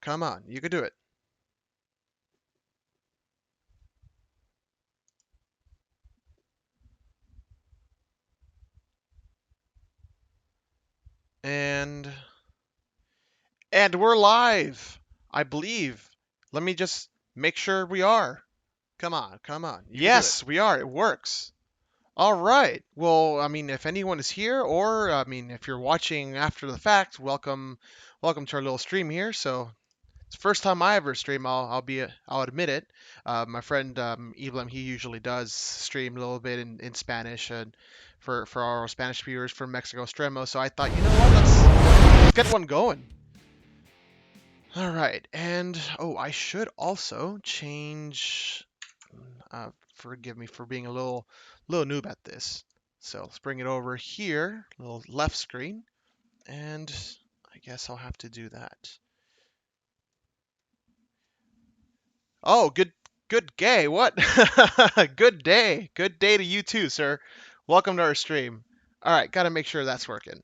Come on, you can do it. And we're live, I believe. Let me just make sure we are. Come on, come on. Yes, we are. It works. All right. Well, I mean, if anyone is here, or I mean, if you're watching after the fact, welcome to our little stream here. So it's the first time I ever stream. I'll admit it. My friend Eblem, he usually does stream a little bit in Spanish, and for our Spanish viewers from Mexico Stremo. So I thought, you know what, let's get one going. All right, and oh, I should also change. Forgive me for being a little noob at this. So let's bring it over here, little left screen, and I guess I'll have to do that. Oh, good gay. What? Good day. Good day to you too, sir. Welcome to our stream. All right, got to make sure that's working.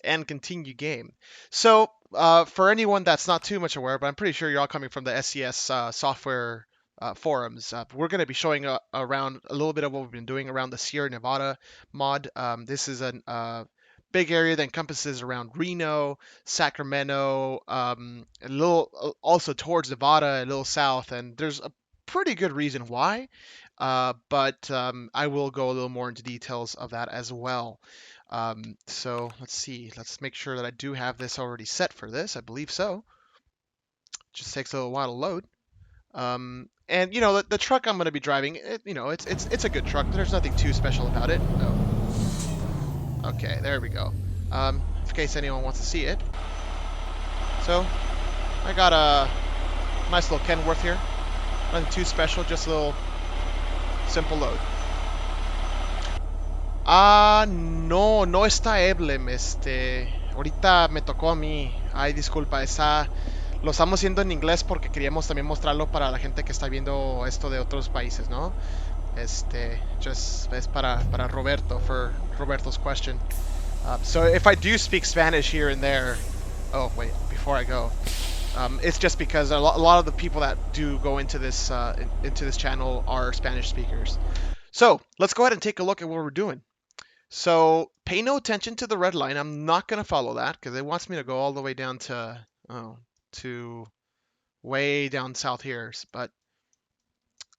And continue game. So, for anyone that's not too much aware, but I'm pretty sure you're all coming from the SES software forums, we're going to be showing around a little bit of what we've been doing around the Sierra Nevada mod. This is a big area that encompasses around Reno, Sacramento, a little also towards Nevada, a little south, and there's a pretty good reason why. But I will go a little more into details of that as well. So let's see. Let's make sure that I do have this already set for this. I believe so. Just takes a little while to load. And you know the truck I'm going to be driving, it's a good truck. There's nothing too special about it. Oh. Okay, there we go. In case anyone wants to see it. So I got a nice little Kenworth here. Nothing too special, just a little simple load. No está Eblem, ahorita me tocó a mí. Ay, disculpa, lo estamos haciendo en inglés porque queríamos también mostrarlo para la gente que está viendo esto de otros países, ¿no? Just es para Roberto, for Roberto's question. So if I do speak Spanish here and there, oh wait, before I go, it's just because a lot of the people that do go into this channel are Spanish speakers. So let's go ahead and take a look at what we're doing. So pay no attention to the red line. I'm not going to follow that because it wants me to go all the way down to way down south here. But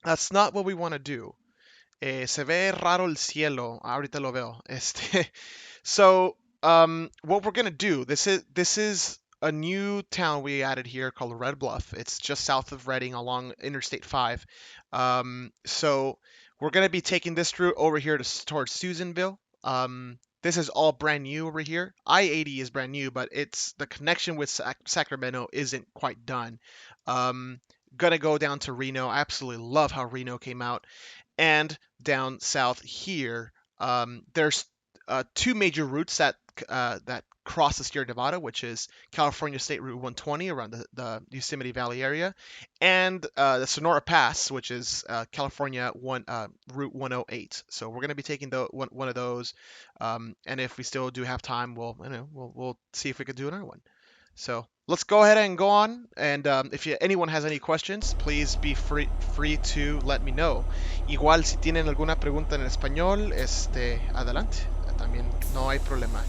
that's not what we want to do. Se ve raro el cielo. Ahorita lo veo. So what we're going to do, this is a new town we added here called Red Bluff. It's just south of Redding along Interstate 5. So we're going to be taking this route over here towards Susanville. This is all brand new over here. I-80 is brand new, but the connection with Sacramento isn't quite done. Gonna go down to Reno. I absolutely love how Reno came out. And down south here, there's two major routes that cross the Sierra Nevada, which is California State Route 120 around the Yosemite Valley area, and the Sonora Pass, which is California Route 108. So we're going to be taking one of those, and if we still do have time, we'll see if we could do another one. So let's go ahead and go on. And if anyone has any questions, please be free to let me know. Igual si tienen alguna pregunta en español, adelante. También no hay problema.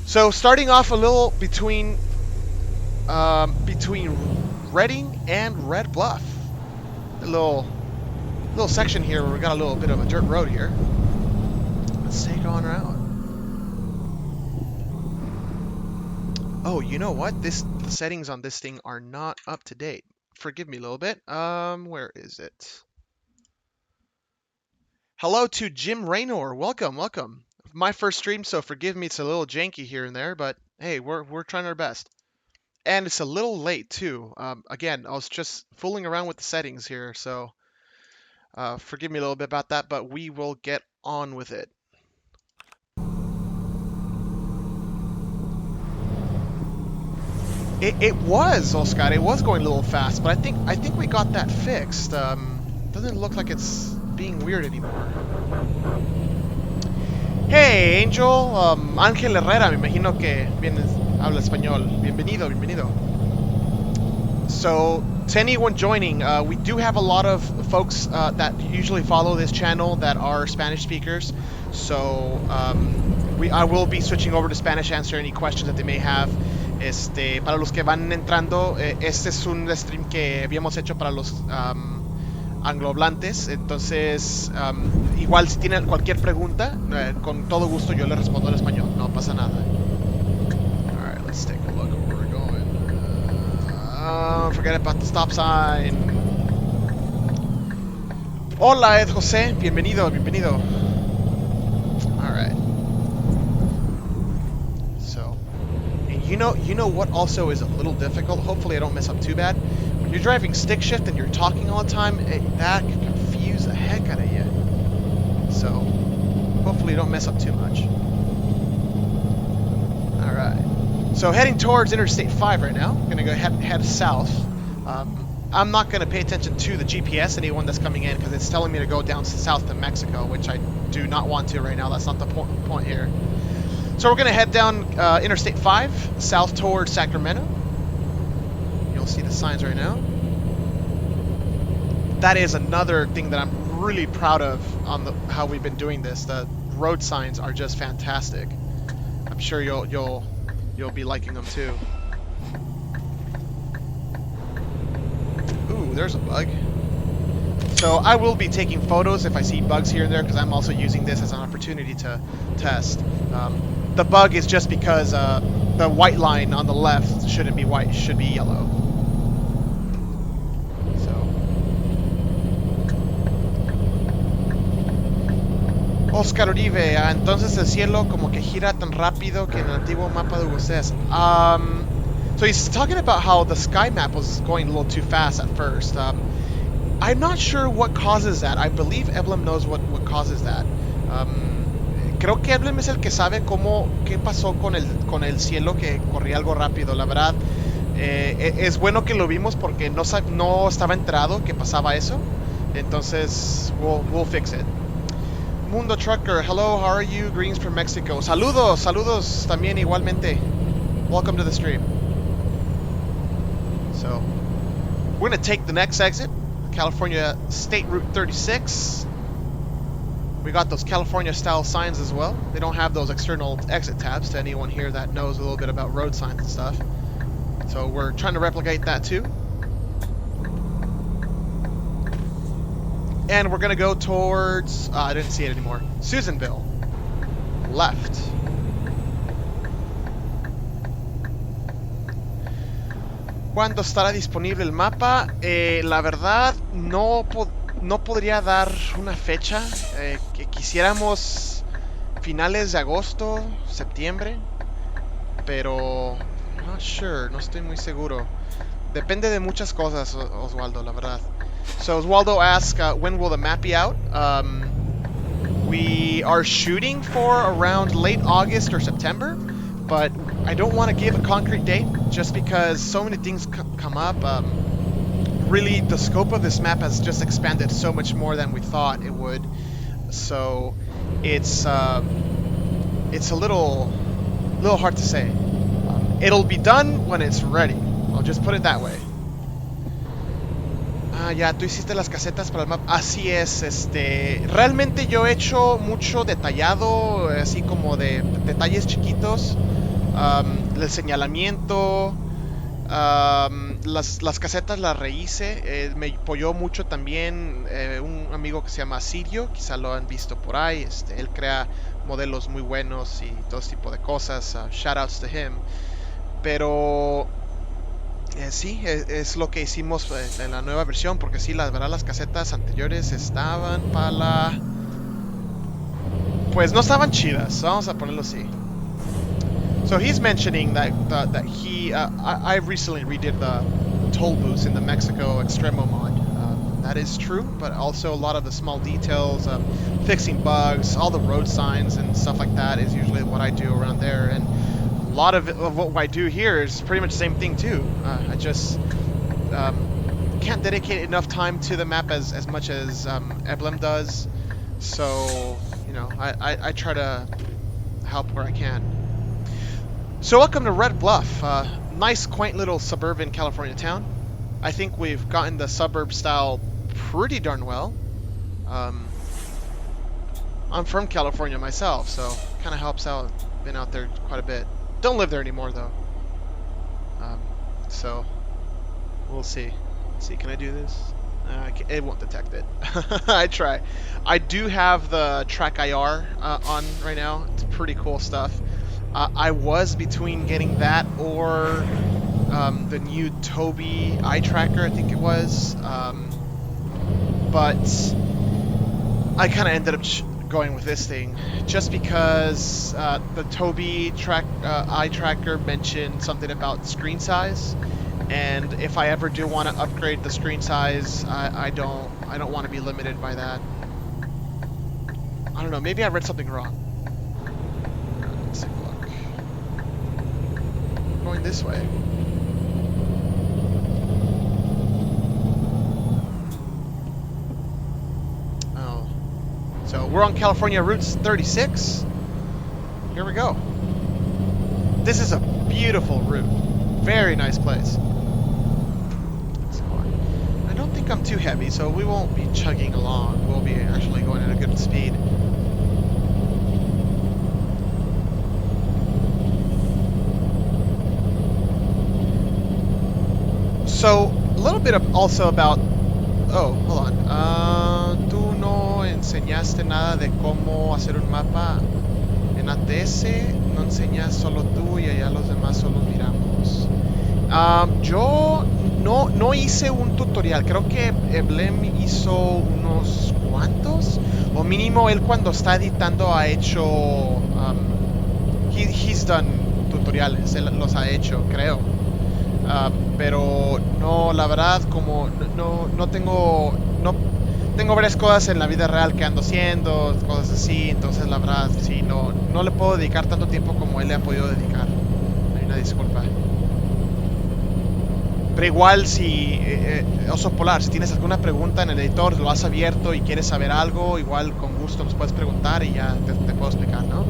So starting off a little between Redding and Red Bluff, a little section here where we got a little bit of a dirt road here. Let's take on around. Oh, you know what? The settings on this thing are not up to date. Forgive me a little bit. Where is it? Hello to Jim Raynor. Welcome. My first stream, so forgive me. It's a little janky here and there, but hey, we're trying our best. And it's a little late too. Again, I was just fooling around with the settings here, so forgive me a little bit about that, but we will get on with it. It was, Oscar. It was going a little fast, but I think we got that fixed. Doesn't look like it's being weird anymore. Hey, Angel. Ángel Herrera, me imagino que habla español. Bienvenido. So, to anyone joining, we do have a lot of folks that usually follow this channel that are Spanish speakers. So, I will be switching over to Spanish, answer any questions that they may have. Para los que van entrando, este es un stream que habíamos hecho para los anglohablantes. Entonces, igual si tienen cualquier pregunta, con todo gusto yo le respondo en español. No pasa nada. Alright, let's take a look at where we're going. Forget about the stop sign. Hola, Ed José. Bienvenido, bienvenido. Alright. So, and you know what also is a little difficult? Hopefully I don't mess up too bad. When you're driving stick shift and you're talking all the time, that can confuse the heck out of you. So, hopefully you don't mess up too much. Alright. So heading towards Interstate 5 right now. I'm going to go head south. I'm not going to pay attention to the GPS, anyone that's coming in, because it's telling me to go down south to Mexico, which I do not want to right now. That's not the point here. So we're going to head down Interstate 5, south towards Sacramento. You'll see the signs right now. That is another thing that I'm really proud of on how we've been doing this. The road signs are just fantastic. I'm sure you'll be liking them too. Ooh, there's a bug. So I will be taking photos if I see bugs here and there, because I'm also using this as an opportunity to test. The bug is just because the white line on the left shouldn't be white, should be yellow. Oscar Uribe, entonces el cielo como que gira tan rápido que en el antiguo mapa de ustedes. So he's talking about how the sky map was going a little too fast at first. I'm not sure what causes that. I believe Eblem knows what causes that. Creo que Eblem es el que sabe qué pasó con el cielo que corría algo rápido. La verdad, es bueno que lo vimos porque no estaba enterado que pasaba eso. Entonces, we'll fix it. Mundo Trucker, hello, how are you? Greetings from Mexico. Saludos también igualmente. Welcome to the stream. So, we're going to take the next exit, California State Route 36. We got those California style signs as well. They don't have those external exit tabs, to anyone here that knows a little bit about road signs and stuff. So we're trying to replicate that too. And we're going to go towards, I didn't see it anymore, Susanville. Left. ¿Cuándo estará disponible el mapa? La verdad, no podría dar una fecha. Que quisiéramos finales de agosto, septiembre. Pero, not sure, no estoy muy seguro. Depende de muchas cosas, Oswaldo, la verdad. So Oswaldo asks, when will the map be out? We are shooting for around late August or September, but I don't want to give a concrete date just because so many things come up. Really, the scope of this map has just expanded so much more than we thought it would. So it's a little hard to say. It'll be done when it's ready. I'll just put it that way. Ya, tú hiciste las casetas para el mapa. Así es, realmente yo he hecho mucho detallado, así como de detalles chiquitos. El señalamiento, las casetas las rehice. Me apoyó mucho también un amigo que se llama Sirio, quizá lo han visto por ahí. Él crea modelos muy buenos y todo tipo de cosas. Shoutouts to him. Pero sí, es lo que hicimos en la nueva versión, porque sí, la verdad las casetas anteriores estaban para la... pues no estaban chidas, vamos a ponerlo así. So he's mentioning that he... I recently redid the toll booths in the Mexico Extremo mod. That is true, but also a lot of the small details, fixing bugs, all the road signs and stuff like that is usually what I do around there. And a lot of what I do here is pretty much the same thing too. I just can't dedicate enough time to the map as much as Eblem does. So, you know, I try to help where I can. So welcome to Red Bluff. Nice, quaint little suburban California town. I think we've gotten the suburb style pretty darn well. Um, I'm from California myself, so kind of helps out. Been out there quite a bit. Don't live there anymore though. Um, so we'll see. Let's see, can I do this? It won't detect it. I try. I do have the track IR on right now. It's pretty cool stuff. I was between getting that or the new Toby eye tracker, I think it was. But I kind of ended up going with this thing just because the Toby eye tracker mentioned something about screen size, and if I ever do want to upgrade the screen size, I don't want to be limited by that. I don't know, maybe I read something wrong. Let's take a look. I'm going this way. So we're on California Route 36. Here we go. This is a beautiful route. Very nice place. So I don't think I'm too heavy, so we won't be chugging along. We'll be actually going at a good speed. So a little bit of also about... Oh, hold on. Tú no enseñaste nada de cómo hacer un mapa en ATS. No enseñas solo tú y allá los demás solo miramos. Yo no hice un tutorial. Creo que Blem hizo unos cuantos. O mínimo él cuando está editando ha hecho... he's done tutoriales. Él los ha hecho, creo. Pero no, la verdad, como no tengo varias cosas en la vida real que ando haciendo, cosas así, entonces la verdad, sí, no le puedo dedicar tanto tiempo como él le ha podido dedicar. Hay una disculpa. Pero igual, si Oso Polar, si tienes alguna pregunta en el editor, lo has abierto y quieres saber algo, igual con gusto nos puedes preguntar y ya te puedo explicar, ¿no?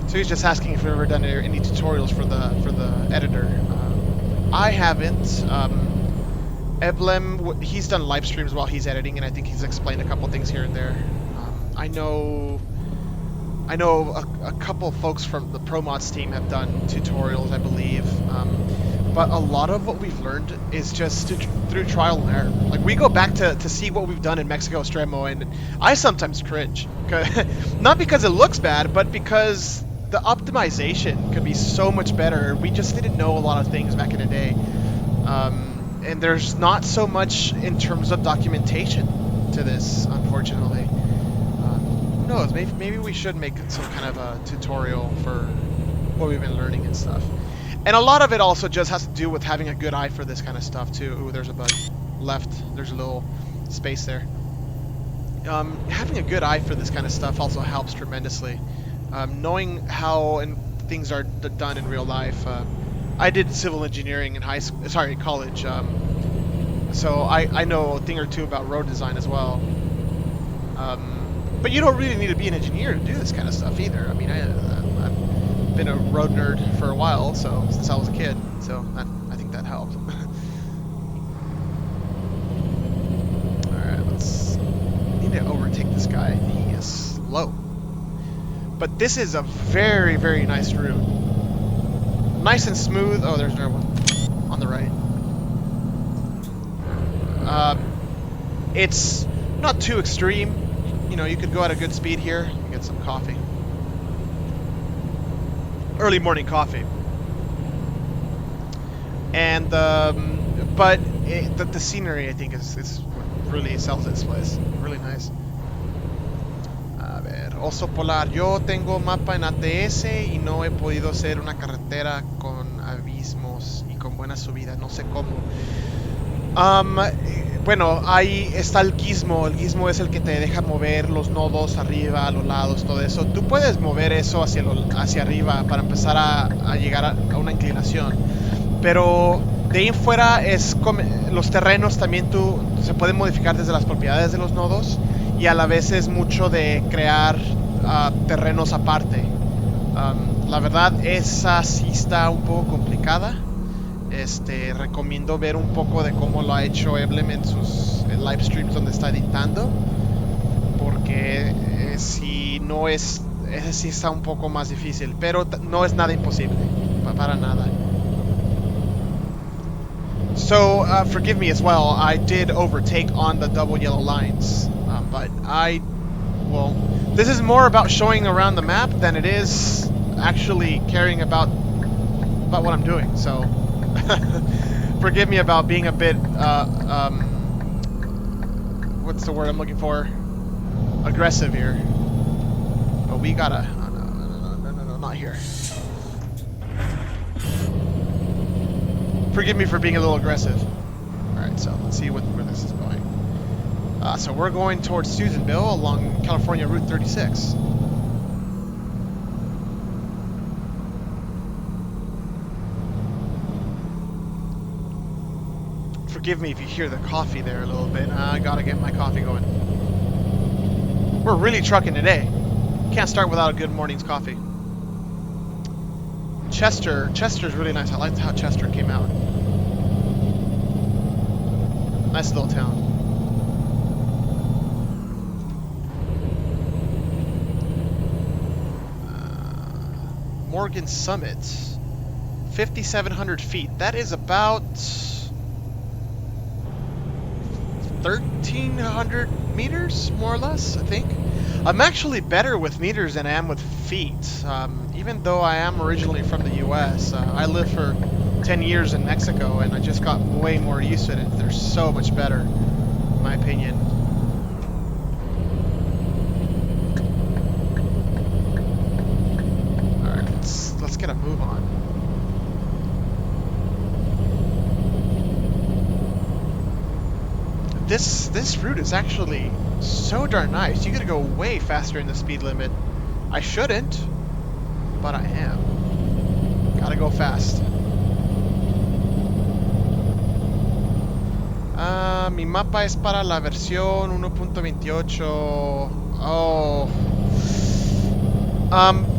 So he's just asking if we've ever done any tutorials for the editor. I haven't. Eblem, he's done live streams while he's editing, and I think he's explained a couple things here and there. I know a couple folks from the ProMods team have done tutorials, I believe. But a lot of what we've learned is just through trial and error. Like, we go back to see what we've done in Mexico Extremo, and I sometimes cringe. Not because it looks bad, but because the optimization could be so much better. We just didn't know a lot of things back in the day. And there's not so much in terms of documentation to this, unfortunately. Who knows, maybe we should make some kind of a tutorial for what we've been learning and stuff. And a lot of it also just has to do with having a good eye for this kind of stuff too. Ooh, there's a bug. Left, there's a little space there. Having a good eye for this kind of stuff also helps tremendously. Knowing how things are done in real life. I did civil engineering in college, so I know a thing or two about road design as well. But you don't really need to be an engineer to do this kind of stuff either. I mean, I've been a road nerd for a while, since I was a kid, so I think that helps. Alright, I need to overtake this guy. He is slow. But this is a very, very nice route. Nice and smooth. Oh, there's another one on the right. It's not too extreme. You know, you could go at a good speed here and get some coffee. Early morning coffee. And, but the scenery, I think, is what really sells this place. Really nice. Oso Polar, yo tengo mapa en ATS y no he podido hacer una carretera con abismos y con buena subida, no sé cómo. Bueno, ahí está el gizmo. El gizmo es el que te deja mover los nodos arriba, a los lados, todo eso. Tú puedes mover eso hacia arriba para empezar a llegar a una inclinación. Pero de ahí en fuera los terrenos también se pueden modificar desde las propiedades de los nodos. Y a la vez es mucho de crear terrenos aparte. La verdad, esa sí está un poco complicada. recomiendo ver un poco de cómo lo ha hecho Eblem en sus live streams donde está editando, porque si no es, ese sí está un poco más difícil, pero no es nada imposible, para nada. So, forgive me as well, I did overtake on the double yellow lines, but well, this is more about showing around the map than it is actually caring about what I'm doing, so forgive me about being a bit, what's the word I'm looking for? Aggressive here. But we gotta, no, not here. Forgive me for being a little aggressive. Alright, so let's see where this is going. So we're going towards Susanville along California Route 36. Forgive me if you hear the coffee there a little bit. I gotta get my coffee going. We're really trucking today. Can't start without a good morning's coffee. Chester's really nice. I liked how Chester came out. Nice little town. Morgan Summit. 5,700 feet. That is about 1,300 meters, more or less, I think. I'm actually better with meters than I am with feet. Even though I am originally from the US, I lived for 10 years in Mexico, and I just got way more used to it. They're so much better, in my opinion. Alright, let's get a move on. This route is actually so darn nice. You gotta go way faster than the speed limit. I shouldn't, but I am. Gotta go fast. Mi mapa es para la versión 1.28. Oh.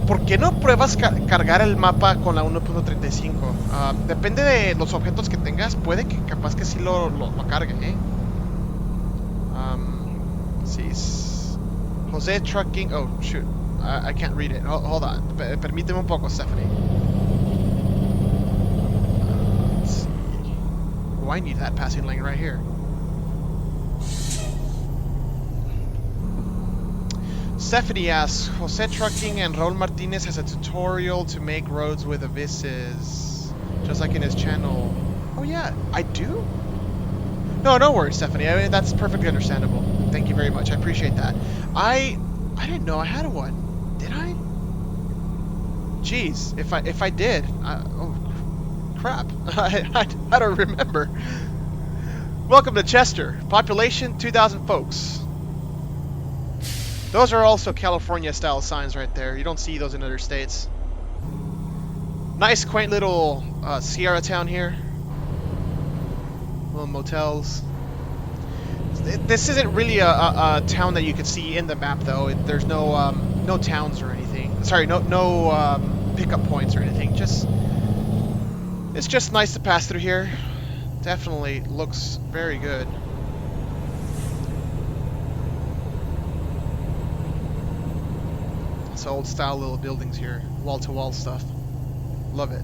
¿Por qué no pruebas cargar el mapa con la 1.35? Depende de los objetos que tengas. Puede que capaz que sí lo cargue, ¿eh? Sí. Jose Trucking. Oh, shoot. I can't read it. Hold on. Permíteme un poco, Stephanie. Let's see. Oh, I need that passing lane right here. Stephanie asks, Jose Trucking and Raul Martinez has a tutorial to make roads with abysses, just like in his channel. Oh yeah, I do? No, no worries, Stephanie. I mean, that's perfectly understandable. Thank you very much. I appreciate that. I didn't know I had one. Did I? Jeez, if I did, oh crap, I don't remember. Welcome to Chester. Population 2,000 folks. Those are also California-style signs right there. You don't see those in other states. Nice, quaint little Sierra town here. Little motels. This isn't really a town that you can see in the map, though. There's no no towns or anything. Sorry, no pickup points or anything. It's just nice to pass through here. Definitely looks very good. It's old style little buildings here, wall to wall stuff. Love it.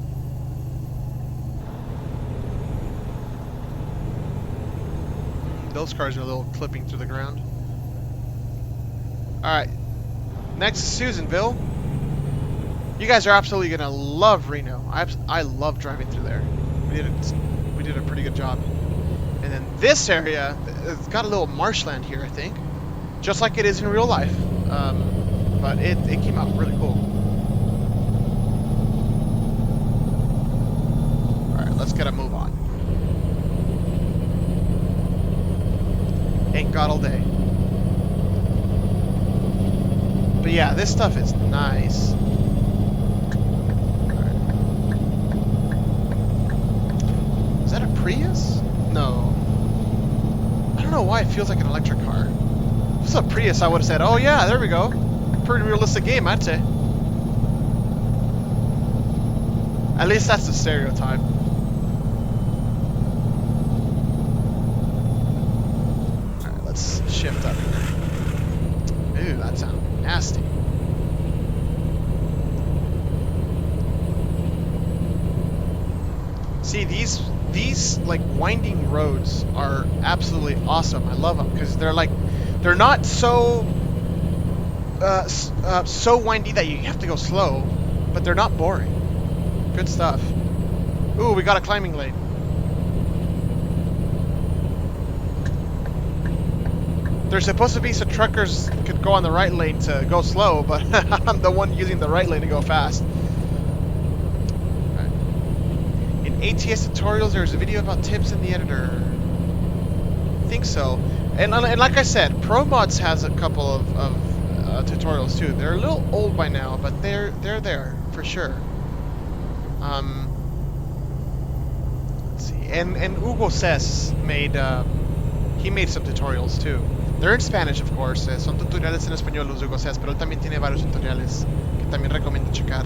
Those cars are a little clipping through the ground. Alright, next is Susanville. You guys are absolutely gonna love Reno. I love driving through there. We did a pretty good job. And then this area, it's got a little marshland here, I think, just like it is in real life. But it came out really cool. Alright, let's get a move on. Ain't got all day. But yeah, this stuff is nice. Alright. Is that a Prius? No. I don't know why it feels like an electric car. If it's a Prius, I would have said, oh yeah, there we go. Pretty realistic game, I'd say. At least that's the stereotype. See, these like winding roads are absolutely awesome. I love them because they're not so so windy that you have to go slow, but they're not boring. Good stuff. Ooh, we got a climbing lane. There's supposed to be so truckers could go on the right lane to go slow, but I'm the one using the right lane to go fast. Right. In ATS tutorials, there's a video about tips in the editor. I think so. And like I said, ProMods has a couple of tutorials too. They're a little old by now, but they're there for sure. Let's see. And Hugo Cés made he made some tutorials too. They're in Spanish, of course. Son tutoriales en español los Hugo Cés, pero él también tiene varios tutoriales que también recomiendo checar.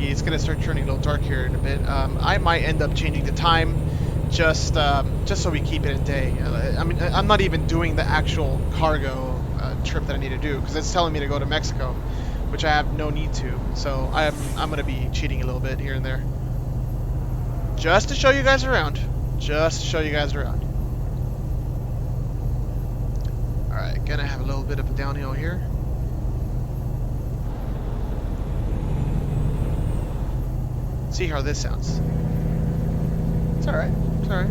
It's gonna start turning a little dark here in a bit. I might end up changing the time, just so we keep it a day. I mean, I'm not even doing the actual cargo trip that I need to do because it's telling me to go to Mexico, which I have no need to. So I'm gonna be cheating a little bit here and there, just to show you guys around. Just to show you guys around. All right, gonna have a little bit of a downhill here. See how this sounds. It's alright. It's alright.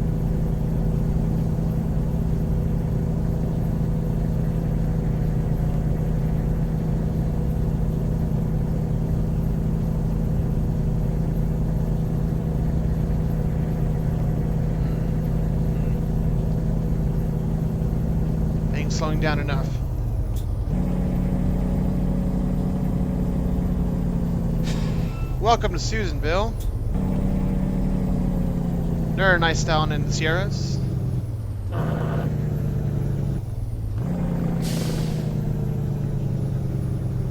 Ain't slowing down enough. Welcome to Susanville. They're nice down in the Sierras.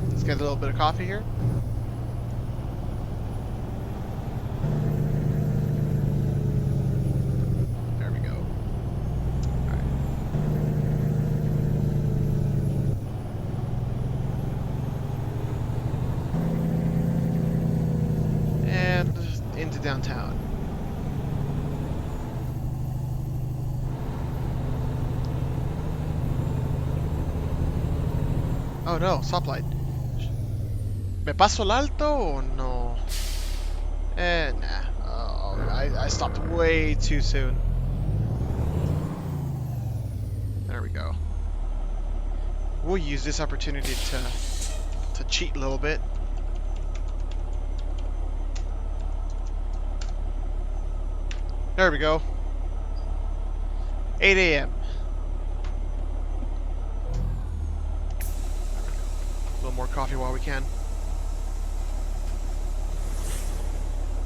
Let's get a little bit of coffee here. There we go. All right. And into downtown. Oh no, stoplight. ¿Me paso el alto o no? Nah. Oh, I stopped way too soon. There we go. We'll use this opportunity to cheat a little bit. There we go. 8 a.m. A little more coffee while we can.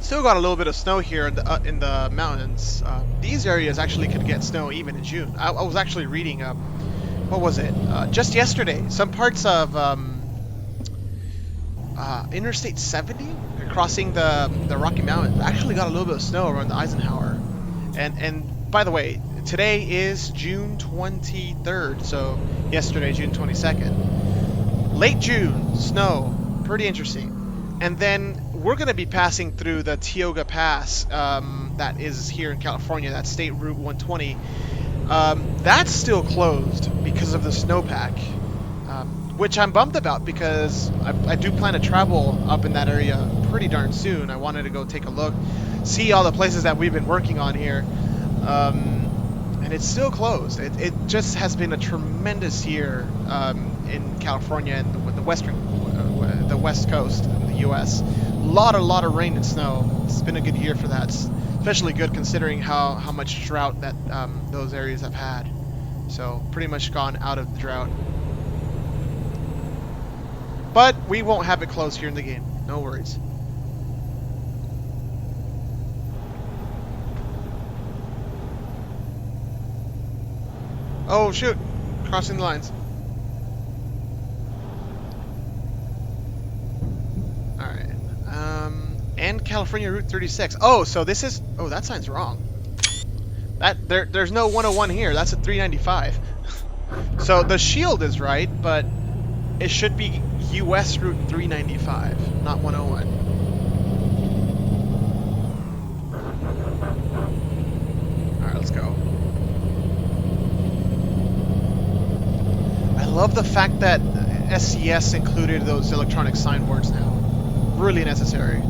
Still got a little bit of snow here in the mountains. These areas actually could get snow even in June. I was actually reading, what was it? Just yesterday, some parts of Interstate 70 crossing the Rocky Mountains actually got a little bit of snow around the Eisenhower. And by the way, today is June 23rd, so yesterday, June 22nd. Late June, snow, pretty interesting. And then we're going to be passing through the Tioga Pass that is here in California, that State Route 120. That's still closed because of the snowpack, which I'm bummed about because I do plan to travel up in that area pretty darn soon. I wanted to go take a look, see all the places that we've been working on here, and it's still closed. It just has been a tremendous year in California and the West Coast of the U.S. A lot of rain and snow. It's been a good year for that, especially good considering how much drought that those areas have had. So pretty much gone out of the drought. But we won't have it closed here in the game. No worries. Oh shoot! Crossing the lines. Alright. And California Route 36. Oh, so this is... Oh, that sign's wrong. There's no 101 here. That's a 395. So the shield is right, but it should be US Route 395. not 101. Alright, let's go. I love the fact that SCS included those electronic signboards now. Really necessary.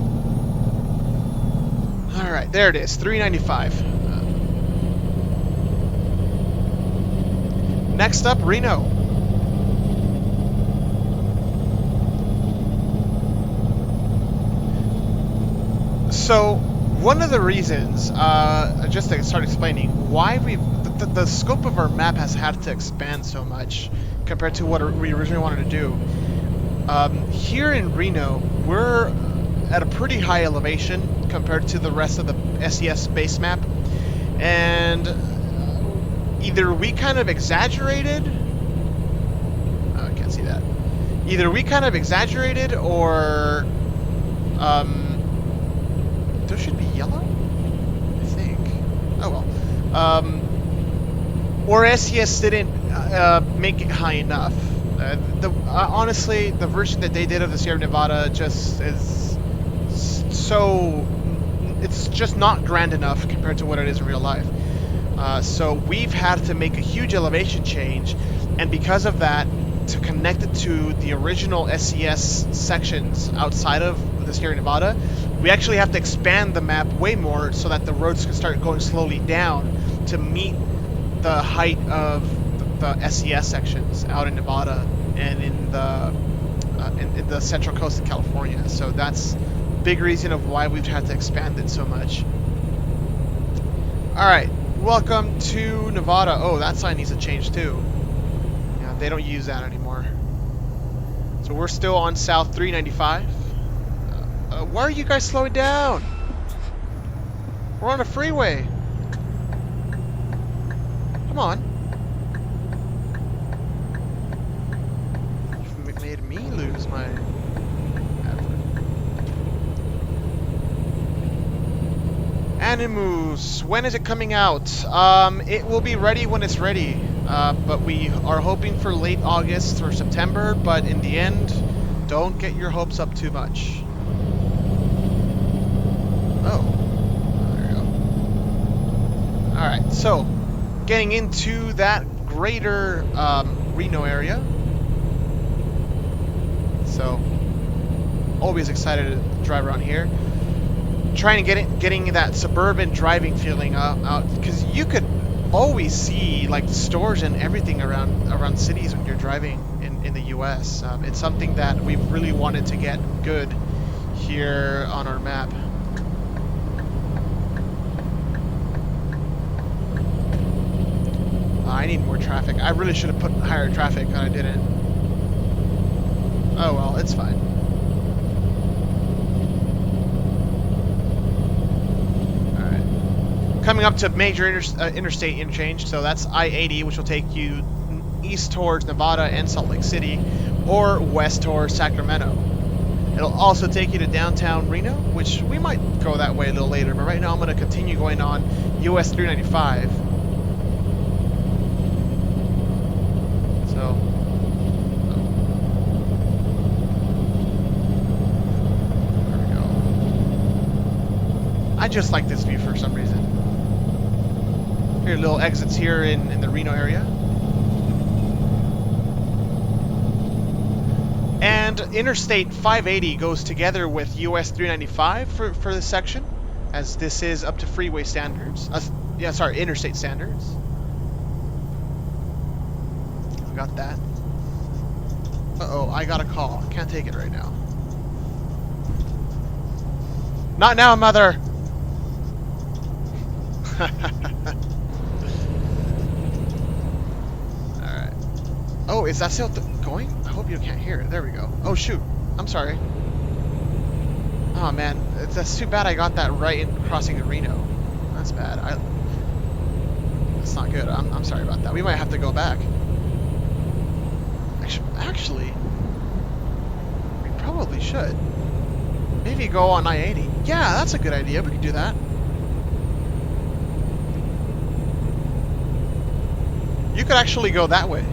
Alright, there it is, 395. Next up, Reno. So, one of the reasons, just to start explaining, why the scope of our map has had to expand so much compared to what we originally wanted to do. Here in Reno, we're at a pretty high elevation compared to the rest of the SES base map, and either we kind of exaggerated, I can't see that, either we kind of exaggerated or, there should be yellow, I think, oh well, or SES didn't make it high enough. Honestly, the version that they did of the Sierra Nevada just is so, it's just not grand enough compared to what it is in real life. So we've had to make a huge elevation change, and because of that, to connect it to the original SES sections outside of the Sierra Nevada, we actually have to expand the map way more so that the roads can start going slowly down to meet the height of the SES sections out in Nevada and in the central coast of California. So that's a big reason of why we've had to expand it so much. Alright, welcome to Nevada. Oh, that sign needs to change too. Yeah, they don't use that anymore. So we're still on South 395. Why are you guys slowing down? We're on a freeway. Come on. You've made me lose my effort. Animus, when is it coming out? It will be ready when it's ready. But we are hoping for late August or September, but in the end, don't get your hopes up too much. Oh, there you go. Alright, so getting into that greater Reno area. So, always excited to drive around here. Trying to getting that suburban driving feeling out, because you could always see like stores and everything around cities when you're driving in the U.S. It's something that we've really wanted to get good here on our map. I need more traffic. I really should have put higher traffic, and I didn't. Oh well, it's fine. Alright. Coming up to major interstate interchange, so that's I-80, which will take you east towards Nevada and Salt Lake City, or west towards Sacramento. It'll also take you to downtown Reno, which we might go that way a little later, but right now I'm going to continue going on US 395. I just like this view for some reason. Here are little exits here in the Reno area. And Interstate 580 goes together with US 395 for this section, as this is up to freeway standards. Yeah, sorry, interstate standards. Got that. Uh-oh, I got a call. Can't take it right now. Not now, mother! Alright. Oh, is that still going? I hope you can't hear it. There we go. Oh, shoot. I'm sorry. Oh, man. That's too bad I got that right in crossing the Reno. That's bad. That's not good. I'm sorry about that. We might have to go back. Actually, we probably should. Maybe go on I-80. Yeah, that's a good idea. We could do that. You could actually go that way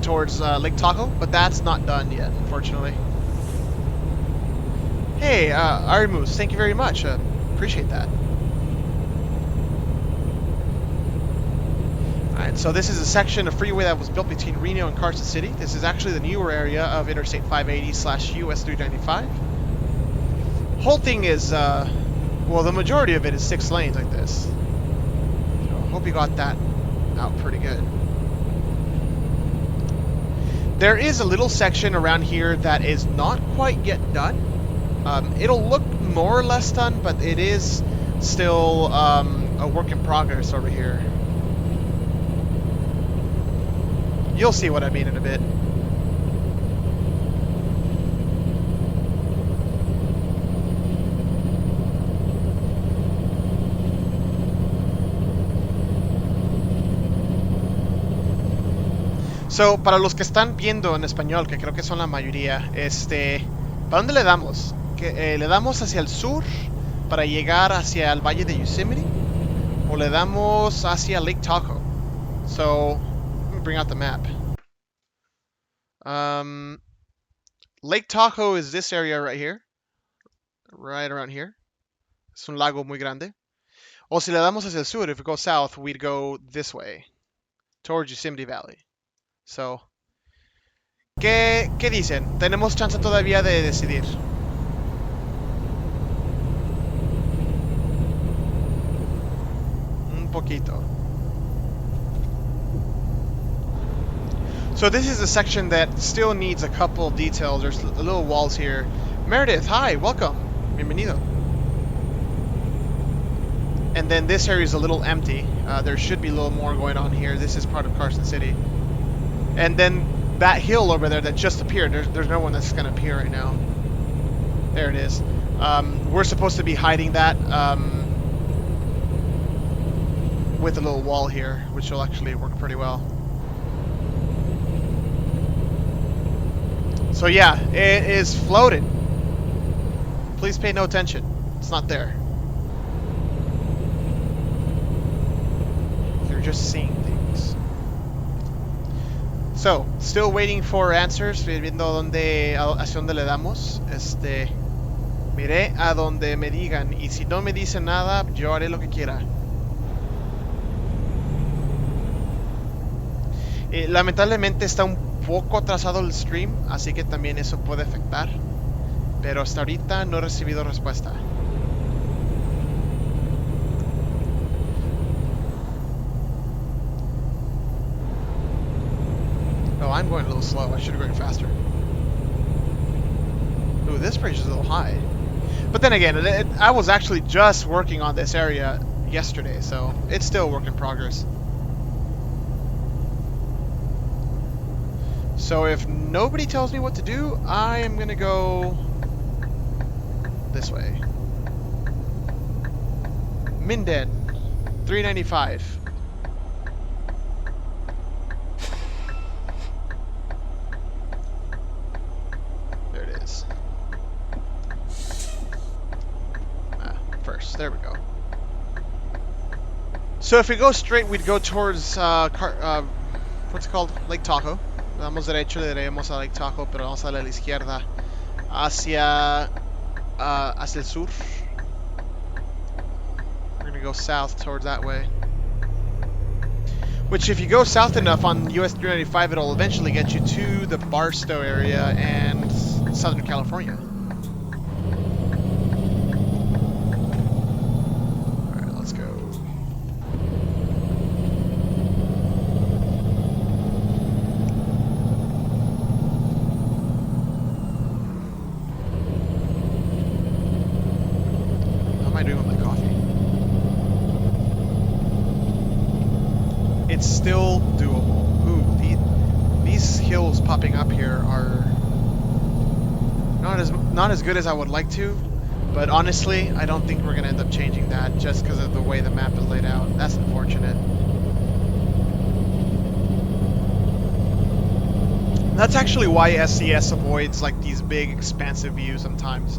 towards Lake Tahoe, but that's not done yet, unfortunately. Hey, Arimus, thank you very much. Appreciate that. Alright, so this is a section of freeway that was built between Reno and Carson City. This is actually the newer area of Interstate 580/US 395. Whole thing is, well, the majority of it is 6 lanes like this. So, hope you got that out pretty good. There is a little section around here that is not quite yet done. It'll look more or less done, but it is still a work in progress over here. You'll see what I mean in a bit. So, para los que están viendo en español, que creo que son la mayoría, ¿para dónde le damos? ¿Le damos hacia el sur para llegar hacia el valle de Yosemite? ¿O le damos hacia Lake Tahoe? So, let me bring out the map. Lake Tahoe is this area right here. Right around here. Es un lago muy grande. O si le damos hacia el sur, if we go south, we'd go this way. Towards Yosemite Valley. So, ¿qué dicen? Tenemos chance todavía de decidir. Un poquito. So this is a section that still needs a couple of details. There's little walls here. Meredith, hi, welcome. Bienvenido. And then this area is a little empty. There should be a little more going on here. This is part of Carson City. And then that hill over there that just appeared, there's no one that's going to appear right now. There it is. We're supposed to be hiding that with a little wall here, which will actually work pretty well. So yeah, it is floated. Please pay no attention. It's not there. You're just seeing things. So, still waiting for answers, viendo hacia dónde le damos. Miré a donde me digan, y si no me dicen nada, yo haré lo que quiera. Lamentablemente está un poco atrasado el stream, así que también eso puede afectar. Pero hasta ahorita no he recibido respuesta. Oh, I'm going a little slow. I should have gone faster. Ooh, this bridge is a little high. But then again, I was actually just working on this area yesterday, so it's still a work in progress. So if nobody tells me what to do, I am going to go this way. Minden, 395. There it is. First, there we go. So if we go straight, we'd go towards, what's it called? Lake Tahoe. Damos derecho, le daremos a Lake Tahoe, pero vamos a darle a la izquierda hacia el sur. We're going to go south towards that way. Which, if you go south enough on US 395, it'll eventually get you to the Barstow area and Southern California. Alright, let's go. How am I doing with my coffee? It's still doable. Ooh, these hills popping up here are not as good as I would like to, but honestly, I don't think we're gonna end up changing that just because of the way the map is laid out. That's unfortunate. That's actually why SCS avoids like these big, expansive views sometimes,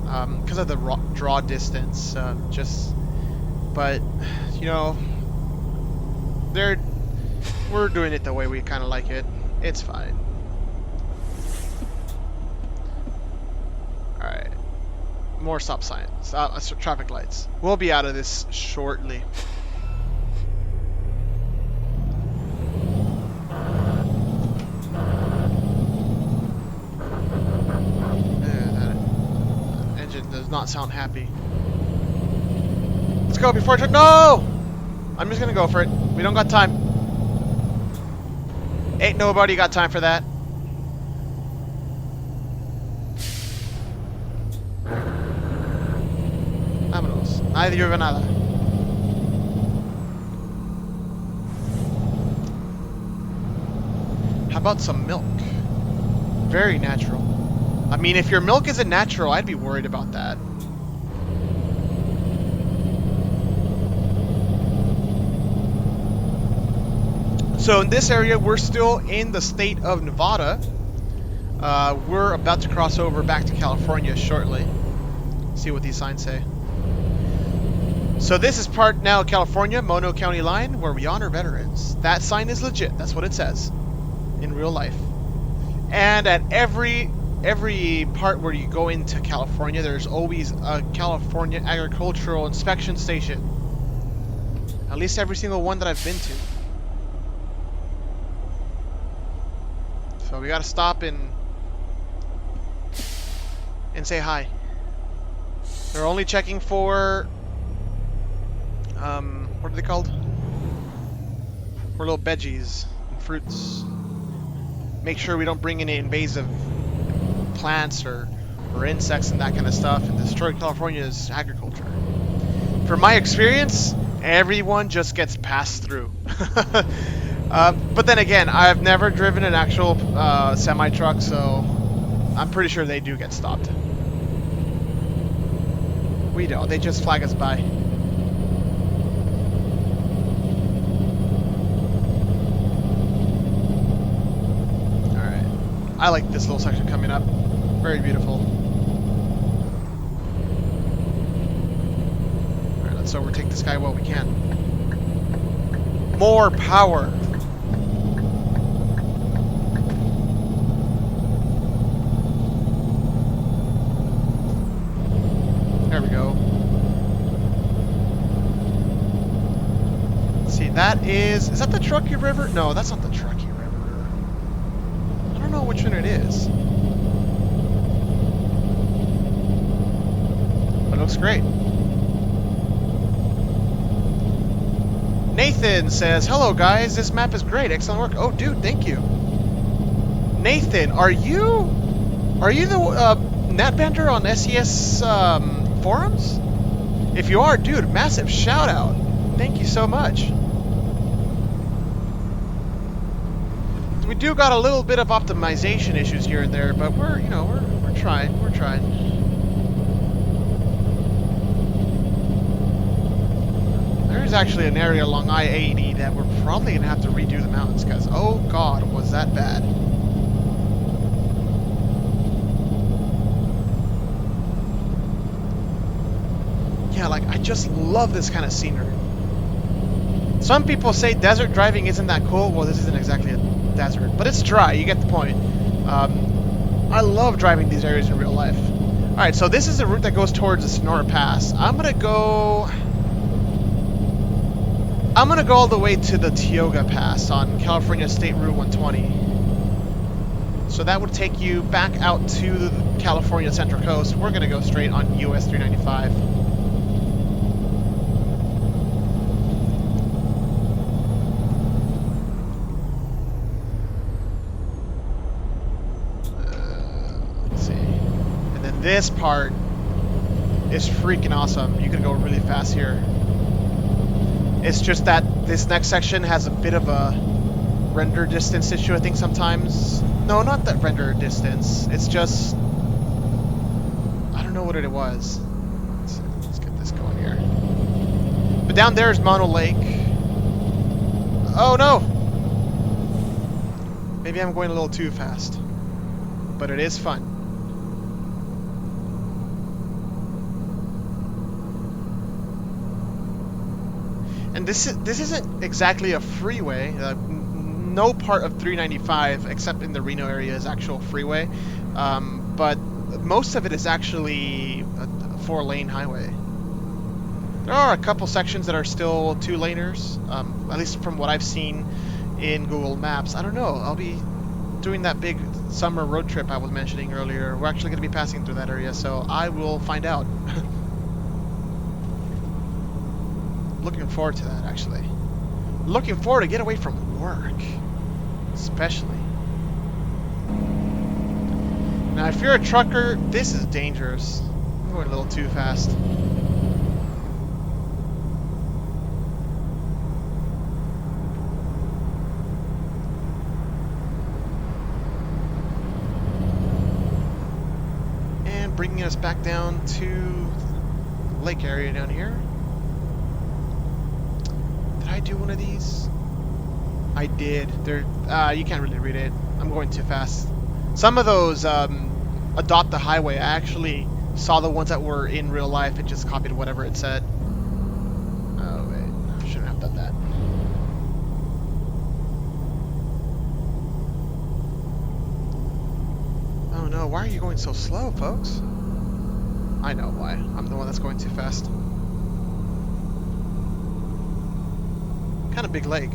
because of the draw distance. But you know. We're doing it the way we kind of like it. It's fine. Alright. More stop signs, traffic lights. We'll be out of this shortly. That engine does not sound happy. Let's go before I turn. No! I'm just gonna go for it. We don't got time. Ain't nobody got time for that. Vámonos. Nadie lleva nada. How about some milk? Very natural. I mean, if your milk isn't natural, I'd be worried about that. So in this area, we're still in the state of Nevada. We're about to cross over back to California shortly. See what these signs say. So this is part now California, Mono County line, where we honor veterans. That sign is legit. That's what it says in real life. And at every part where you go into California, there's always a California Agricultural Inspection Station. At least every single one that I've been to. So we gotta stop and say hi. They're only checking for what are they called? For little veggies and fruits. Make sure we don't bring any invasive plants or insects and that kind of stuff and destroy California's agriculture. From my experience, everyone just gets passed through. But then again, I've never driven an actual semi-truck, so I'm pretty sure they do get stopped. We don't. They just flag us by. Alright. I like this little section coming up. Very beautiful. Alright, let's overtake this guy while we can. More power! There we go. Let's see, that is that the Truckee River? No, that's not the Truckee River. I don't know which one it is. But it looks great. Nathan says, "Hello guys, this map is great. Excellent work." Oh dude, thank you. Nathan, are you the Netbender on SES forums? If you are, dude, massive shout out. Thank you so much. We do got a little bit of optimization issues here and there, but we're trying. We're trying. There's actually an area along I-80 that we're probably gonna have to redo the mountains because, oh god, was that bad. Yeah, like, I just love this kind of scenery. Some people say desert driving isn't that cool. Well, this isn't exactly a desert, but it's dry. You get the point. I love driving these areas in real life. Alright, so this is the route that goes towards the Sonora Pass. I'm gonna go all the way to the Tioga Pass on California State Route 120. So that would take you back out to the California Central Coast. We're gonna go straight on US 395. This part is freaking awesome. You can go really fast here. It's just that this next section has a bit of a render distance issue, I think, sometimes. No, not that render distance. It's just... I don't know what it was. Let's get this going here. But down there is Mono Lake. Oh, no! Maybe I'm going a little too fast. But it is fun. And this isn't exactly a freeway. No part of 395, except in the Reno area, is actual freeway. But most of it is actually a 4-lane highway. There are a couple sections that are still 2-laners, at least from what I've seen in Google Maps. I don't know. I'll be doing that big summer road trip I was mentioning earlier. We're actually going to be passing through that area, so I will find out. Looking forward to that, actually. Looking forward to get away from work, especially. Now, if you're a trucker, this is dangerous. I'm going a little too fast. And bringing us back down to the lake area down here. Did I do one of these? I did. You can't really read it. I'm going too fast. Some of those adopt the highway. I actually saw the ones that were in real life and just copied whatever it said. Oh wait, I shouldn't have done that. Oh no, why are you going so slow, folks? I know why. I'm the one that's going too fast. Kind of big lake.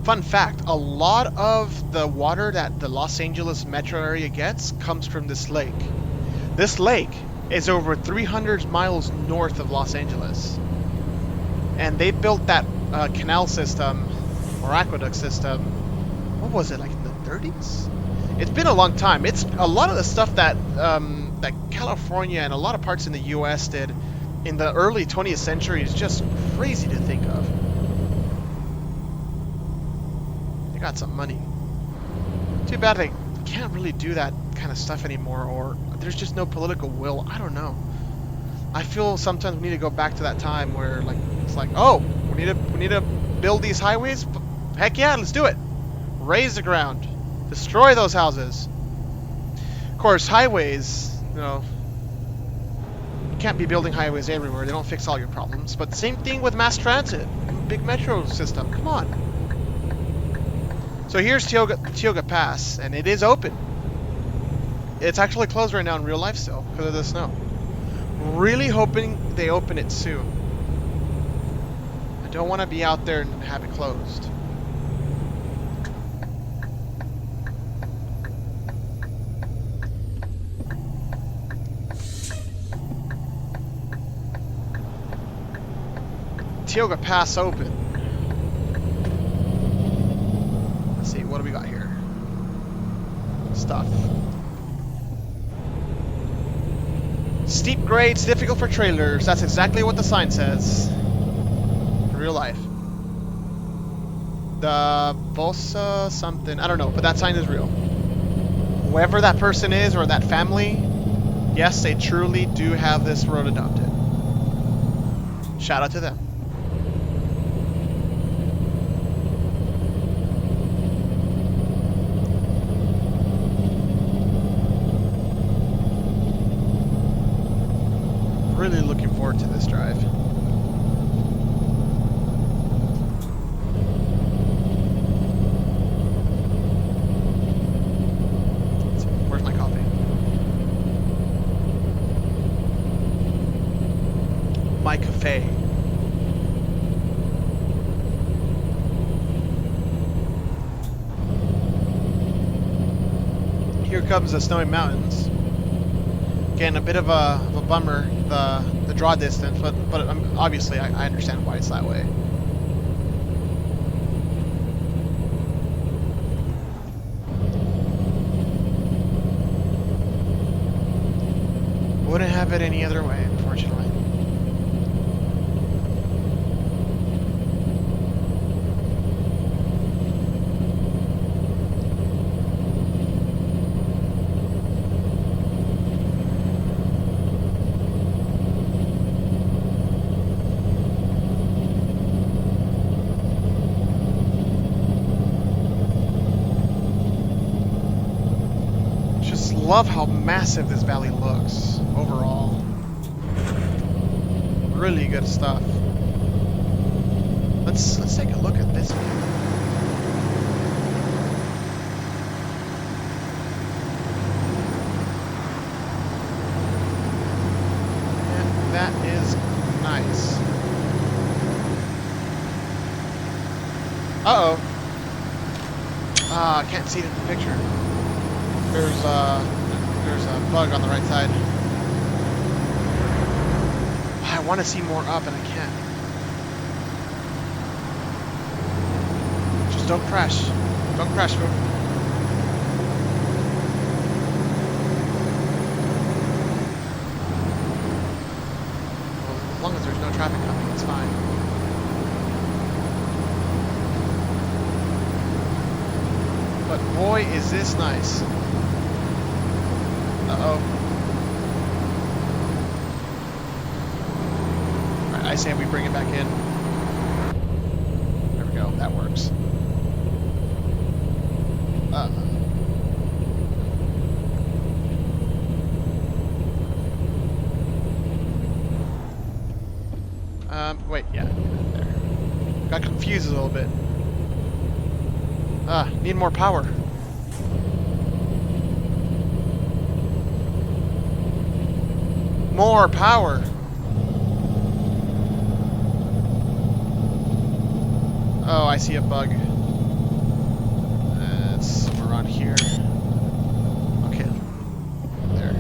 Fun fact, a lot of the water that the Los Angeles metro area gets comes from this lake. This lake is over 300 miles north of Los Angeles. And they built that canal system, or aqueduct system, what was it, like in the 30s? It's been a long time. It's a lot of the stuff that, that California and a lot of parts in the US did in the early 20th century is just crazy to think of. Got some money. Too bad they can't really do that kind of stuff anymore, or there's just no political will. I don't know. I feel sometimes we need to go back to that time where, like, it's like, oh, we need to build these highways. Heck yeah, let's do it. Raise the ground, destroy those houses. Of course, highways, you know, you can't be building highways everywhere. They don't fix all your problems. But same thing with mass transit, big metro system. Come on. So here's Tioga Pass, and it is open. It's actually closed right now in real life still because of the snow. Really hoping they open it soon. I don't want to be out there and have it closed. Tioga Pass open. What do we got here? Stuff. Steep grades, difficult for trailers. That's exactly what the sign says. In real life. The Bosa something. I don't know, but that sign is real. Whoever that person is or that family, yes, they truly do have this road adopted. Shout out to them. Really looking forward to this drive. Where's my coffee? My cafe. Here comes the snowy mountains. Again, a bit of a bummer, the draw distance, but obviously I understand why it's that way. Wouldn't have it any other way, unfortunately. Love how massive this valley looks overall. Really good stuff. Let's take a look at this view. Nice. Uh-oh. I can't see it in the picture. There's a bug on the right side. I want to see more up and I can't. Just don't crash. Don't crash, bro. Well, as long as there's no traffic coming, it's fine. But boy, is this nice. Uh-oh. Alright, I say we bring it back in. There we go, that works. Wait, yeah, there. Got confused a little bit. Need more power. More power. Oh, I see a bug. It's somewhere around here. Okay. There.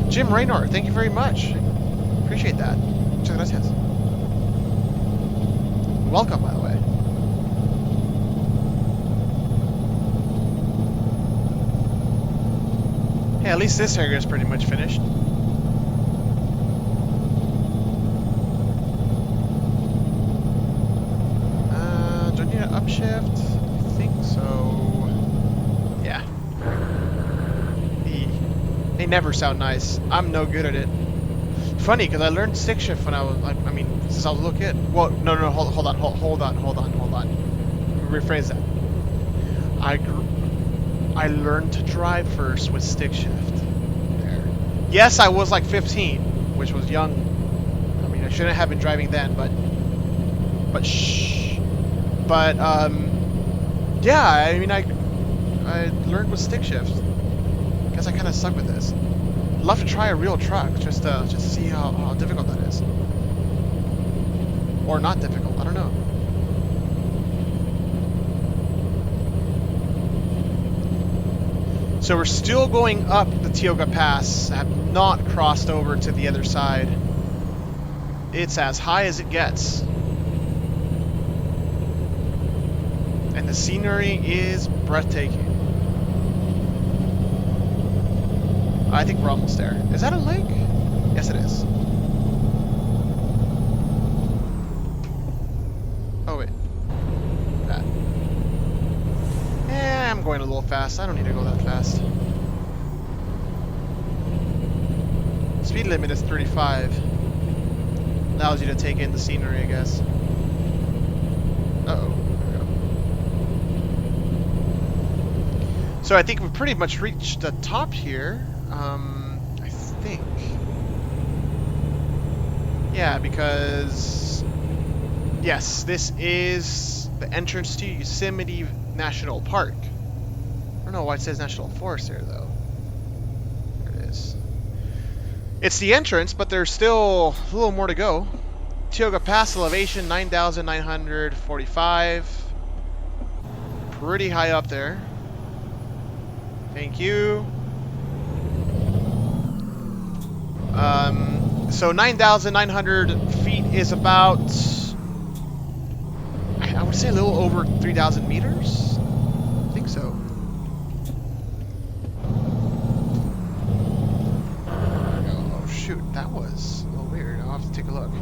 Jim Raynor, thank you very much. Appreciate that. Muchas gracias. Welcome, by the way. Hey, at least this area is pretty much finished. Do I need an upshift? I think so. Yeah. They never sound nice. I'm no good at it. Funny, because I learned stick shift when I was, I mean, since I was a little kid. Well, no, hold on. Rephrase that. I learned to drive first with stick shift. There. Yes, I was like 15, which was young. I mean, I shouldn't have been driving then, but shh. But yeah, I mean, I learned with stick shift. Guess I kind of suck with this. I'd love to try a real truck just to see how difficult that is, or not difficult. I don't know. So we're still going up the Tioga Pass. I have not crossed over to the other side. It's as high as it gets. And the scenery is breathtaking. I think we're almost there. Is that a lake? Yes, it is. Oh, wait. That. I'm going a little fast. I don't need to go that fast. Speed limit is 35. Allows you to take in the scenery, I guess. Uh-oh. There we go. So I think we've pretty much reached the top here. I think. Yeah, because... Yes, this is the entrance to Yosemite National Park. I don't know why it says National Forest there, though. There it is. It's the entrance, but there's still a little more to go. Tioga Pass elevation, 9,945. Pretty high up there. Thank you. So 9,900 feet is about, I would say a little over 3,000 meters. I think so. Oh shoot, that was a little weird. I'll have to take a look.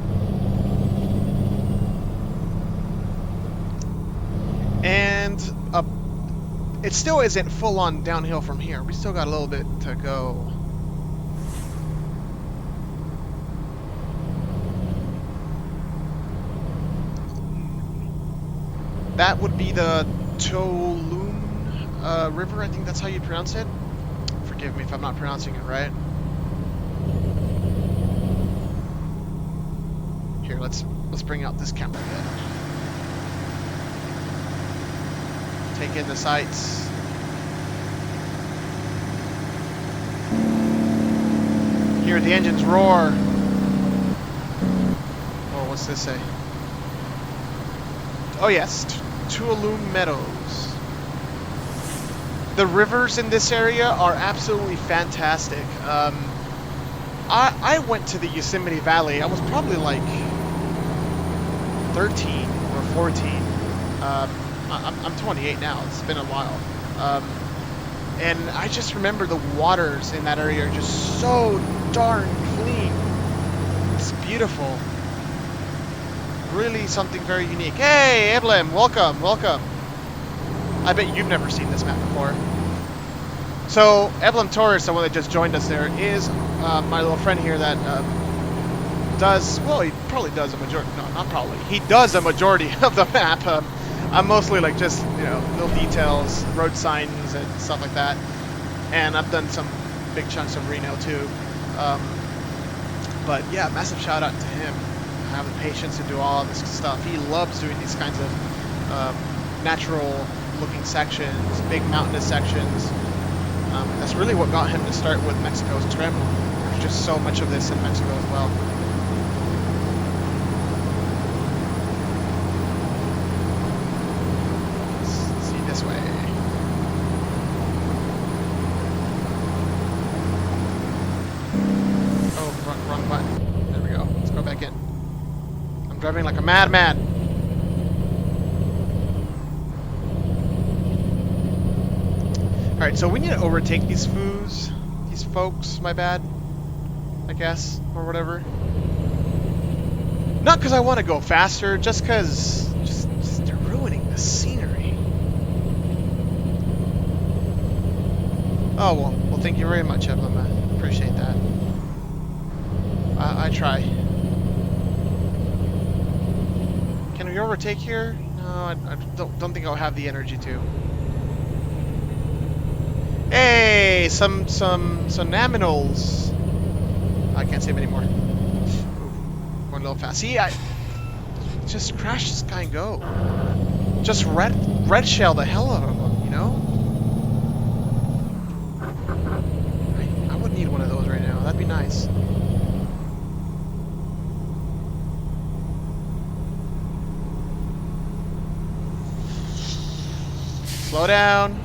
And it still isn't full on downhill from here. We still got a little bit to go. That would be the Tolun River. I think that's how you pronounce it. Forgive me if I'm not pronouncing it right. Here, let's bring out this camera again. Take in the sights. hear the engines roar. Oh, what's this say? Oh yes, Tuolumne Meadows. The rivers in this area are absolutely fantastic. I went to the Yosemite Valley. I was probably like 13 or 14. I'm 28 now. It's been a while. And I just remember the waters in that area are just so darn clean. It's beautiful. Really something very unique. Hey, Eblem, welcome, welcome. I bet you've never seen this map before. So, Eblem Torres, the one that just joined us there, is my little friend here that does, well, he probably does a majority, no, not probably, he does a majority of the map. I'm mostly like just, you know, little details, road signs and stuff like that. And I've done some big chunks of Reno too. But yeah, massive shout out to him. Have the patience to do all this stuff. He loves doing these kinds of natural looking sections, big mountainous sections. That's really what got him to start with Mexico's Scramble. There's just so much of this in Mexico as well. Let's see this way. Oh, wrong button. There we go. Let's go back in. I'm driving like a madman. Alright, so we need to overtake these folks, my bad, I guess, or whatever. Not because I want to go faster, just because they're ruining the scenery. Oh, well, thank you very much, Evelyn. I appreciate that. I try. Can we overtake here? No, I don't think I'll have the energy to. Hey, some naminals. I can't save anymore. Ooh, going a little fast. See, I just crash this guy and go. Just red shell the hell out of him, you know? I would need one of those right now. That'd be nice. Slow down.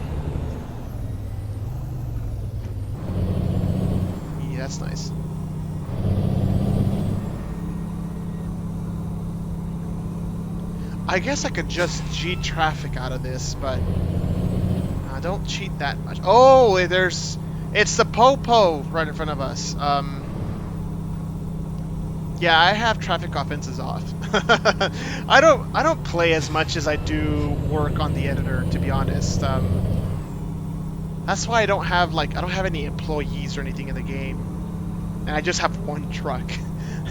That's nice. I guess I could just cheat traffic out of this, but don't cheat that much. Oh, it's the Popo right in front of us. Yeah, I have traffic offenses off. I don't play as much as I do work on the editor, to be honest. That's why I don't have any employees or anything in the game. And I just have one truck.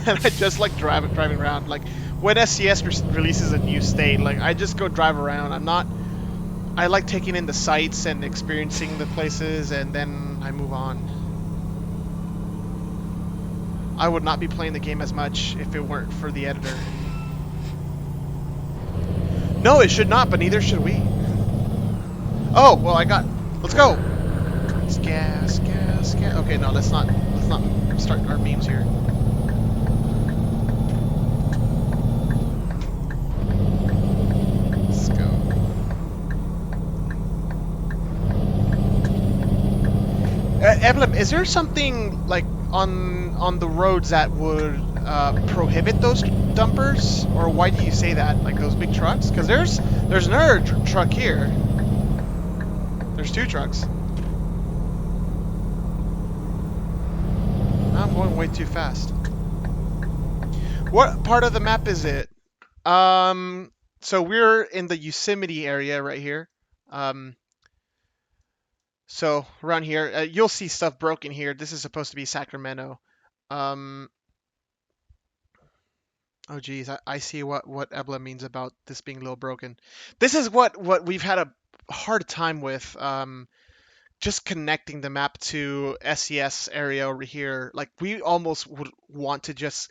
And I just like driving around. Like when SCS releases a new state, like I just go drive around. I like taking in the sights and experiencing the places, and then I move on. I would not be playing the game as much if it weren't for the editor. No, it should not, but neither should we. Oh, well, let's go. It's gas. Okay, no, let's not start our memes here. Let's go. Evelyn, is there something like on the roads that would prohibit those dumpers, or why do you say that? Like those big trucks? Because there's another truck here. There's two trucks. I'm going way too fast. What part of the map is it? So we're in the Yosemite area right here. So around here, you'll see stuff broken here. This is supposed to be Sacramento. Oh geez, I see what Ebla means about this being a little broken. This is what we've had a hard time with. Just connecting the map to SES area over here. Like we almost would want to just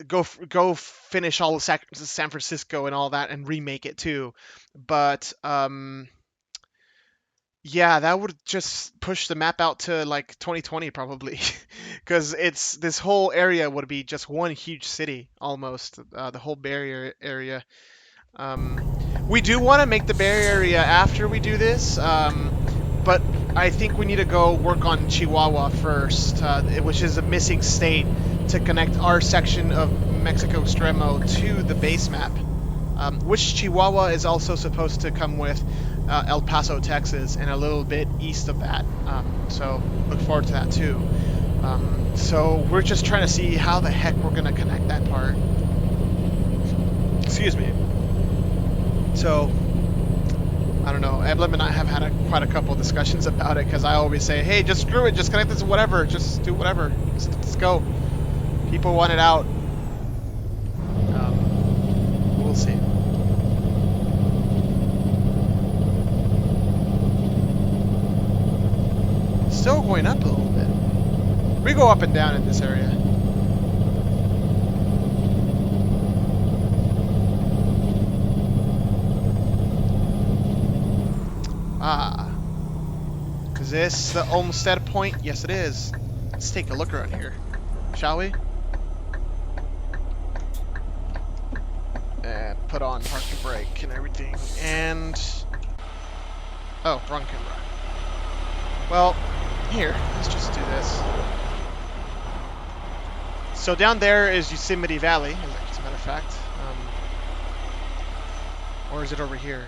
go finish all of San Francisco and all that and remake it too, but Yeah, that would just push the map out to like 2020 probably, because it's this whole area would be just one huge city almost. The whole barrier area. Um, we do want to make the Bay Area after we do this, but I think we need to go work on Chihuahua first, which is a missing state to connect our section of Mexico Extremo to the base map, which Chihuahua is also supposed to come with El Paso, Texas, and a little bit east of that. So look forward to that too. So we're just trying to see how the heck we're going to connect that part. Excuse me. So, I don't know. Evelyn and I have had quite a couple discussions about it because I always say, hey, just screw it. Just connect this to whatever. Just do whatever. Let's go. People want it out. We'll see. Still going up a little bit. We go up and down in this area. Is this the Olmstead Point? Yes, it is. Let's take a look around here, shall we? Put on parking brake and everything, and... Oh, wrong camera. Well, here, let's just do this. So down there is Yosemite Valley, as a matter of fact. Or is it over here?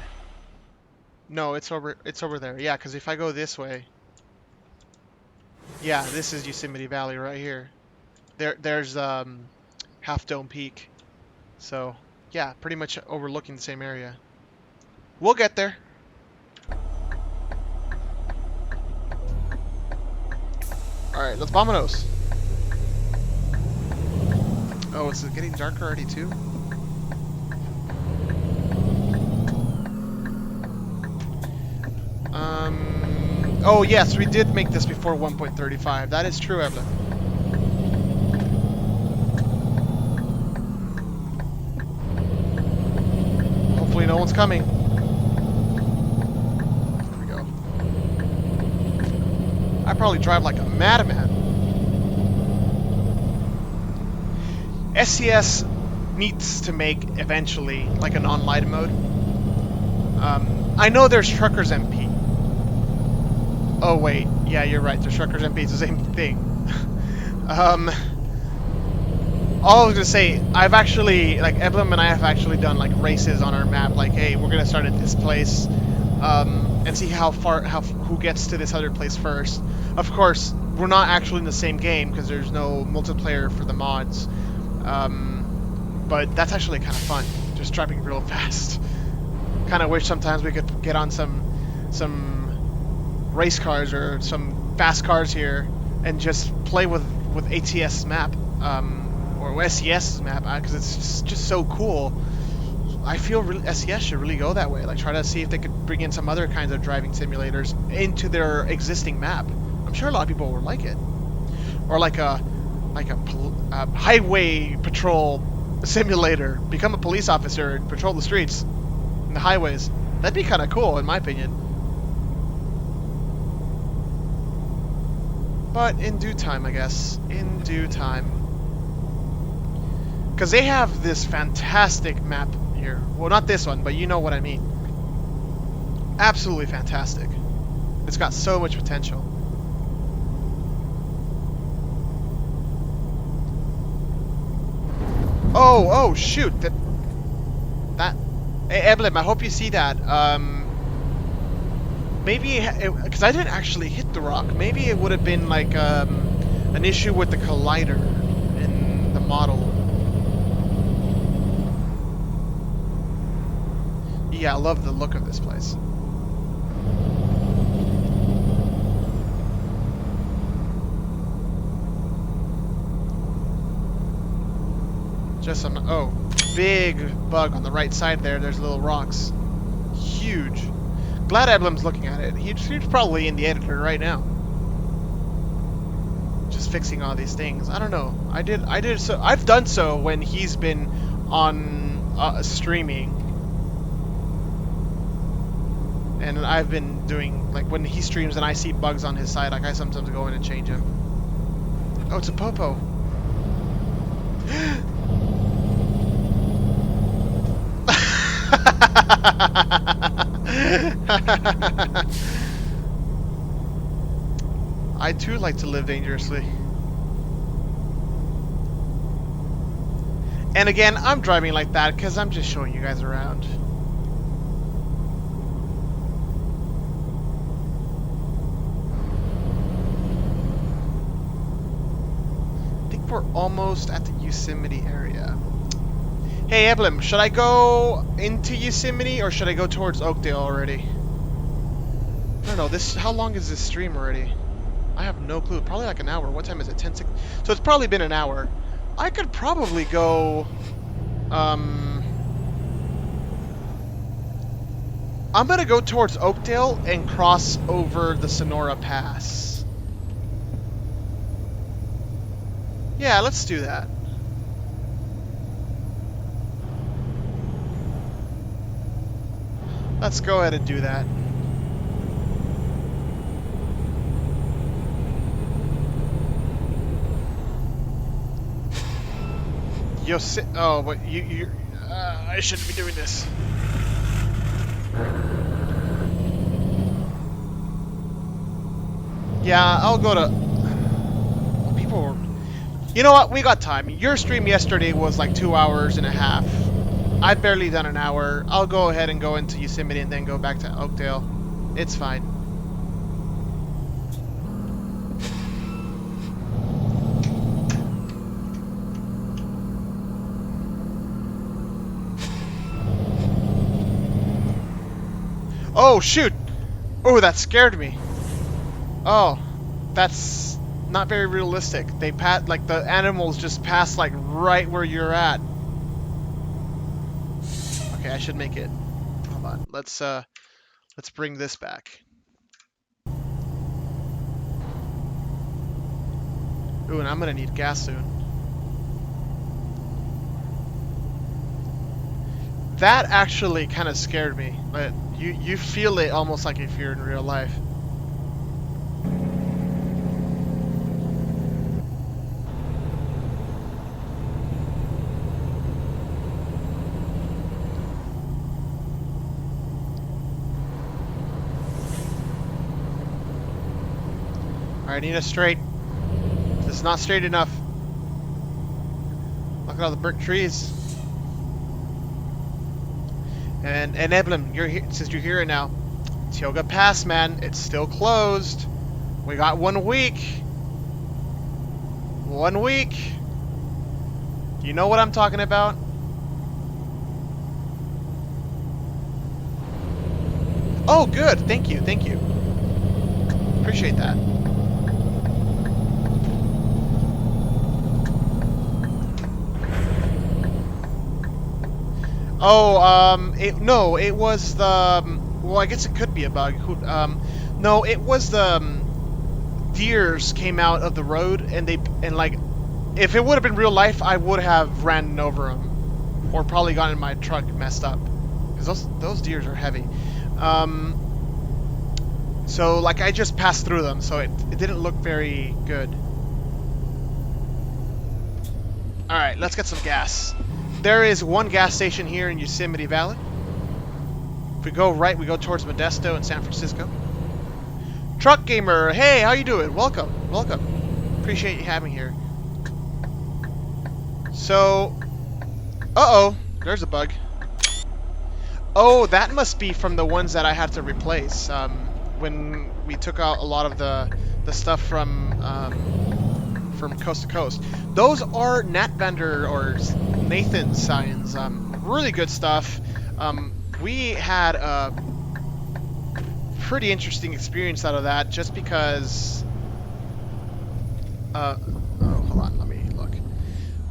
No, it's over there. Yeah, because if I go this way... Yeah, this is Yosemite Valley right here. There's Half Dome Peak. So, yeah, pretty much overlooking the same area. We'll get there. Alright, let's vamonos. Oh, is it getting darker already too? Oh yes, we did make this before 1.35. That is true, Evelyn. Hopefully no one's coming. There we go. I probably drive like a madman. SCS needs to make eventually like an online mode. I know there's Truckers MP. Oh wait, yeah, you're right. There's Truckers MP. It's the same thing. All I was gonna say, I've actually, like, Evelyn and I have actually done like races on our map. Like, hey, we're gonna start at this place, and see who gets to this other place first. Of course, we're not actually in the same game because there's no multiplayer for the mods. But that's actually kind of fun, just driving real fast. Kind of wish sometimes we could get on some race cars or some fast cars here and just play with ATS map or SCS's map because it's just so cool. I feel SCS should really go that way, like try to see if they could bring in some other kinds of driving simulators into their existing map. I'm sure a lot of people would like it, or like a highway patrol simulator. Become a police officer and patrol the streets and the highways. That'd be kind of cool, in my opinion. But in due time, I guess. In due time. Because they have this fantastic map here. Well, not this one, but you know what I mean. Absolutely fantastic. It's got so much potential. Oh, shoot. That... Hey, Evelyn, I hope you see that. Maybe, because I didn't actually hit the rock, maybe it would have been like an issue with the collider in the model. Yeah, I love the look of this place. Just some, oh, big bug on the right side there. There's little rocks. Huge. Glad Eblem's looking at it. He's probably in the editor right now. Just fixing all these things. I don't know. I've done so when he's been on streaming. And I've been doing, like, when he streams and I see bugs on his side, like, I sometimes go in and change him. Oh, it's a popo. I too like to live dangerously. And again, I'm driving like that because I'm just showing you guys around. I think we're almost at the Yosemite area. Hey, Eblem, should I go into Yosemite or should I go towards Oakdale already? I don't know. How long is this stream already? I have no clue. Probably like an hour. What time is it? 10:06. So it's probably been an hour. I could probably go. I'm gonna go towards Oakdale and cross over the Sonora Pass. Yeah, let's do that. Let's go ahead and do that. Oh, but I shouldn't be doing this. Yeah, I'll go to... People were... You know what? We got time. Your stream yesterday was like 2 hours and a half. I've barely done an hour. I'll go ahead and go into Yosemite and then go back to Oakdale. It's fine. Oh, shoot! Oh, that scared me. Oh, that's not very realistic. They like the animals just pass like right where you're at. Okay, I should make it. Hold on. Let's bring this back. Ooh, and I'm gonna need gas soon. That actually kind of scared me. But you feel it almost like if you're in real life. I need a straight. This is not straight enough. Look at all the burnt trees. And Eblem, you're here, since you're here now. Tioga Pass, man, it's still closed. We got 1 week. 1 week. You know what I'm talking about? Oh, good. Thank you. Thank you. Appreciate that. Oh, no, it was the, well, I guess it could be a bug. No, it was the deers came out of the road, and like, if it would have been real life, I would have ran over them, or probably gotten my truck messed up, because those deers are heavy. So, like, I just passed through them, so it didn't look very good. Alright, let's get some gas. There is one gas station here in Yosemite Valley. If we go right, we go towards Modesto and San Francisco. Truck Gamer, hey, how you doing? Welcome, welcome. Appreciate you having me here. So, uh-oh, there's a bug. Oh, that must be from the ones that I had to replace. When we took out a lot of the stuff from coast to coast. Those are Nat Bender or Nathan signs. Really good stuff. We had a pretty interesting experience out of that just because... oh, hold on, let me look.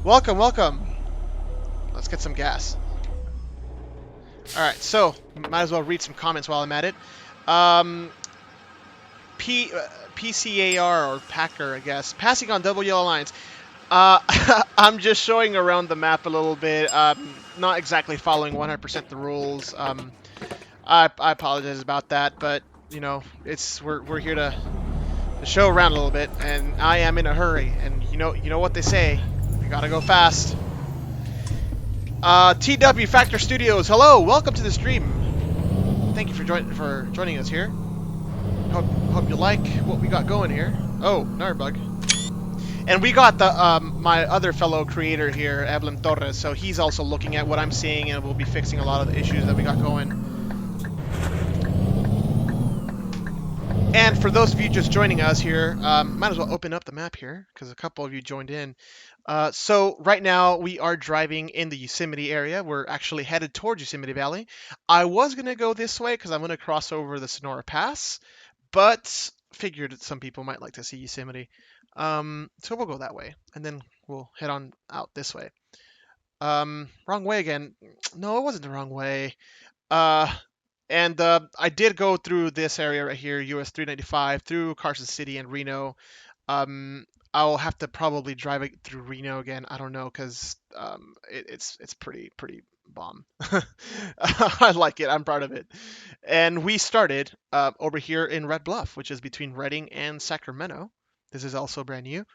Welcome, welcome. Let's get some gas. Alright, so, might as well read some comments while I'm at it. PCAR, or Packer, I guess. Passing on double yellow lines. I'm just showing around the map a little bit. Not exactly following 100% the rules. I apologize about that, but you know, we're here to show around a little bit, and I am in a hurry. And you know what they say, we gotta go fast. TW Factor Studios, hello, welcome to the stream. Thank you for joining us here. Hope you like what we got going here. Oh, another bug. And we got the my other fellow creator here, Evelyn Torres, so he's also looking at what I'm seeing, and we'll be fixing a lot of the issues that we got going. And for those of you just joining us here, might as well open up the map here, because a couple of you joined in. So right now we are driving in the Yosemite area. We're actually headed towards Yosemite Valley. I was going to go this way because I'm going to cross over the Sonora Pass, but figured that some people might like to see Yosemite. So we'll go that way, and then we'll head on out this way. Wrong way again. No, it wasn't the wrong way. And I did go through this area right here, US 395, through Carson City and Reno. I'll have to probably drive it through Reno again. I don't know, because it's pretty bomb. I like it. I'm proud of it. And we started over here in Red Bluff, which is between Redding and Sacramento. This is also brand new,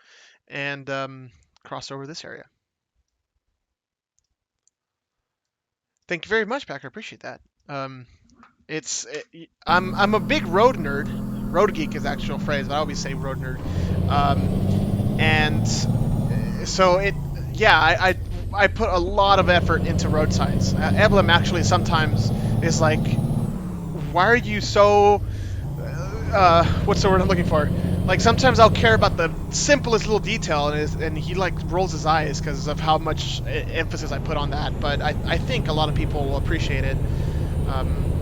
and crossed over this area. Thank you very much, Packer. Appreciate that. I'm a big road nerd. Road geek is the actual phrase, but I always say road nerd. And so I put a lot of effort into road signs. Evelyn actually sometimes is like, why are you so what's the word I'm looking for? Like, sometimes I'll care about the simplest little detail, and he like rolls his eyes because of how much emphasis I put on that. But I think a lot of people will appreciate it.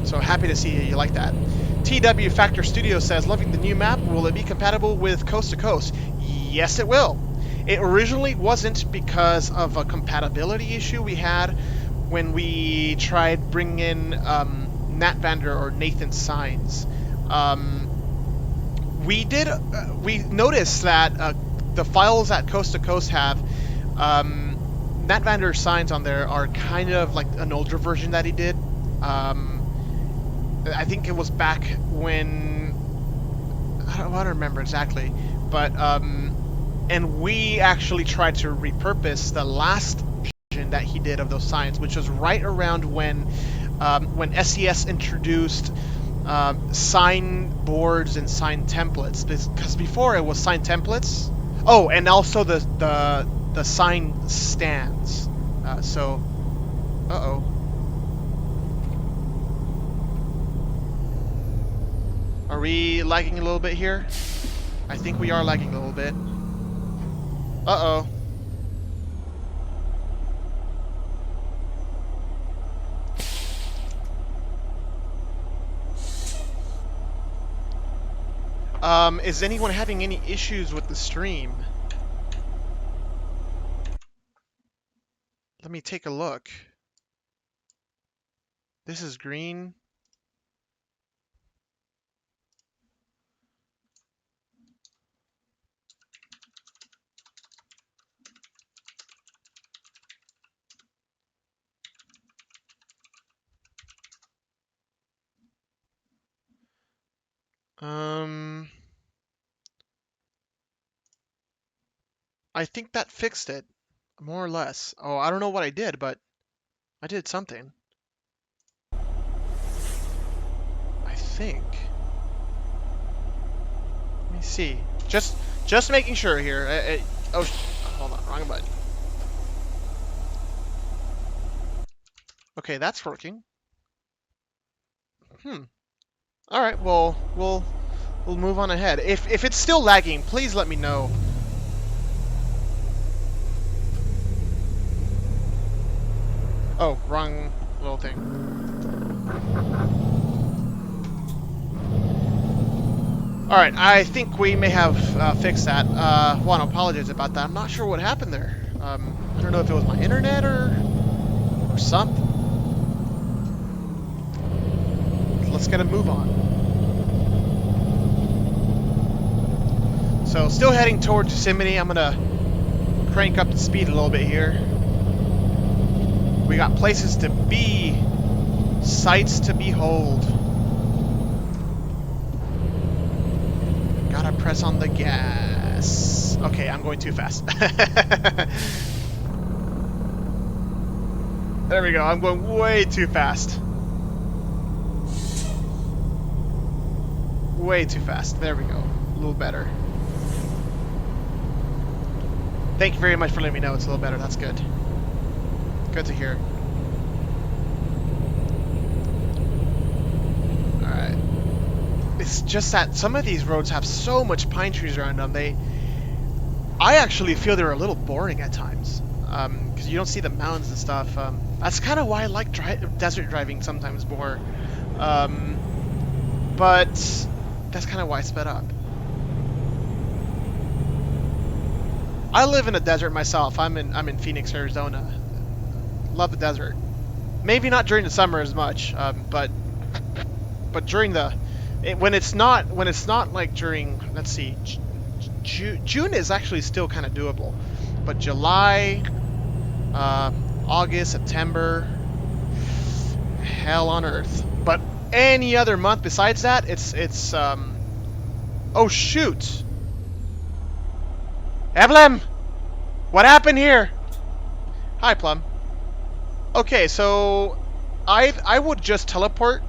So happy to see you like that. TW Factor Studio says, loving the new map. Will it be compatible with Coast to Coast? Yes, it will. It originally wasn't because of a compatibility issue we had when we tried bringing in Nat Vander or Nathan Signs. We noticed that the files that Coast to Coast have, Nat Vander signs on there are kind of like an older version that he did. I think it was back when, I don't remember exactly, but and we actually tried to repurpose the last version that he did of those signs, which was right around when SES introduced sign boards and sign templates, because before it was sign templates. Oh, and also the sign stands. Are we lagging a little bit here? I think we are lagging a little bit. Uh-oh. Is anyone having any issues with the stream? Let me take a look. This is green. I think that fixed it, more or less. Oh, I don't know what I did, but I did something. I think. Let me see. Just making sure here. Oh, hold on, wrong button. Okay, that's working. All right, well, we'll move on ahead. If it's still lagging, please let me know. Oh, wrong little thing. All right, I think we may have fixed that. Want to apologize about that. I'm not sure what happened there. I don't know if it was my internet or something. Let's get a move on. So still heading towards Yosemite. I'm gonna crank up the speed a little bit here. We got places to be, Sights to behold. Gotta press on the gas. Okay, I'm going too fast. There we go. I'm going way too fast. Way too fast. There we go. A little better. Thank you very much for letting me know it's a little better. That's good. Good to hear. Alright. It's just that some of these roads have so much pine trees around them. I actually feel they're a little boring at times. Because you don't see the mountains and stuff. That's kind of why I like desert driving sometimes more. But that's kind of why I sped up. I live in a desert myself. I'm in Phoenix, Arizona. Love the desert. Maybe not during the summer as much, but during when it's not like during, let's see, June is actually still kind of doable, but July, August, September, hell on earth. But any other month besides that, it's oh shoot. Evelyn! What happened here? Hi, Plum. Okay, so I would just teleport,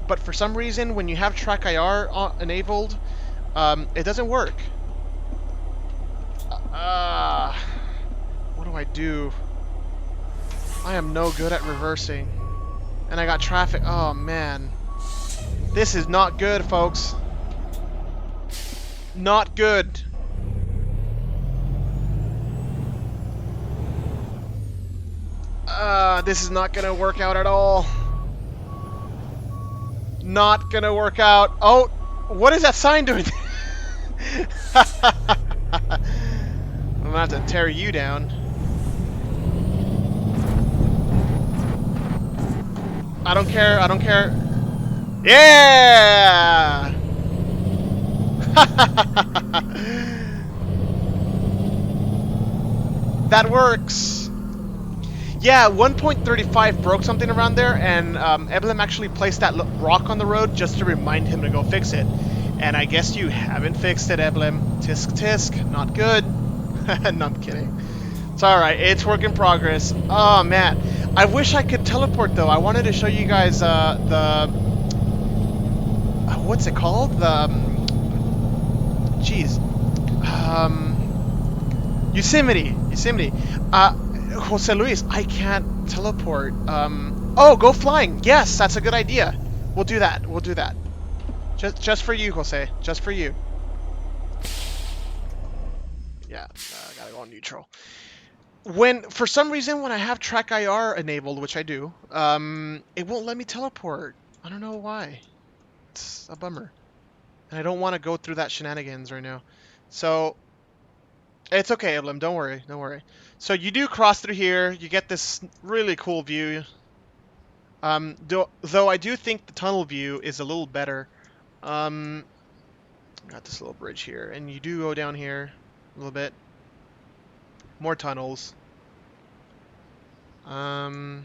but for some reason when you have track IR enabled, it doesn't work. What do I do? I am no good at reversing. And I got traffic. Oh man. This is not good, folks. Not good. This is not gonna work out at all. Not gonna work out. Oh, what is that sign doing? I'm gonna have to tear you down. I don't care, I don't care. Yeah! That works. Yeah, 1.35 broke something around there, and Eblem actually placed that rock on the road just to remind him to go fix it. And I guess you haven't fixed it, Eblem. Tisk tisk, not good. No, I'm kidding. It's alright, it's work in progress. Oh man, I wish I could teleport though. I wanted to show you guys what's it called? Yosemite. Jose Luis, I can't teleport. Oh, go flying. Yes, that's a good idea. We'll do that. Just for you, Jose. Just for you. Yeah, gotta go on neutral. For some reason, when I have track IR enabled, which I do, it won't let me teleport. I don't know why. It's a bummer. And I don't want to go through that shenanigans right now. So, it's okay, Eblem. Don't worry. So you do cross through here. You get this really cool view. Though I do think the tunnel view is a little better. Got this little bridge here, and you do go down here a little bit. More tunnels. Oh,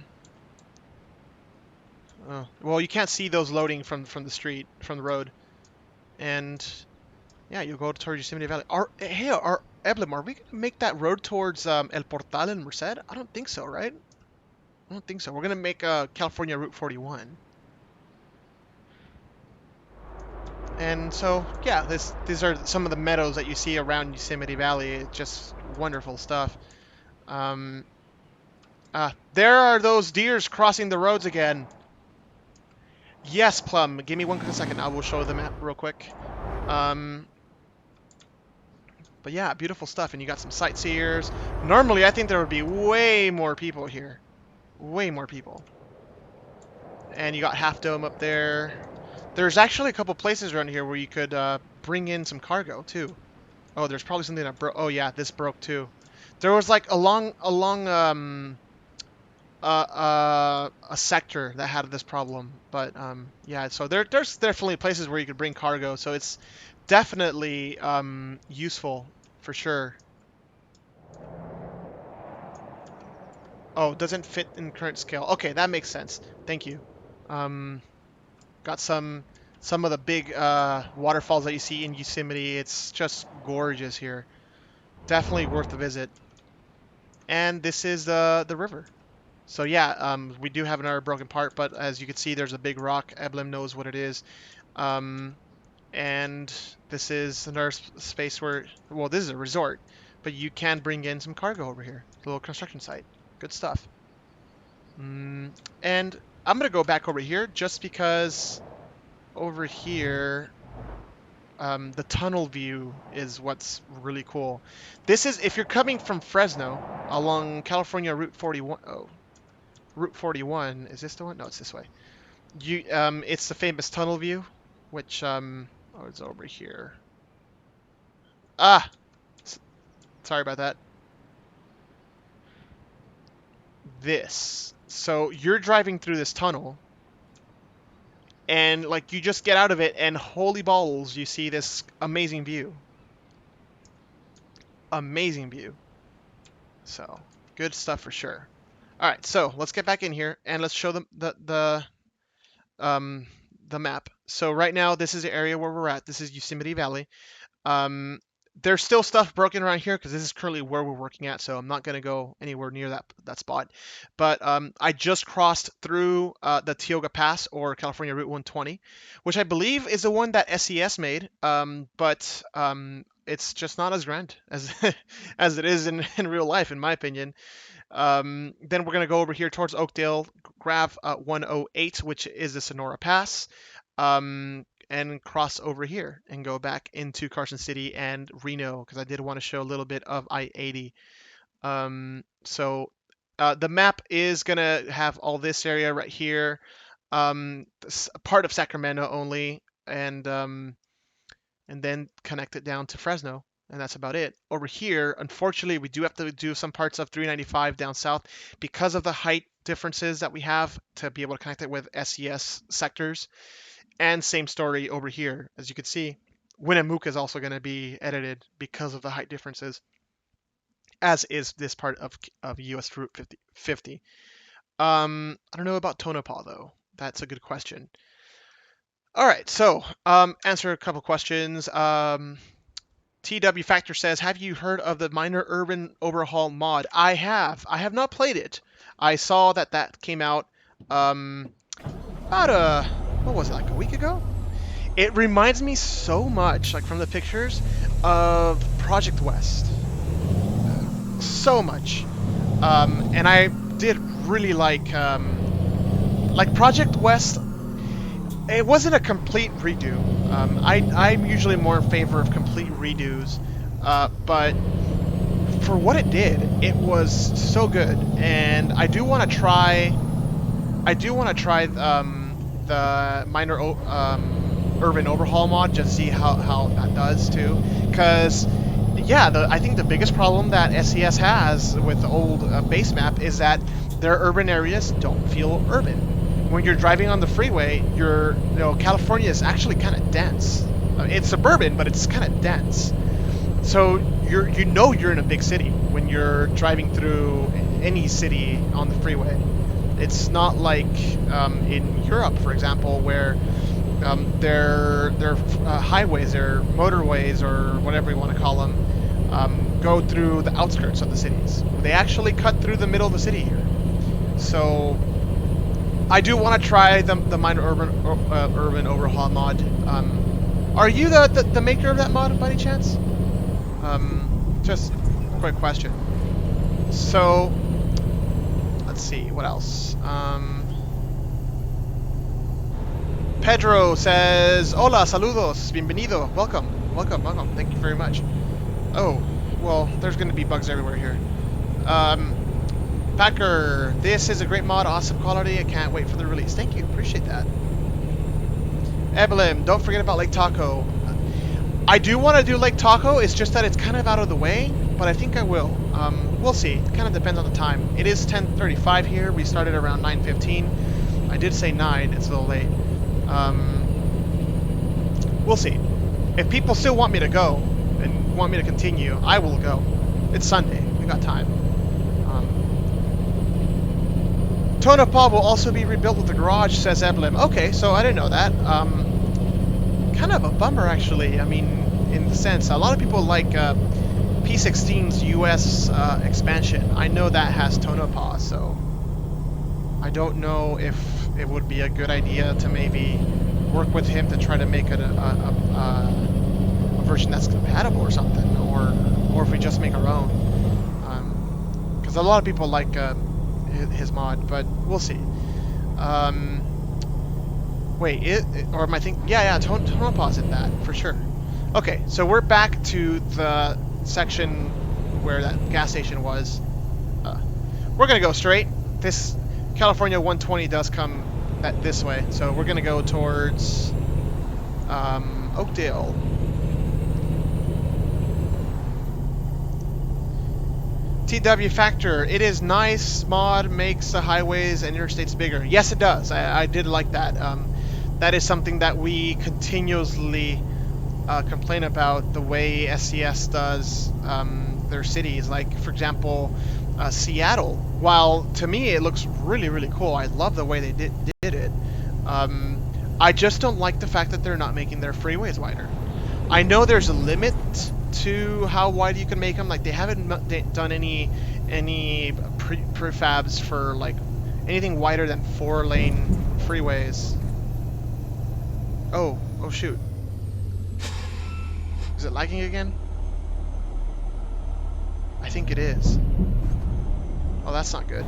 well, you can't see those loading from the road, and yeah, you'll go towards Yosemite Valley. Eblem, are we gonna make that road towards El Portal and Merced? I don't think so, right? I don't think so. We're gonna make California Route 41. And so, yeah, these are some of the meadows that you see around Yosemite Valley. It's just wonderful stuff. There are those deers crossing the roads again. Yes, Plum. Give me 1 second. I will show the map real quick. But yeah, beautiful stuff. And you got some sightseers. Normally, I think there would be way more people here. Way more people. And you got Half Dome up there. There's actually a couple places around here where you could bring in some cargo too. Oh, there's probably something that broke. Oh yeah, this broke too. There was like a sector that had this problem, but yeah. So there's definitely places where you could bring cargo. So it's definitely useful for sure. Oh, doesn't fit in current scale. Okay, that makes sense. Thank you. Got some of the big waterfalls that you see in Yosemite. It's just gorgeous here. Definitely worth a visit. And this is the river. So yeah, we do have another broken part, but as you can see, there's a big rock. Eblem knows what it is. Um, and this is another space where, well, this is a resort, but you can bring in some cargo over here. A little construction site. Good stuff. And I'm gonna go back over here just because over here, the tunnel view is what's really cool. This is if you're coming from Fresno along California Route 41. Oh, Route 41. Is this the one? No, it's this way. It's the famous tunnel view, which oh, it's over here. Ah, sorry about that. This. So you're driving through this tunnel, and like you just get out of it, and holy balls, you see this amazing view. Amazing view. So good stuff for sure. All right, so let's get back in here and let's show them the map. So right now, this is the area where we're at. This is Yosemite Valley. Um, there's still stuff broken around here because this is currently where we're working at, so I'm not going to go anywhere near that spot. But I just crossed through the Tioga Pass, or California Route 120, which I believe is the one that SES made, but it's just not as grand as as it is in real life, in my opinion. Then we're going to go over here towards Oakdale, grab 108, which is the Sonora Pass, and cross over here and go back into Carson City and Reno, because I did want to show a little bit of I-80. So the map is going to have all this area right here, part of Sacramento only, and then connect it down to Fresno. And that's about it. Over here, unfortunately, we do have to do some parts of 395 down south because of the height differences that we have to be able to connect it with SES sectors. And same story over here. As you can see, Winnemucca is also going to be edited because of the height differences, as is this part of US Route 50. I don't know about Tonopah, though. That's a good question. All right, so answer a couple questions. TW Factor says, have you heard of the Minor Urban Overhaul mod? I have. I have not played it. I saw that came out about what was it, like a week ago? It reminds me so much, like from the pictures, of Project West. So much. And I did really like Project West. It wasn't a complete redo. I'm usually more in favor of complete redos, but for what it did, it was so good. And I do want to try. The minor urban overhaul mod, just see how that does too. Because yeah, I think the biggest problem that SES has with the old base map is that their urban areas don't feel urban. When you're driving on the freeway, California is actually kind of dense. It's suburban, but it's kind of dense. So you're in a big city when you're driving through any city on the freeway. It's not like in Europe, for example, where their highways, their motorways, or whatever you want to call them, go through the outskirts of the cities. They actually cut through the middle of the city here. So I do want to try the minor urban overhaul mod. Are you the maker of that mod by any chance? Just a quick question. So let's see what else. Pedro says, "Hola, saludos, bienvenido, welcome, welcome, welcome. Thank you very much." Oh, well, there's going to be bugs everywhere here. Packer, this is a great mod, awesome quality. I can't wait for the release. Thank you, appreciate that. Evelyn, don't forget about Lake Tahoe. I do want to do Lake Tahoe. It's just that it's kind of out of the way, but I think I will. We'll see. It kind of depends on the time. It is 10:35 here. We started around 9:15. I did say 9. It's a little late. We'll see. If people still want me to go and want me to continue, I will go. It's Sunday. We got time. Tonopah will also be rebuilt with a garage, says Evelyn. Okay, so I didn't know that. Kind of a bummer, actually. I mean, in the sense, a lot of people like P16's U.S. Expansion. I know that has Tonopah, so I don't know if it would be a good idea to maybe work with him to try to make it a version that's compatible or something, or if we just make our own. Because a lot of people like his mod, but we'll see. Wait, or am I thinking? Yeah, Tonopah's in that for sure. Okay, so we're back to the section where that gas station was. We're gonna go straight. This California 120 does come this way, so we're gonna go towards Oakdale. TW Factor, it is nice. Mod makes the highways and interstates bigger. Yes, it does. I did like that. That is something that we continuously complain about, the way SCS does their cities. Like, for example, Seattle. While to me it looks really, really cool. I love the way they did it. I just don't like the fact that they're not making their freeways wider. I know there's a limit to how wide you can make them. Like, they haven't done any prefabs for like anything wider than 4-lane freeways. Oh shoot. Is it lagging again? I think it is. Oh, that's not good.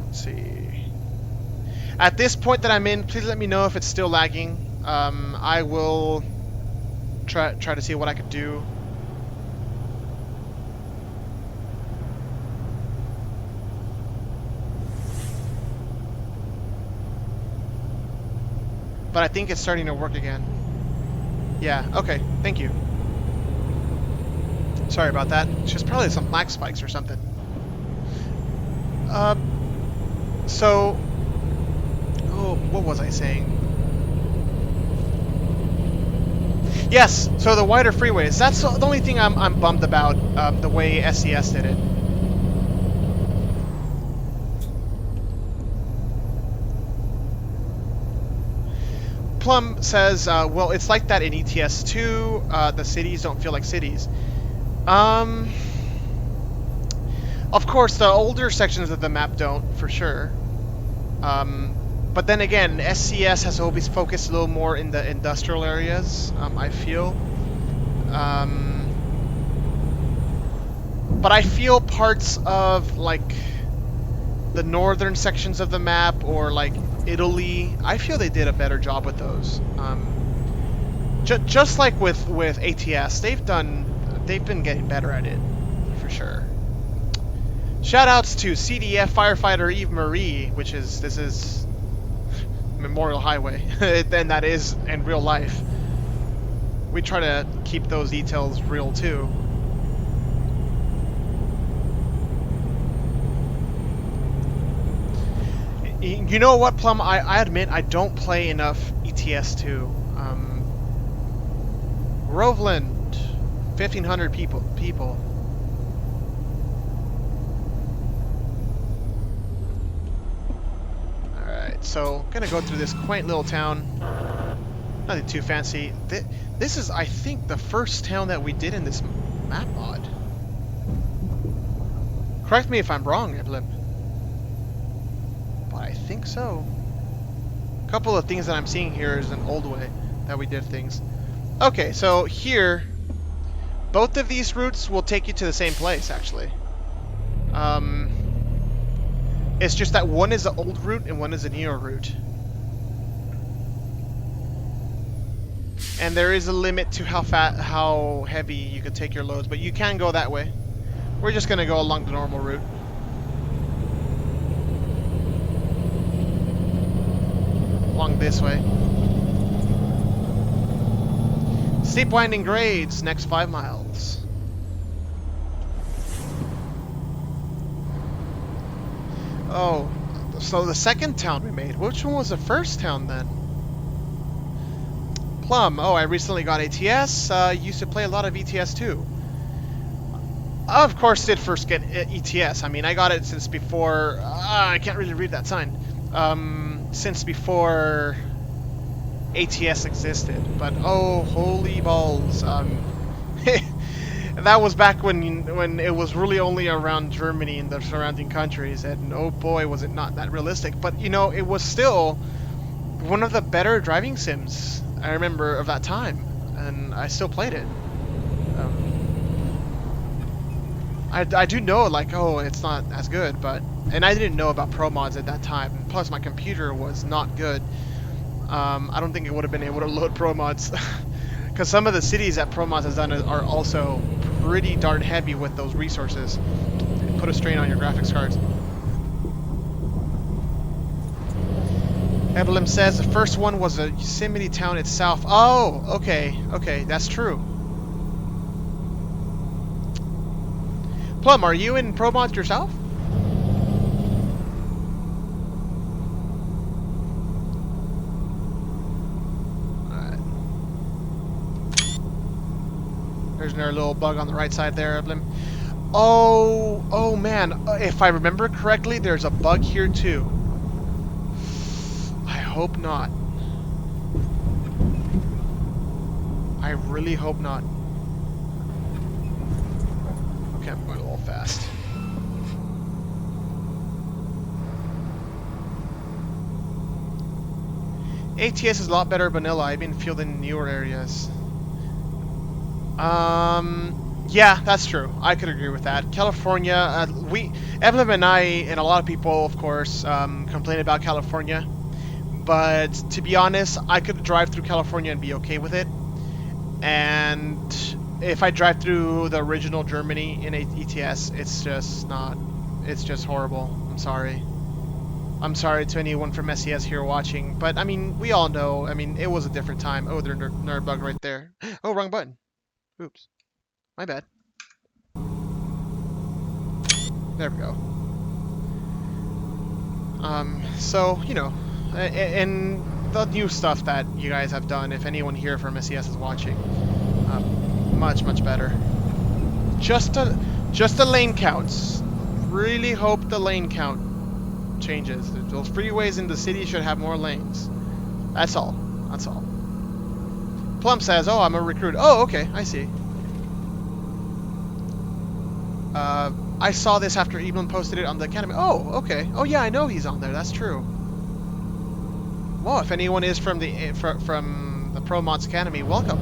Let's see. At this point that I'm in, please let me know if it's still lagging. I will try to see what I could do. But I think it's starting to work again. Yeah, okay, thank you. Sorry about that. It's just probably some lag spikes or something. So, oh, what was I saying? Yes, so the wider freeways. That's the only thing I'm bummed about, the way SCS did it. Plum says, well, it's like that in ETS 2. The cities don't feel like cities. Of course, the older sections of the map don't, for sure. But then again, SCS has always focused a little more in the industrial areas, I feel. But I feel parts of, like, the northern sections of the map, or, like, Italy, I feel they did a better job with those. Just like with ATS, they've been getting better at it, for sure. Shoutouts to CDF firefighter Eve Marie, this is Memorial Highway, and that is in real life. We try to keep those details real too. You know what, Plum? I admit I don't play enough ETS2. Roveland, 1,500 people. Alright, so gonna go through this quaint little town. Nothing too fancy. This is, I think, the first town that we did in this map mod. Correct me if I'm wrong, Edlib. I think so. A couple of things that I'm seeing here is an old way that we did things. Okay, so here, both of these routes will take you to the same place, actually. It's just that one is an old route and one is a newer route. And there is a limit to how heavy you can take your loads, but you can go that way. We're just gonna go along the normal route. Along this way. Steep winding grades, next 5 miles. Oh, so the second town we made. Which one was the first town then? Plum. Oh, I recently got ATS. Used to play a lot of ETS too. Of course, did first get ETS. I mean, I got it since before. I can't really read that sign. Since before ATS existed. But oh, holy balls! That was back when it was really only around Germany and the surrounding countries, and oh boy, was it not that realistic. But you know, it was still one of the better driving sims I remember of that time, and I still played it. I do know, like, oh, it's not as good, but... And I didn't know about pro mods at that time. Plus, my computer was not good. I don't think it would have been able to load pro mods. Because some of the cities that pro mods has done are also pretty darn heavy with those resources. They put a strain on your graphics cards. Evelyn says the first one was a Yosemite town itself. Oh, okay, okay, that's true. Plum, are you in pro mods yourself? Alright. There's another little bug on the right side there, Evelyn. Oh man, if I remember correctly, there's a bug here too. I hope not. I really hope not. Okay, I'm going a little fast. ATS is a lot better vanilla. I've been fielding newer areas. Yeah, that's true. I could agree with that. California, Evelyn and I, and a lot of people, of course, complain about California. But to be honest, I could drive through California and be okay with it. And if I drive through the original Germany in ETS, it's just not. It's just horrible. I'm sorry. I'm sorry to anyone from SES here watching, but I mean, we all know. I mean, it was a different time. Oh, there's another bug right there. Oh, wrong button. Oops. My bad. There we go. So, you know, and the new stuff that you guys have done, if anyone here from SES is watching, much better. Just the lane counts. Really hope the lane count changes. Those freeways in the city should have more lanes. That's all. That's all. Plum says, "Oh, I'm a recruit." Oh, okay, I see. I saw this after Evelyn posted it on the Academy. Oh, okay. Oh yeah, I know he's on there. That's true. Well, if anyone is from the Pro Mods Academy, welcome.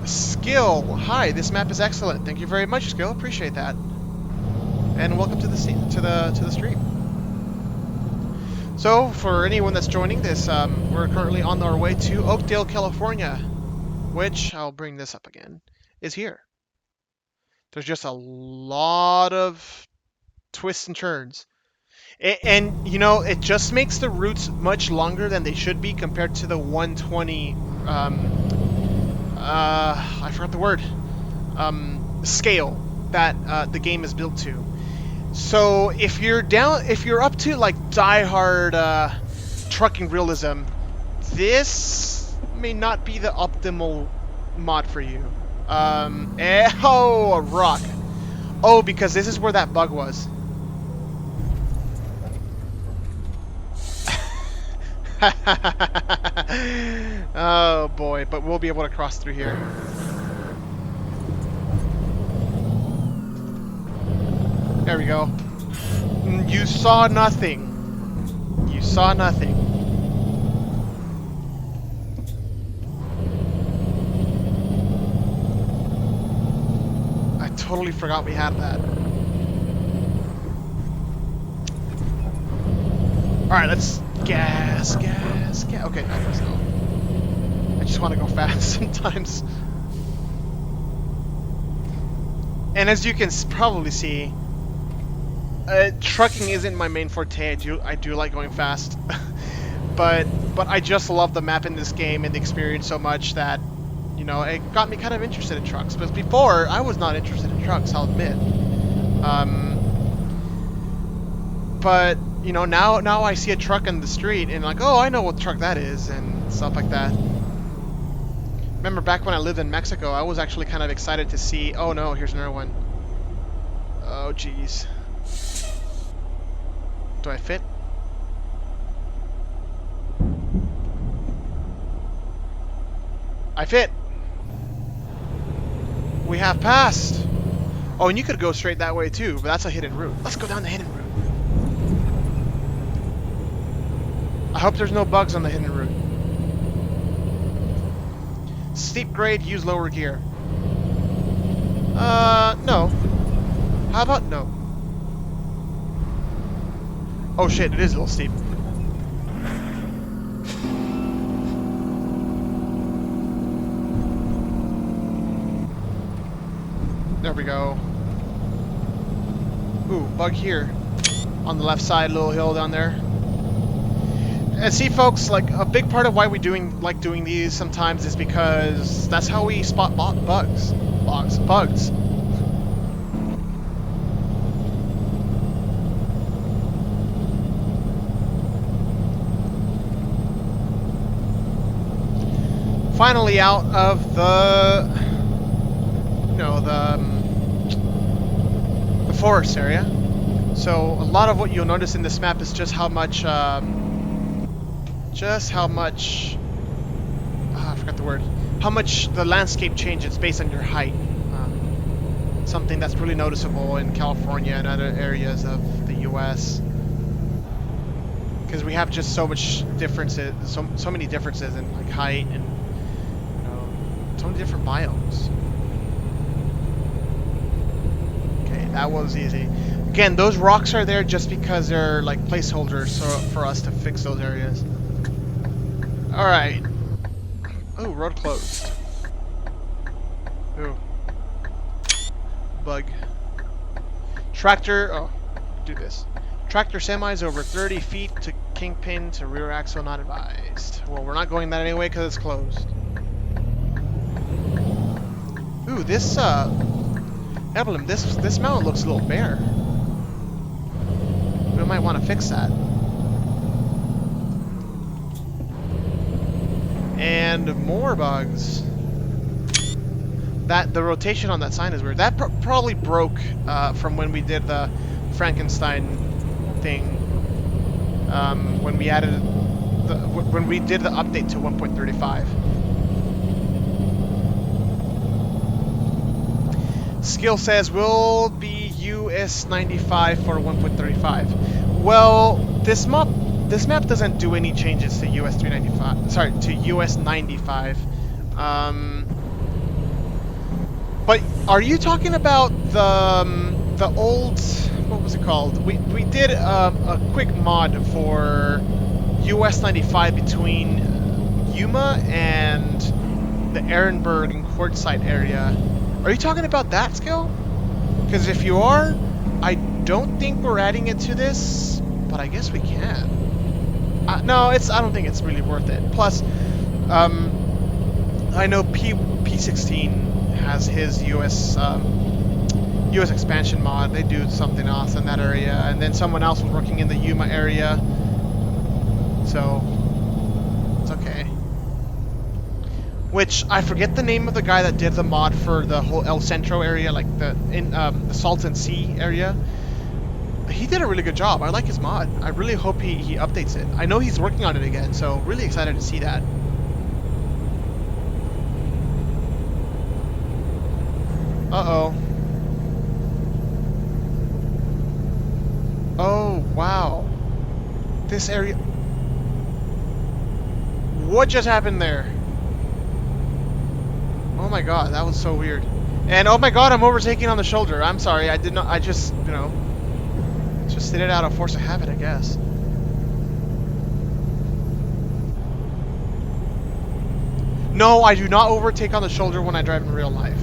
Skill, hi. This map is excellent. Thank you very much, Skill. Appreciate that. And welcome to the stream. So, for anyone that's joining this, we're currently on our way to Oakdale, California, which I'll bring this up again. Is here. There's just a lot of twists and turns. And, you know, it just makes the routes much longer than they should be compared to the 120, I forgot the word, scale that the game is built to. So if you're up to like die-hard trucking realism, this may not be the optimal mod for you. Oh, a rock. Oh, because this is where that bug was. Oh boy, but we'll be able to cross through here. There we go. You saw nothing. You saw nothing. I totally forgot we had that. Alright, let's gas. Okay, let's go. I just want to go fast sometimes. And as you can probably see, trucking isn't my main forte. I do like going fast, but I just love the map in this game and the experience so much that, you know, it got me kind of interested in trucks. But before, I was not interested in trucks, I'll admit. but you know, now I see a truck in the street and like, oh, I know what truck that is and stuff like that. Remember back when I lived in Mexico, I was actually kind of excited to see. Oh no, here's another one. Oh jeez. Do I fit? I fit. We have passed. Oh, and you could go straight that way too, but that's a hidden route. Let's go down the hidden route. I hope there's no bugs on the hidden route. Steep grade, use lower gear. No. How about no? Oh shit, it is a little steep. There we go. Ooh, bug here. On the left side, little hill down there. And see, folks, like a big part of why we like doing these sometimes is because that's how we spot bugs. Bugs. Finally out of the, you know, the forest area. So a lot of what you'll notice in this map is just how much I forgot the word. How much the landscape changes based on your height. Something that's really noticeable in California and other areas of the U.S. Because we have just so much differences, so many differences in like height and so many different biomes. Okay, that was easy. Again, those rocks are there just because they're like placeholders for us to fix those areas. Alright. Oh, road closed. Ooh. Bug. Tractor, oh, do this. Tractor semis over 30 feet to kingpin to rear axle not advised. Well, we're not going that anyway because it's closed. Ooh, this emblem, this mountain looks a little bare. We might want to fix that. And more bugs. The rotation on that sign is weird. That probably broke from when we did the Frankenstein thing. When we added when we did the update to 1.35. Skill says will be US 95 for 1.35. Well, this map doesn't do any changes to US 395. Sorry, to US 95. But are you talking about the old, what was it called? We did a quick mod for US 95 between Yuma and the Ehrenberg and Quartzsite area. Are you talking about that skill? Because if you are, I don't think we're adding it to this, but I guess we can. No, I don't think it's really worth it. Plus, I know P16 has his US expansion mod. They do something else in that area, and then someone else was working in the Yuma area, so it's okay. Which I forget the name of the guy that did the mod for the whole El Centro area, like the Salton Sea area. He did a really good job. I like his mod. I really hope he updates it. I know he's working on it again, so really excited to see that. Uh-oh. Oh, wow. This area... What just happened there? Oh my god, that was so weird. And oh my god, I'm overtaking on the shoulder. I'm sorry, I did not... I just, you know... Just did it out of force of habit, I guess. No, I do not overtake on the shoulder when I drive in real life.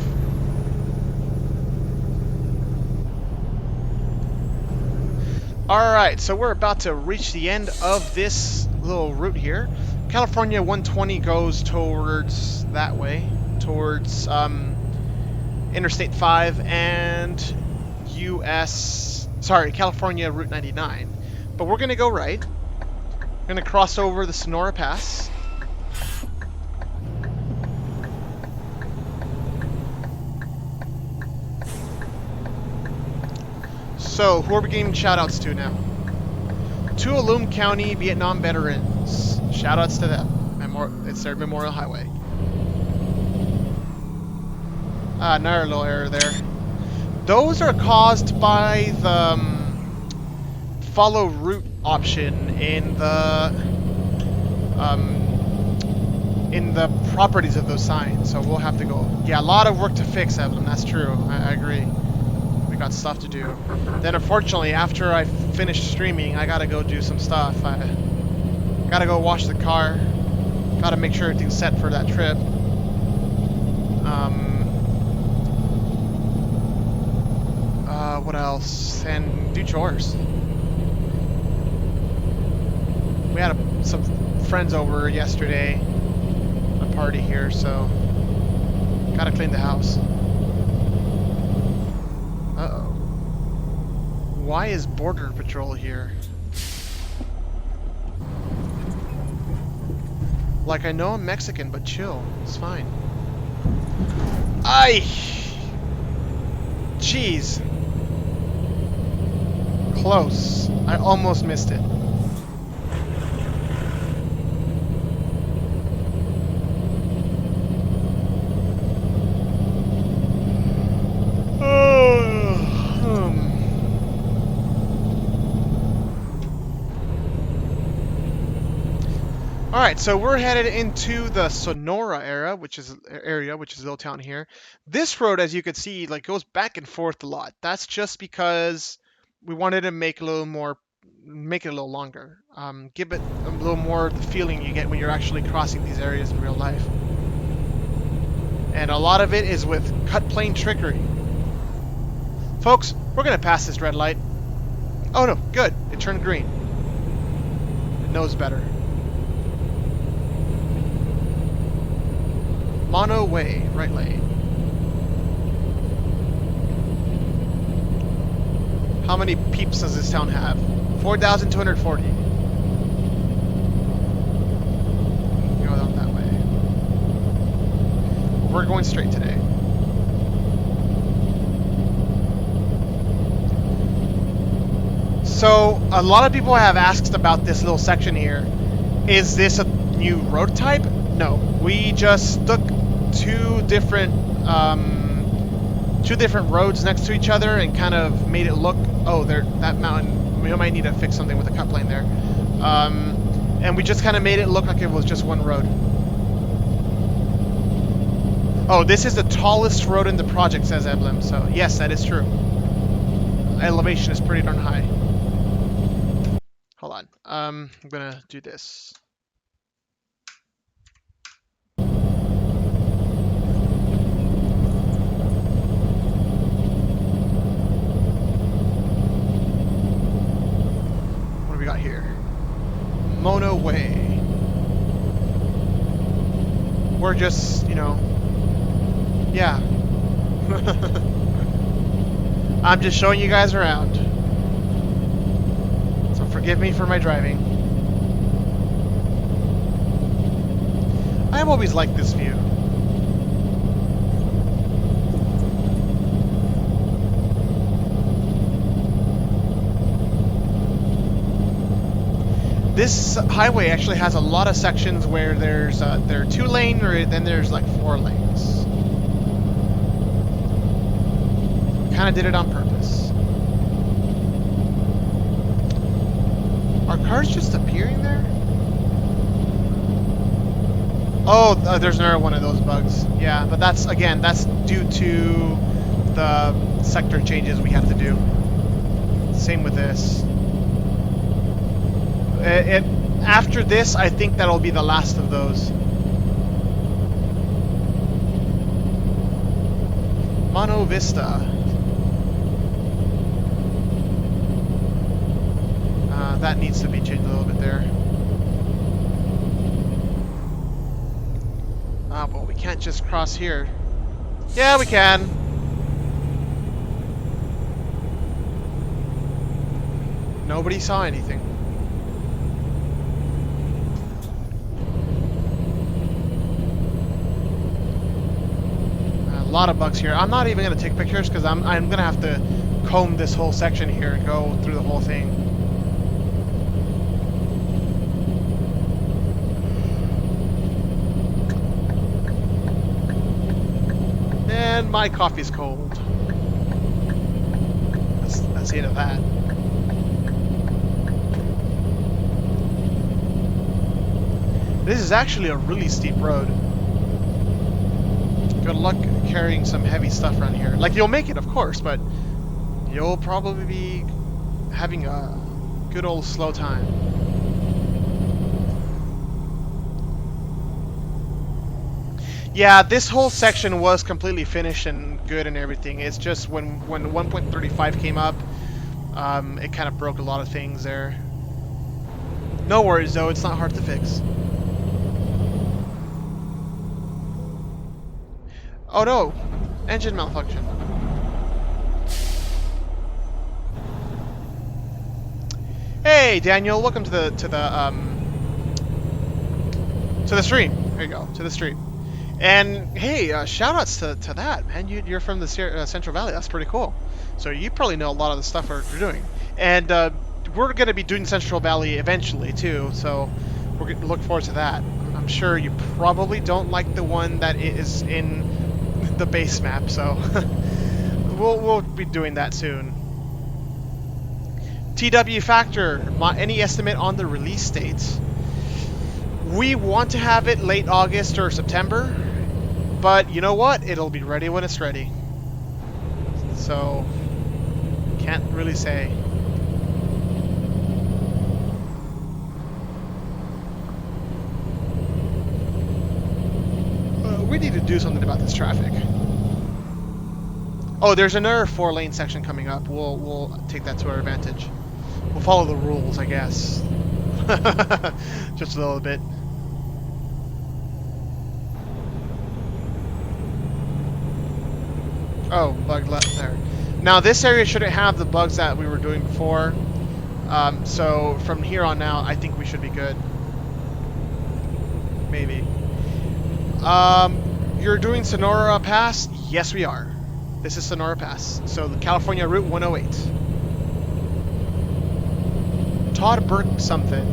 Alright, so we're about to reach the end of this little route here. California 120 goes towards that way. Towards Interstate 5 and California Route 99. But we're gonna go right. We're gonna cross over the Sonora Pass. So, who are we giving shoutouts to now? Tuolumne County Vietnam veterans. Shoutouts to them. It's their Memorial Highway. Another little error there. Those are caused by the follow route option in the properties of those signs. So we'll have to go. Yeah, a lot of work to fix, Evelyn. That's true. I agree. We got stuff to do. Then unfortunately, after I finish streaming, I gotta go do some stuff. I gotta go wash the car. Gotta make sure everything's set for that trip. What else? And do chores. We had some friends over yesterday, a party here, so gotta clean the house. Uh-oh. Why is Border Patrol here? Like, I know I'm Mexican, but chill. It's fine. Ay! Jeez. Close. I almost missed it. Alright, so we're headed into the Sonora Era, which is a little town here. This road, as you can see, like goes back and forth a lot. That's just because we wanted to make it a little longer. Give it a little more the feeling you get when you're actually crossing these areas in real life. And a lot of it is with cut plane trickery. Folks, we're gonna pass this red light. Oh no, good. It turned green. It knows better. Mono way, right lane. How many peeps does this town have? 4,240. Go down that way. We're going straight today. So, a lot of people have asked about this little section here. Is this a new road type? No. We just took two different roads next to each other and kind of made it look, oh, that mountain, we might need to fix something with the cut plane there. And we just kind of made it look like it was just one road. Oh, this is the tallest road in the project, says Eblem. So yes, that is true. Elevation is pretty darn high. Hold on. I'm gonna do this. We got here Mono Way. We're just, you know, yeah. I'm just showing you guys around, so forgive me for my driving. I've always liked this view. This highway actually has a lot of sections where there are 2 lane, or then there's like 4 lanes. Kind of did it on purpose. Are cars just appearing there? Oh, there's another one of those bugs. Yeah, but that's due to the sector changes we have to do. Same with this. After this, I think that'll be the last of those. Mono Vista. That needs to be changed a little bit there. Well, we can't just cross here. Yeah, we can. Nobody saw anything. lot of bugs here. I'm not even gonna take pictures because I'm gonna have to comb this whole section here and go through the whole thing. And my coffee's cold. That's the end of that. This is actually a really steep road. Good luck carrying some heavy stuff around here. Like, you'll make it, of course, but you'll probably be having a good old slow time. Yeah, this whole section was completely finished and good and everything. It's just when 1.35 came up, it kind of broke a lot of things there. No worries, though. It's not hard to fix. Oh no! Engine malfunction. Hey Daniel, welcome to the stream. There you go, to the stream. And hey, shout outs to that, man. You're from the Central Valley. That's pretty cool. So you probably know a lot of the stuff we're doing. And we're going to be doing Central Valley eventually too. So we're going to look forward to that. I'm sure you probably don't like the one that is in the base map. So we'll be doing that soon. TW Factor, any estimate on the release date? We want to have it late August or September, but you know what? It'll be ready when it's ready. So, can't really say. We need to do something about this traffic. Oh, there's another 4-lane section coming up. We'll take that to our advantage. We'll follow the rules, I guess. Just a little bit. Oh, bug left there. Now this area shouldn't have the bugs that we were doing before. So from here on out, I think we should be good. Maybe. You're doing Sonora Pass? Yes, we are. This is Sonora Pass. So the California Route 108. Todd Burke something.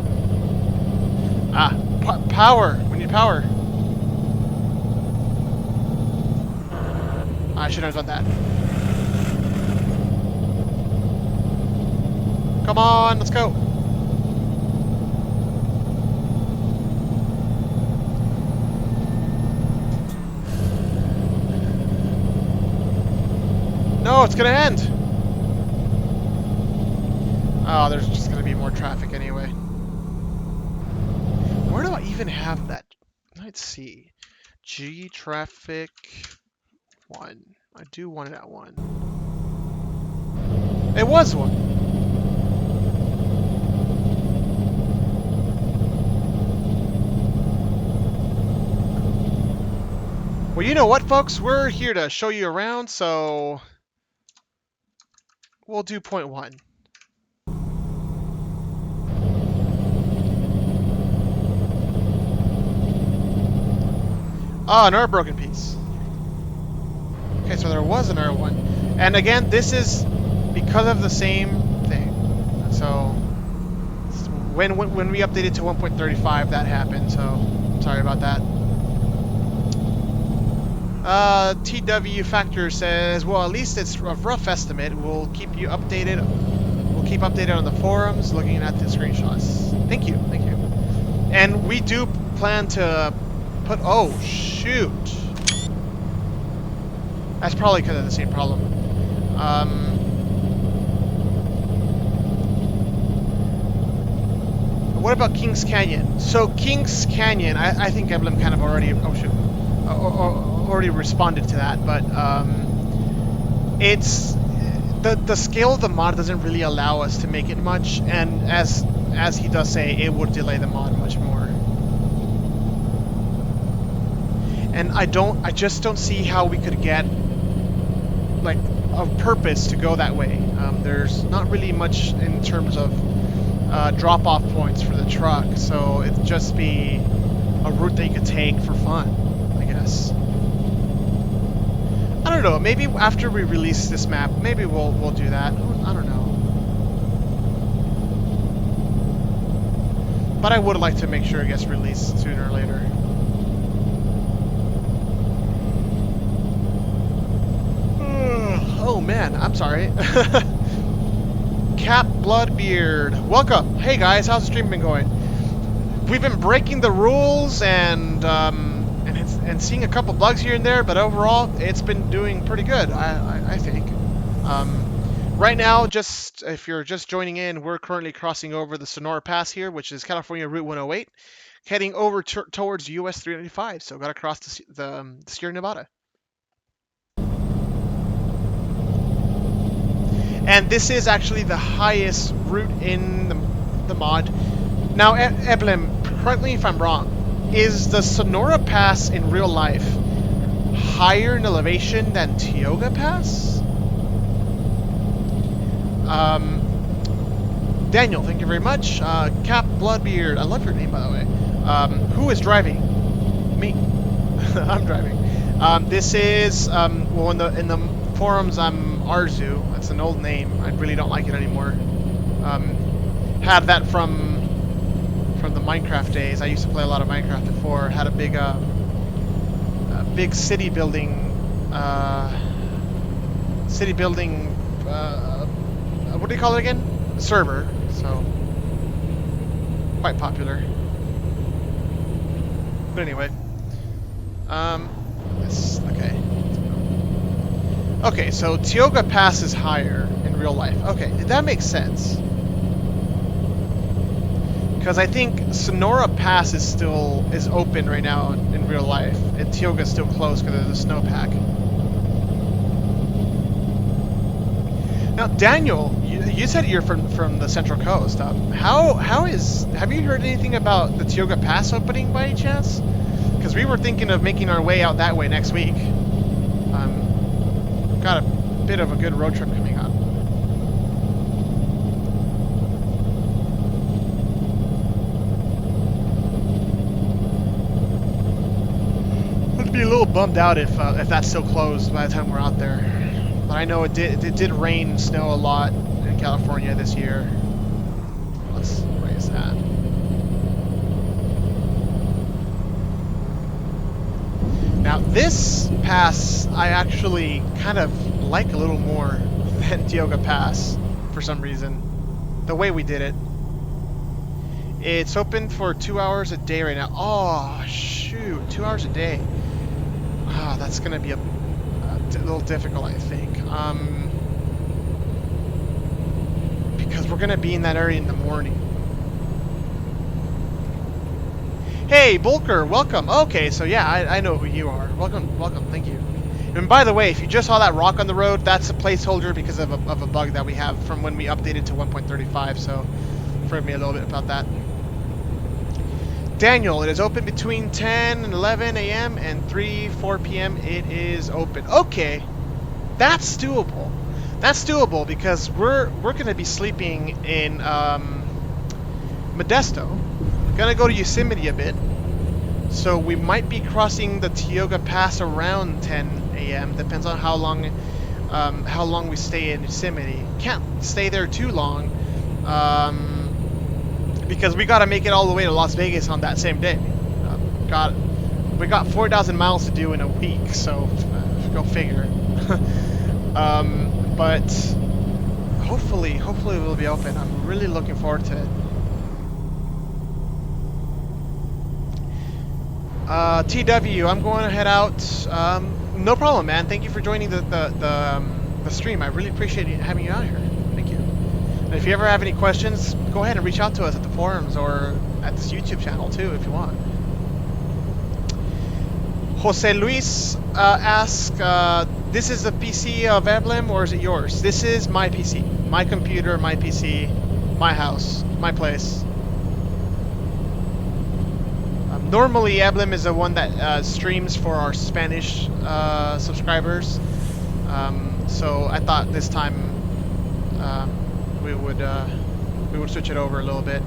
Ah, power. We need power. I shouldn't have done that. Come on, let's go. No, it's gonna end. Oh, there's just gonna be more traffic anyway. Where do I even have that? Let's see. G traffic 1. I do want it at 1. It was 1. Well, you know what, folks? We're here to show you around, so we'll do 0.1. Ah, another broken piece. Okay, so there was another one. And again, this is because of the same thing. So when we updated to 1.35, that happened. So sorry about that. TW Factor says, well, at least it's a rough estimate. We'll keep you updated. We'll keep updated on the forums, looking at the screenshots. Thank you, thank you. And we do plan to put. Oh shoot! That's probably because of the same problem. What about Kings Canyon? So Kings Canyon, I think Emblem kind of already. Oh shoot! Already responded to that, but it's the scale of the mod doesn't really allow us to make it much, and as he does say, it would delay the mod much more. And I just don't see how we could get like a purpose to go that way. There's not really much in terms of drop-off points for the truck, so it'd just be a route that you could take for fun, I guess. don't know. Maybe after we release this map, maybe we'll do that. I don't know. But I would like to make sure it gets released sooner or later. Oh man, I'm sorry. Cap Bloodbeard, welcome. Hey guys, how's the stream been going? We've been breaking the rules and seeing a couple bugs here and there, but overall it's been doing pretty good. I think. Right now, just if you're just joining in, we're currently crossing over the Sonora Pass here, which is California Route 108, heading over towards US 395. So got to cross the Sierra Nevada. And this is actually the highest route in the mod. Now, Eblem, correct me if I'm wrong, is the Sonora Pass in real life higher in elevation than Tioga Pass? Daniel, thank you very much. Cap Bloodbeard, I love your name, by the way. Who is driving? Me. I'm driving. This is, well, in the forums, I'm Arzu. That's an old name. I really don't like it anymore. Had that from the Minecraft days. I used to play a lot of Minecraft before. Had a big city building, what do you call it again? Server. So quite popular. But anyway, okay. Okay, so Tioga Pass is higher in real life. Okay, that makes sense. Because I think Sonora Pass is open right now in real life, and Tioga's still closed because of the snowpack. Now, Daniel, you said you're from the Central Coast. Have you heard anything about the Tioga Pass opening by any chance? Because we were thinking of making our way out that way next week. Got a bit of a good road trip coming up. I'd be a little bummed out if that's still closed by the time we're out there. But I know it did rain and snow a lot in California this year. Let's raise that. Now this pass I actually kind of like a little more than Tioga Pass for some reason. The way we did it. It's open for 2 hours a day right now. Oh shoot, 2 hours a day. Ah, that's gonna be a little difficult, I think. Because we're gonna be in that area in the morning. Hey, Bulker, welcome. Okay, so yeah, I know who you are. Welcome, thank you. And by the way, if you just saw that rock on the road, that's a placeholder because of a bug that we have from when we updated to 1.35, so forgive me a little bit about that. Daniel, it is open between 10 and 11 a.m. and 4 p.m. it is open. Okay, that's doable. That's doable because we're going to be sleeping in Modesto. Gonna go to Yosemite a bit, so we might be crossing the Tioga Pass around 10 a.m. Depends on how long we stay in Yosemite. Can't stay there too long, because we got to make it all the way to Las Vegas on that same day. We got 4,000 miles to do in a week, so go figure. But hopefully we'll be open. I'm really looking forward to it. TW, I'm going to head out. No problem, man. Thank you for joining the stream. I really appreciate having you out here. Thank you. And if you ever have any questions, go ahead and reach out to us at the forums or at this YouTube channel too, if you want. Jose Luis asks, this is the PC of Eblem or is it yours? This is my PC. My computer, my PC, my house, my place. Normally, Eblem is the one that streams for our Spanish subscribers. So I thought this time we would switch it over a little bit.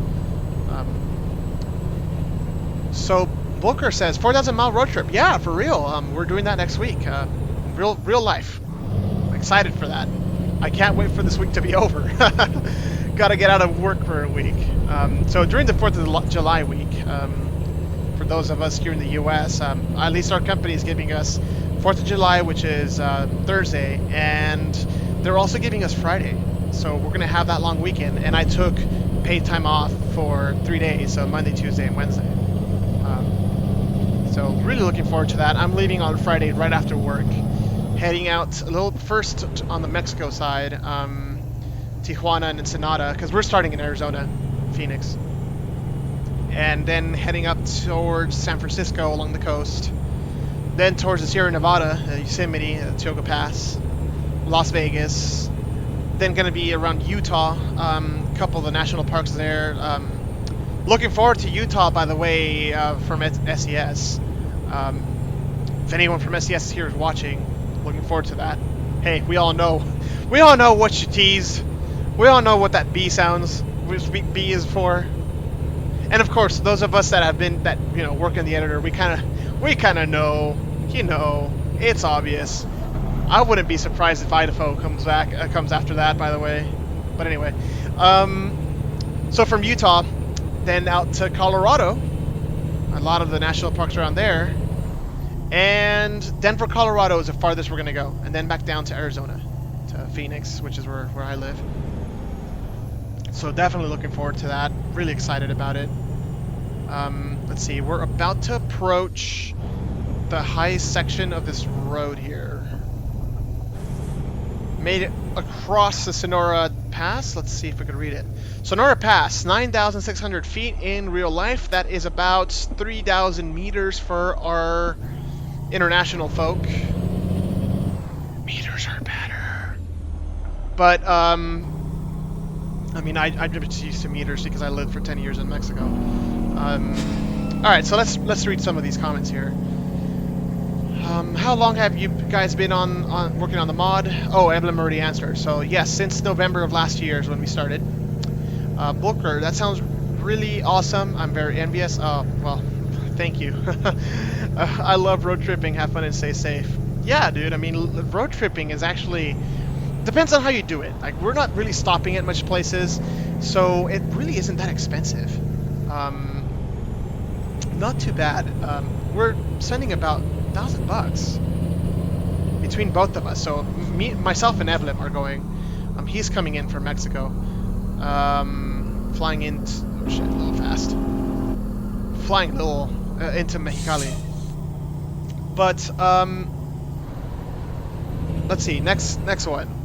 So Booker says 4,000 mile road trip. Yeah, for real. We're doing that next week. I'm real life. Excited for that. I can't wait for this week to be over. Gotta get out of work for a week. So during the 4th of July week, for those of us here in the U.S., at least our company is giving us 4th of July, which is Thursday, and they're also giving us Friday. So we're going to have that long weekend, and I took paid time off for 3 days, so Monday, Tuesday, and Wednesday. So really looking forward to that. I'm leaving on Friday right after work, heading out a little first on the Mexico side, Tijuana and Ensenada, because we're starting in Arizona, Phoenix, and then heading up towards San Francisco along the coast, then towards the Sierra Nevada, Yosemite, Sonora Pass, Las Vegas, then going to be around Utah, a couple of the national parks there. Looking forward to Utah, by the way, from SES. If anyone from SES is here is watching, looking forward to that. Hey, we all know what you tease. We all know what that B sounds, which B is for. And of course, those of us that have been work in the editor, we kind of know. It's obvious. I wouldn't be surprised if Idaho comes after that, by the way. But anyway, so from Utah, then out to Colorado, a lot of the national parks around there, and Denver, Colorado is the farthest we're going to go, and then back down to Arizona, to Phoenix, which is where I live. So definitely looking forward to that. Really excited about it. Let's see, we're about to approach the highest section of this road here. Made it across the Sonora Pass. Let's see if we can read it. Sonora Pass, 9,600 feet in real life. That is about 3,000 meters for our international folk. Meters are better. But, I mean, I'm just used to meters because I lived for 10 years in Mexico. Alright, so let's read some of these comments here. How long have you guys been on working on the mod? Oh, Emblem already answered. So yes, since November of last year is when we started. Booker, that sounds really awesome. I'm very envious. Well, thank you. I love road tripping. Have fun and stay safe. Yeah, dude. I mean, road tripping is actually depends on how you do it. Like, we're not really stopping at much places, so it really isn't that expensive. Not too bad. We're spending about $1,000 between both of us. So myself and Evelyn are going. He's coming in from Mexico. Flying in. Oh shit, a little fast. Flying a little into Mexicali. But let's see. Next one.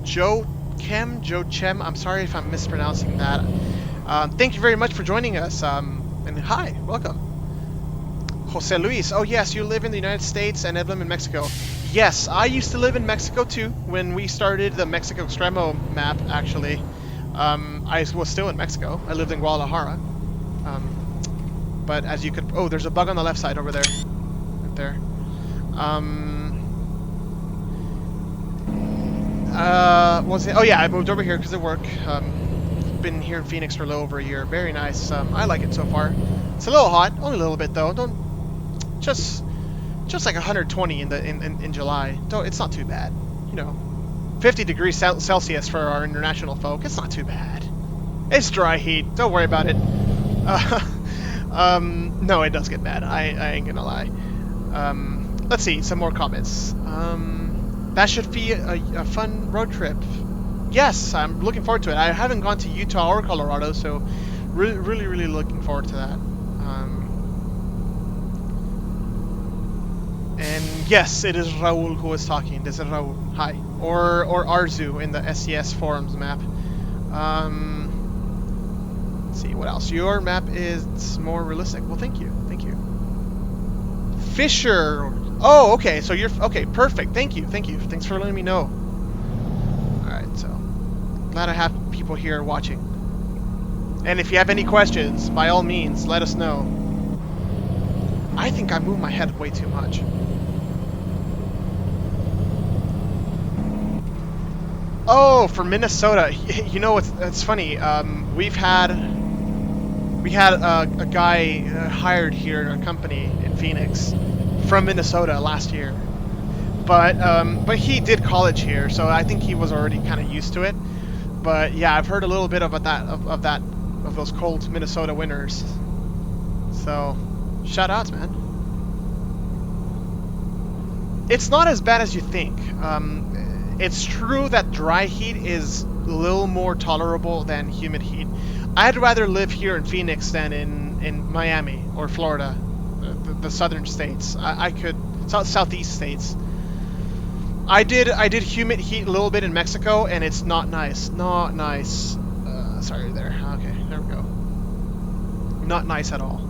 Joe Chem. I'm sorry if I'm mispronouncing that. Thank you very much for joining us. And hi, welcome. Jose Luis. Oh yes, you live in the United States and Evelyn in Mexico. Yes, I used to live in Mexico too when we started the Mexico Extremo map, actually. I was still in Mexico. I lived in Guadalajara. But as you could... Oh, there's a bug on the left side over there. Right there. Oh yeah, I moved over here because of work. Been here in Phoenix for a little over a year. Very nice. I like it so far. It's a little hot, only a little bit though. Just like 120 in July. It's not too bad. 50 degrees Celsius for our international folk. It's not too bad. It's dry heat. Don't worry about it. No, it does get bad. I ain't gonna lie. Let's see, some more comments. That should be a fun road trip. Yes, I'm looking forward to it. I haven't gone to Utah or Colorado, so really looking forward to that. And yes, it is Raul who is talking. This is Raul. Hi. Or Arzu in the SES forums map. Let's see, what else? Your map is more realistic. Well, thank you. Thank you. Fisher. Oh, okay. So you're... Okay, perfect. Thank you. Thank you. Thanks for letting me know. Alright, so... Glad I have people here watching. And if you have any questions, by all means, let us know. I think I moved my head way too much. Oh, for Minnesota. It's funny. We had a guy hired here in our company in Phoenix. from Minnesota last year. But he did college here, so I think he was already kind of used to it. But yeah, I've heard a little bit about that of those cold Minnesota winters. So, shout outs, man. It's not as bad as you think. It's true that dry heat is a little more tolerable than humid heat. I'd rather live here in Phoenix than in Miami or Florida, the southern states. I could southeast states. I did humid heat a little bit in Mexico, and it's not nice. Not nice. Sorry there. Okay, there we go. Not nice at all.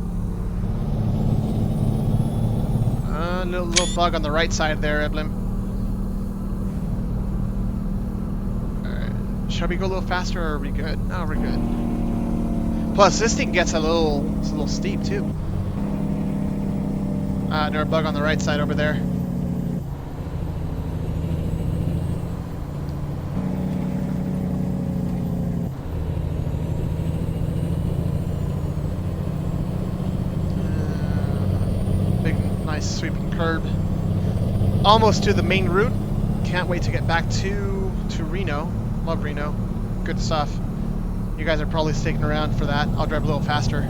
Little bug on the right side there, Eblin. Alright. Shall we go a little faster, or are we good? No, we're good. Plus, this thing gets it's a little steep, too. Another bug on the right side over there. Sweeping curb. Almost to the main route. Can't wait to get back to Reno. Love Reno. Good stuff. You guys are probably sticking around for that. I'll drive a little faster.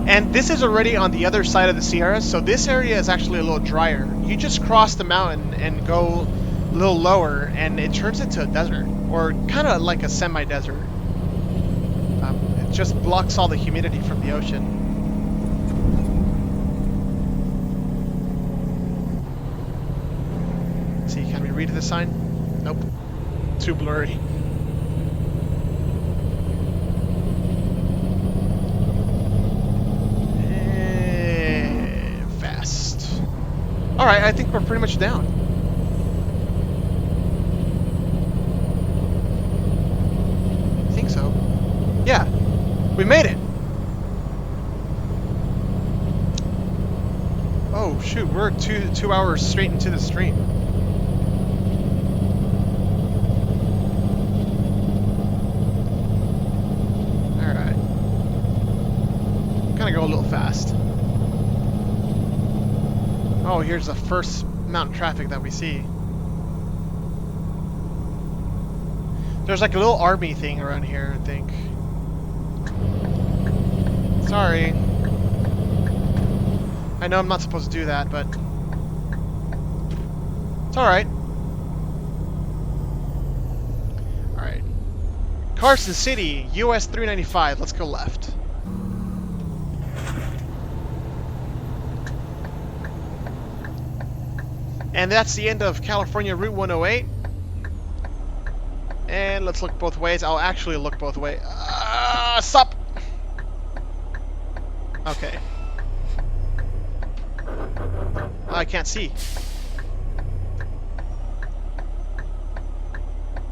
And this is already on the other side of the Sierras, so this area is actually a little drier. You just cross the mountain and go a little lower, and it turns into a desert, or kind of like a semi-desert. It just blocks all the humidity from the ocean. Let's see, can we read the sign? Nope. Too blurry. Fast. Alright, I think we're pretty much down. I think so. Yeah. We made it! Oh shoot, we're two hours straight into the stream. Alright. Gonna go a little fast. Oh, here's the first mountain traffic that we see. There's like a little army thing around here, I think. Sorry. I know I'm not supposed to do that, but it's alright. Alright. Carson City, US 395. Let's go left. And that's the end of California Route 108. And let's look both ways. I'll actually look both ways. Sup! Okay. I can't see.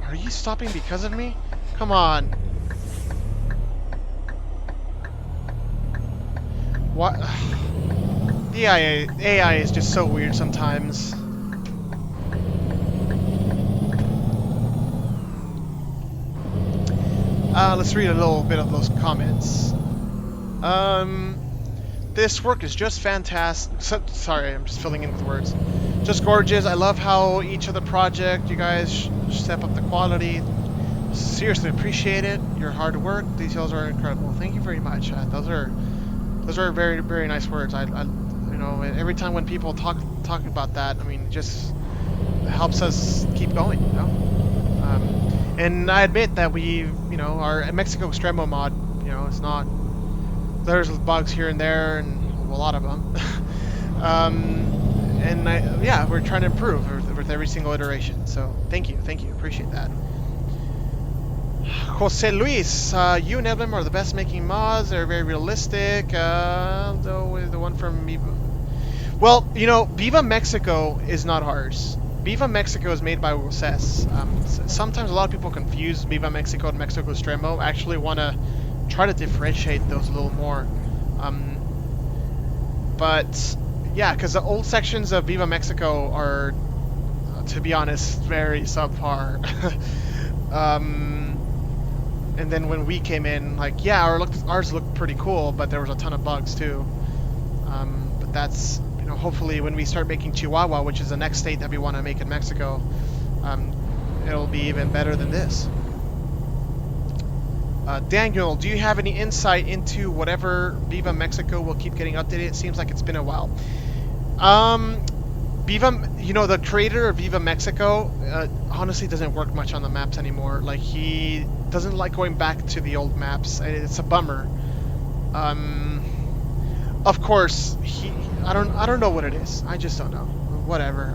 Are you stopping because of me? Come on. What? The AI is just so weird sometimes. Let's read a little bit of those comments. This work is just fantastic. Sorry, I'm just filling in with words. Just gorgeous. I love how each of the project you guys step up the quality. Seriously appreciate it. Your hard work. Details are incredible. Thank you very much. Those are very, very nice words. I you know, every time when people talk about that, I mean, it just helps us keep going. You know. And I admit that our Mexico Extremo mod, it's not. There's bugs here and there, and a lot of them. And we're trying to improve with every single iteration. So thank you, appreciate that. Jose Luis, you and Evelyn are the best making mods. They're very realistic. Though the one from Viva. Well, Viva Mexico is not ours. Viva Mexico is made by Roses. Sometimes a lot of people confuse Viva Mexico and Mexico Extremo. I actually want to try to differentiate those a little more. But yeah, because the old sections of Viva Mexico are, to be honest, very subpar. And then when we came in, like, yeah, ours looked pretty cool, but there was a ton of bugs too. But that's, you know, hopefully when we start making Chihuahua, which is the next state that we want to make in Mexico, it'll be even better than this. Daniel, do you have any insight into whatever Viva Mexico will keep getting updated? It seems like it's been a while. Viva, you know, the creator of Viva Mexico, honestly doesn't work much on the maps anymore. Like, he doesn't like going back to the old maps. It's a bummer. Of course, I don't know what it is. I just don't know. Whatever.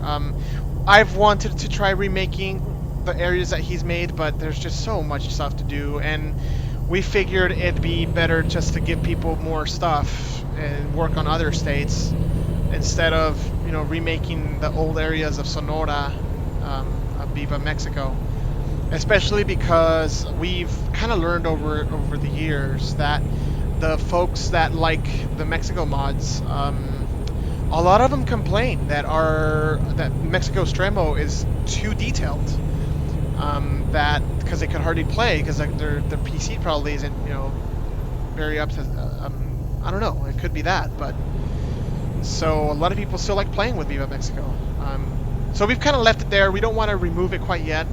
I've wanted to try remaking the areas that he's made, but there's just so much stuff to do, and we figured it'd be better just to give people more stuff and work on other states instead of, you know, remaking the old areas of Sonora, of Viva Mexico. Especially because we've kind of learned over the years that the folks that like the Mexico mods, a lot of them complain that Mexico Stremo is too detailed. That because they could hardly play because like, their PC probably isn't, you know, very up to. I don't know. It could be that, but so a lot of people still like playing with Viva Mexico. So we've kind of left it there. We don't want to remove it quite yet,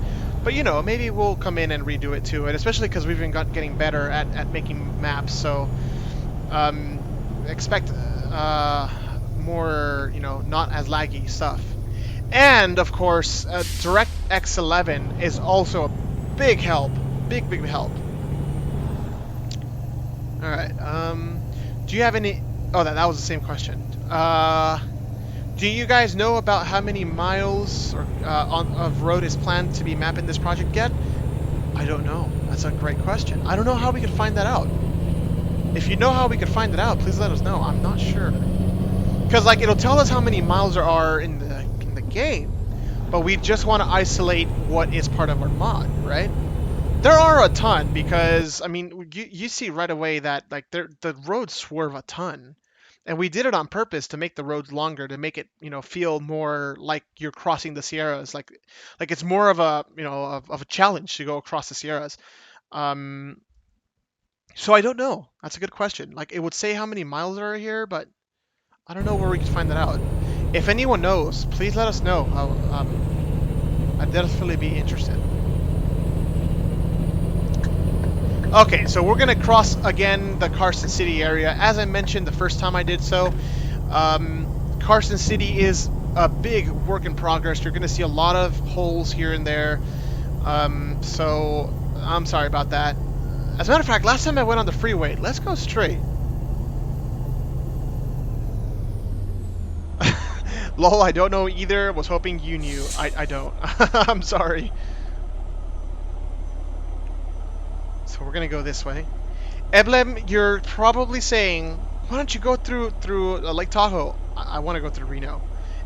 but you know, maybe we'll come in and redo it too, and especially because we've been getting better at making maps. So expect more, you know, not as laggy stuff. And of course, DirectX 11 is also a big help. Big help. Alright, do you have any... Oh, that was the same question. Do you guys know about how many miles of road is planned to be mapped in this project yet? I don't know. That's a great question. I don't know how we could find that out. If you know how we could find it out, please let us know. I'm not sure. Because, like, it'll tell us how many miles there are in the game, but we just want to isolate what is part of our mod, right? There are a ton, because I mean you see right away that like the roads swerve a ton, and we did it on purpose to make the roads longer, to make it, you know, feel more like you're crossing the Sierras, like it's more of a, you know, of a challenge to go across the Sierras. So I don't know. That's a good question. Like, it would say how many miles are here, but I don't know where we could find that out. If anyone knows, please let us know. I'd definitely be interested. Okay, so we're gonna cross again the Carson City area. As I mentioned the first time I did so, Carson City is a big work in progress. You're gonna see a lot of holes here and there. So I'm sorry about that. As a matter of fact, last time I went on the freeway, let's go straight. Lol, I don't know either. Was hoping you knew. I don't. I'm sorry. So we're gonna go this way. Eblem, you're probably saying, why don't you go through Lake Tahoe? I want to go through Reno,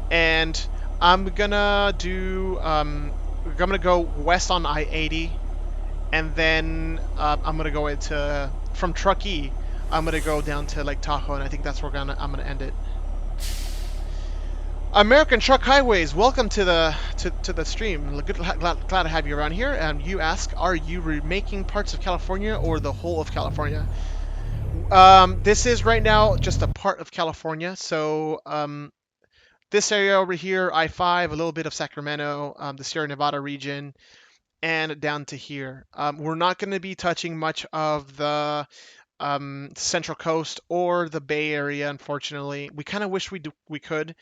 and I'm gonna do. I'm gonna go west on I-80, and then I'm gonna go into from Truckee. I'm gonna go down to Lake Tahoe, and I think that's where I'm gonna end it. American Truck Highways, welcome to the stream. Glad to have you around here. And you ask, are you remaking parts of California or the whole of California? This is right now just a part of California. So this area over here, I-5, a little bit of Sacramento, the Sierra Nevada region, and down to here. We're not going to be touching much of the Central Coast or the Bay Area, unfortunately. We kind of wish we could,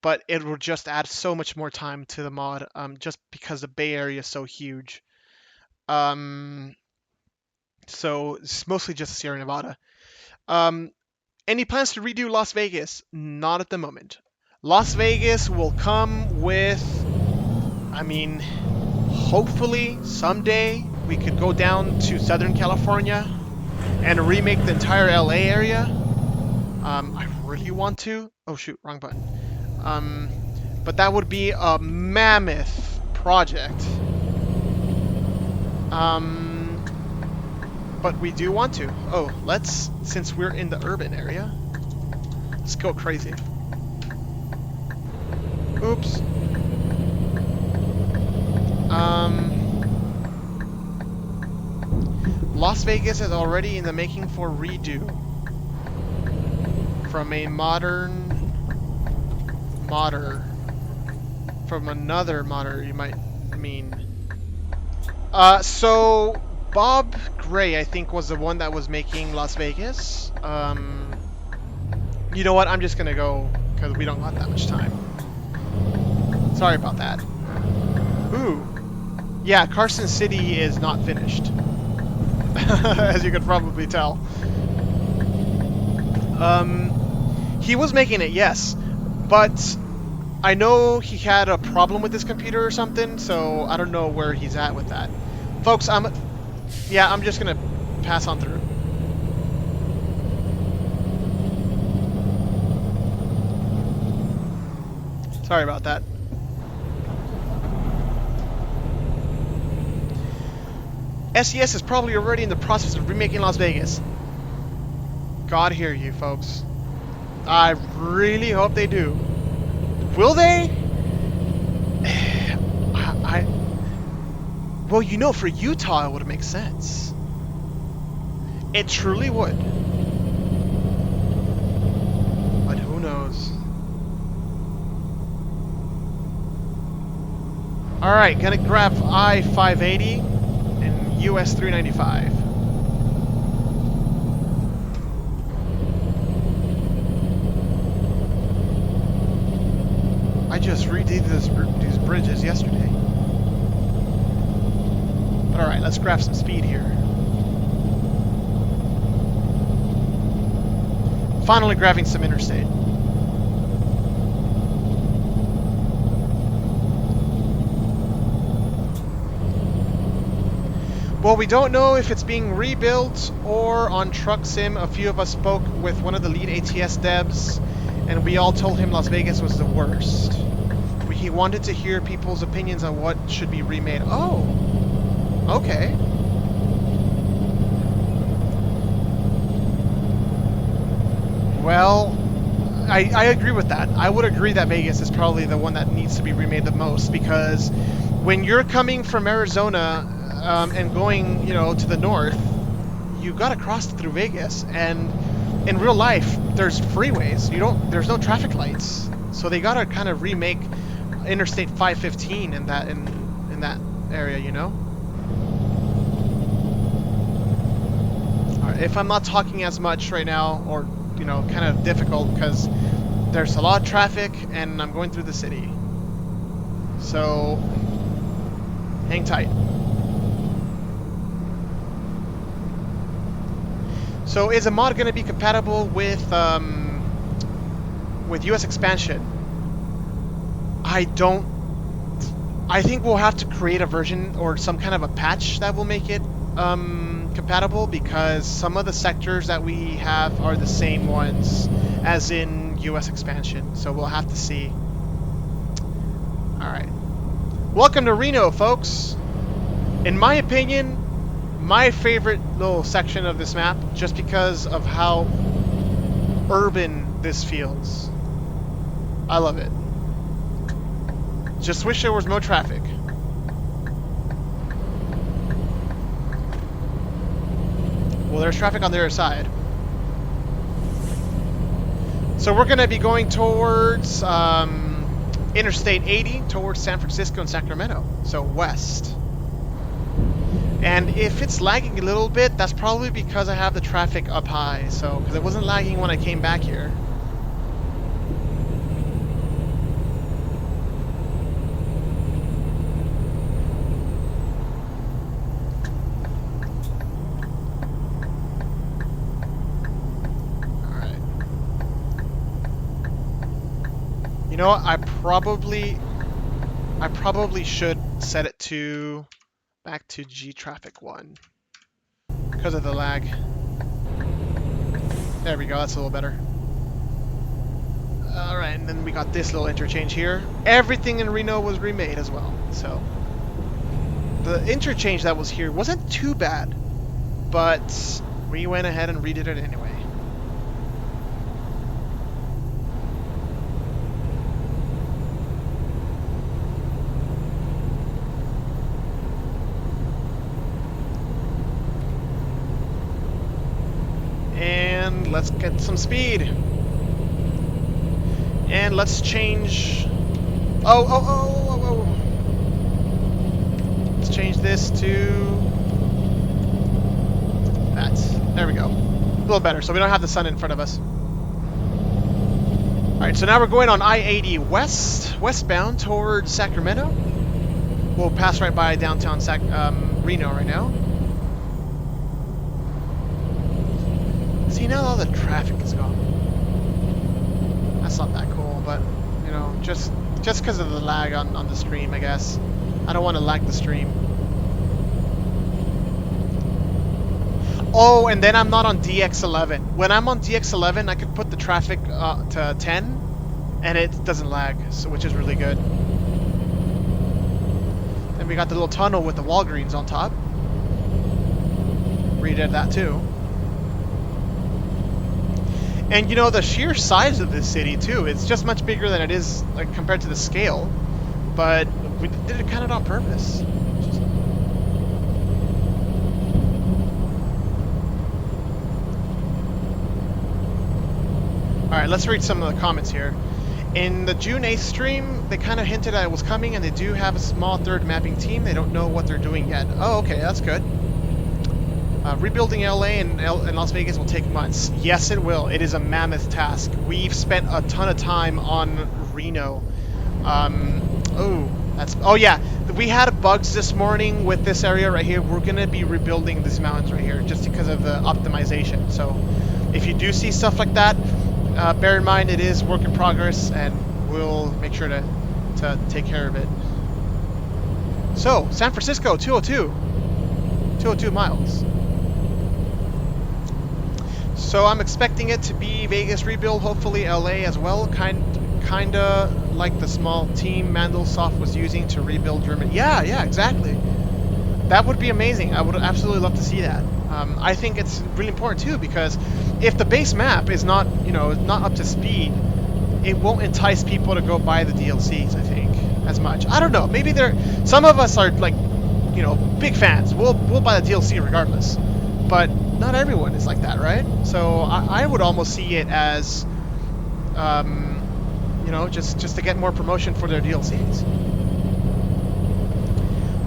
but it would just add so much more time to the mod, just because the Bay Area is so huge. So it's mostly just Sierra Nevada. Any plans to redo Las Vegas? Not at the moment. Las Vegas will come with, I mean, hopefully someday we could go down to Southern California and remake the entire LA area. I really want to. Oh shoot, wrong button. But that would be a mammoth project. But we do want to. Oh, since we're in the urban area, let's go crazy. Oops. Las Vegas is already in the making for redo. From a modder. From another modder, you might mean. So Bob Gray, I think, was the one that was making Las Vegas. You know what? I'm just gonna go because we don't got that much time. Sorry about that. Ooh. Yeah, Carson City is not finished. As you could probably tell. He was making it, yes. But I know he had a problem with his computer or something, so I don't know where he's at with that. Folks, I'm just gonna pass on through. Sorry about that. SES is probably already in the process of remaking Las Vegas. God hear you, folks. I really hope they do. Will they? Well, you know, for Utah, it would make sense. It truly would. But who knows? Alright, gonna grab I-580 and US 395. I just redid these bridges yesterday. But alright, let's grab some speed here. Finally grabbing some interstate. Well, we don't know if it's being rebuilt or on Truck Sim. A few of us spoke with one of the lead ATS devs, and we all told him Las Vegas was the worst. He wanted to hear people's opinions on what should be remade. Oh, okay. Well, I agree with that. I would agree that Vegas is probably the one that needs to be remade the most, because when you're coming from Arizona and going, you know, to the north, you gotta cross through Vegas, and in real life, there's freeways. There's no traffic lights, so they gotta kind of remake Interstate 515 in that area, you know. All right, if I'm not talking as much right now, or you know, kind of difficult because there's a lot of traffic and I'm going through the city, so hang tight. So is a mod going to be compatible with US expansion? I think we'll have to create a version or some kind of a patch that will make it compatible, because some of the sectors that we have are the same ones as in US expansion, so we'll have to see. Alright. Welcome to Reno, folks. In my opinion, my favorite little section of this map, just because of how urban this feels. I love it. Just wish there was more traffic. Well, there's traffic on the other side. So we're going to be going towards Interstate 80, towards San Francisco and Sacramento, so west. And if it's lagging a little bit, that's probably because I have the traffic up high, so because it wasn't lagging when I came back here. You know what? I probably should set it to back to G traffic 1 because of the lag. There we go. That's a little better. All right, and then we got this little interchange here. Everything in Reno was remade as well. So the interchange that was here wasn't too bad, but we went ahead and redid it anyway. on, let's get some speed. And let's change... Oh. Let's change this to... that. There we go. A little better, so we don't have the sun in front of us. Alright, so now we're going on I-80 westbound towards Sacramento. We'll pass right by downtown Reno right now. See, now all the traffic is gone. That's not that cool, but, you know, just because of the lag on the stream, I guess. I don't want to lag the stream. Oh, and then I'm not on DX11. When I'm on DX11, I could put the traffic to 10, and it doesn't lag, so, which is really good. Then we got the little tunnel with the Walgreens on top. Redid that too. And you know, the sheer size of this city too, it's just much bigger than it is like compared to the scale. But we did it kind of on purpose. Alright, let's read some of the comments here. In the June 8th stream, they kind of hinted that it was coming, and they do have a small third mapping team. They don't know what they're doing yet. Oh, okay, that's good. Rebuilding LA and Las Vegas will take months. Yes, it will. It is a mammoth task. We've spent a ton of time on Reno. Oh yeah, we had bugs this morning with this area right here. We're gonna be rebuilding these mountains right here just because of the optimization. So if you do see stuff like that, bear in mind it is work in progress, and we'll make sure to take care of it. So San Francisco 202 miles. So I'm expecting it to be Vegas rebuild, hopefully LA as well, kinda like the small team Mandelsoft was using to rebuild Germany. Yeah, exactly. That would be amazing. I would absolutely love to see that. I think it's really important too, because if the base map is not, not up to speed, it won't entice people to go buy the DLCs, I think, as much. I don't know. Maybe some of us are like, big fans. We'll buy the DLC regardless. But not everyone is like that, right? So I would almost see it as, just to get more promotion for their DLCs.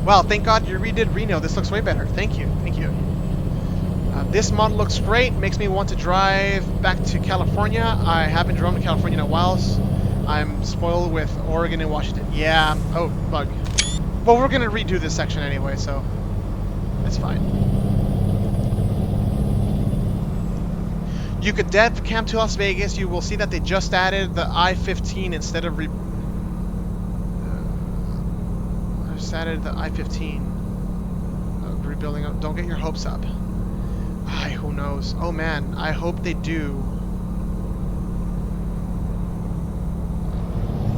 Wow, thank God you redid Reno. This looks way better. Thank you. This model looks great. Makes me want to drive back to California. I haven't driven to California in a while. I'm spoiled with Oregon and Washington. Yeah. Oh, bug. Well, we're going to redo this section anyway, so that's fine. You could dev camp to Las Vegas. You will see that they just added the I-15 instead of just added the I-15. Rebuilding up. Don't get your hopes up. Who knows? Oh man, I hope they do.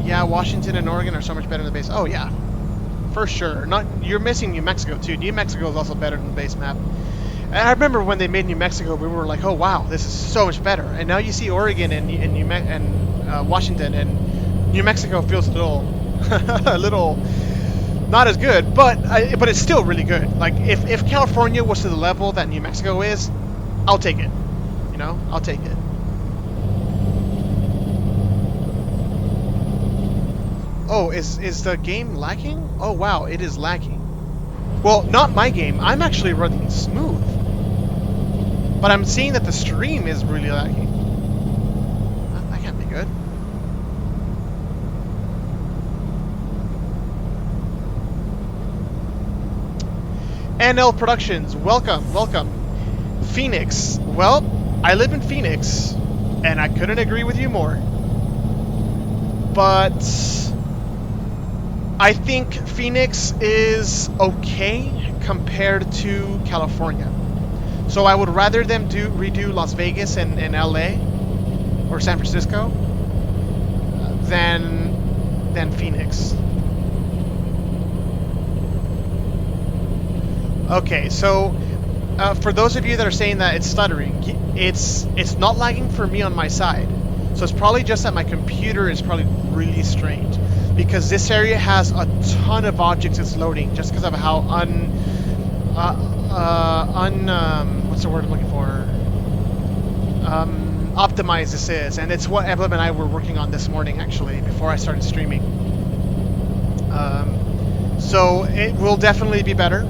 Yeah, Washington and Oregon are so much better than the base. Oh yeah, for sure. You're missing New Mexico too. New Mexico is also better than the base map. And I remember when they made New Mexico, we were like, oh wow, this is so much better. And now you see Oregon and Washington, and New Mexico feels a little not as good, but it's still really good. Like if California was to the level that New Mexico is, I'll take it. I'll take it. Oh, is the game lagging? Oh wow, it is lagging. Well, not my game. I'm actually running smooth. But I'm seeing that the stream is really lagging. That can't be good. NL Productions, welcome. Phoenix. Well, I live in Phoenix, and I couldn't agree with you more. But I think Phoenix is okay compared to California. So I would rather them redo Las Vegas and LA or San Francisco than Phoenix. Okay, so for those of you that are saying that it's stuttering, it's not lagging for me on my side. So it's probably just that my computer is probably really strange, because this area has a ton of objects it's loading just because of how what's the word I'm looking for? optimized this is, and it's what Evelyn and I were working on this morning actually before I started streaming. So it will definitely be better,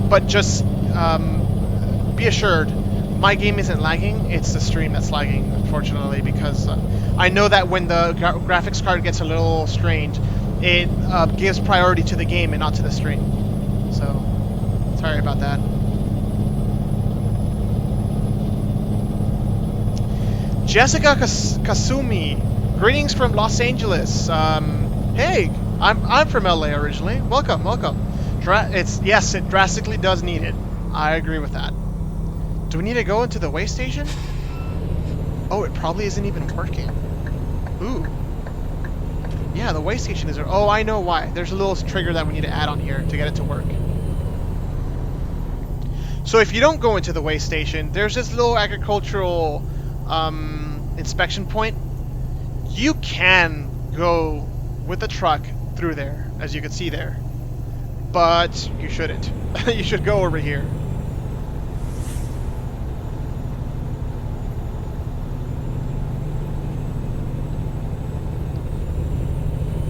but just be assured, my game isn't lagging. It's the stream that's lagging, unfortunately, because I know that when the graphics card gets a little strained, it gives priority to the game and not to the stream. So sorry about that. Jessica Kasumi, greetings from Los Angeles. Hey, I'm from LA originally. Welcome, welcome. Yes, it drastically does need it. I agree with that. Do we need to go into the way station? Oh, it probably isn't even working. Ooh. Yeah, the way station is... Oh, I know why. There's a little trigger that we need to add on here to get it to work. So if you don't go into the way station, there's this little agricultural inspection point. You can go with the truck through there, as you can see there. But you shouldn't. You should go over here.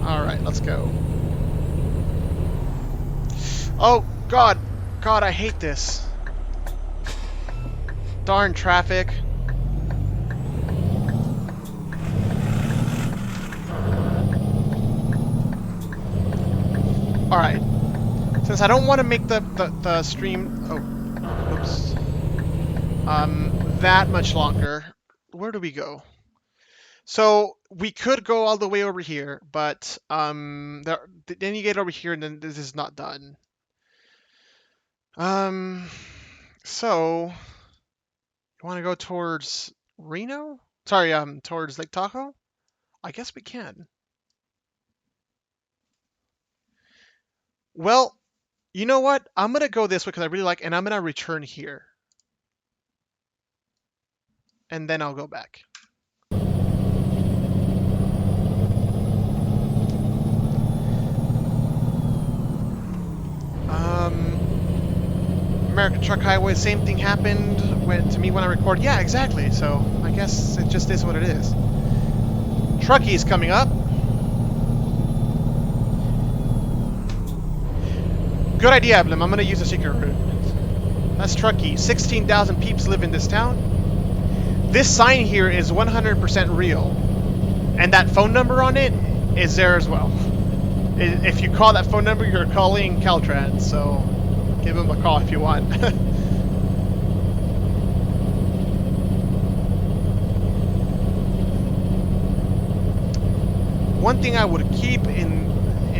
Alright, let's go. Oh, God. God, I hate this. Darn traffic. Alright. Since I don't want to make the stream... Oh, oops. That much longer. Where do we go? So we could go all the way over here, but then you get over here and then this is not done. So you want to go towards Reno? Sorry, towards Lake Tahoe? I guess we can. Well, you know what? I'm gonna go this way because I really like, and I'm gonna return here, and then I'll go back. American Truck Highway, same thing happened to me when I record. Yeah, exactly. So I guess it just is what it is. Truckie's coming up. Good idea, Evelyn. I'm going to use a secret route. That's Truckee. 16,000 peeps live in this town. This sign here is 100% real. And that phone number on it is there as well. If you call that phone number, you're calling Caltrans, so give them a call if you want. One thing I would keep in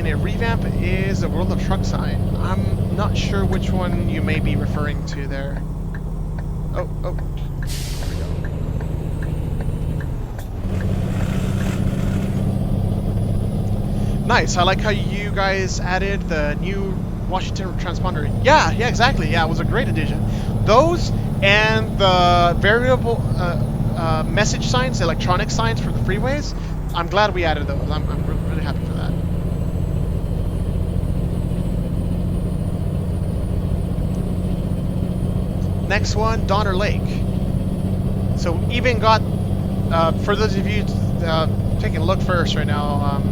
a revamp is a World of Truck sign. I'm not sure which one you may be referring to there. Oh, there we go. Nice, I like how you guys added the new Washington transponder. Yeah, exactly. Yeah, it was a great addition. Those and the variable message signs, electronic signs for the freeways. I'm glad we added those. I'm really happy for that. Next one, Donner Lake. So we even got, for those of you taking a look first right now,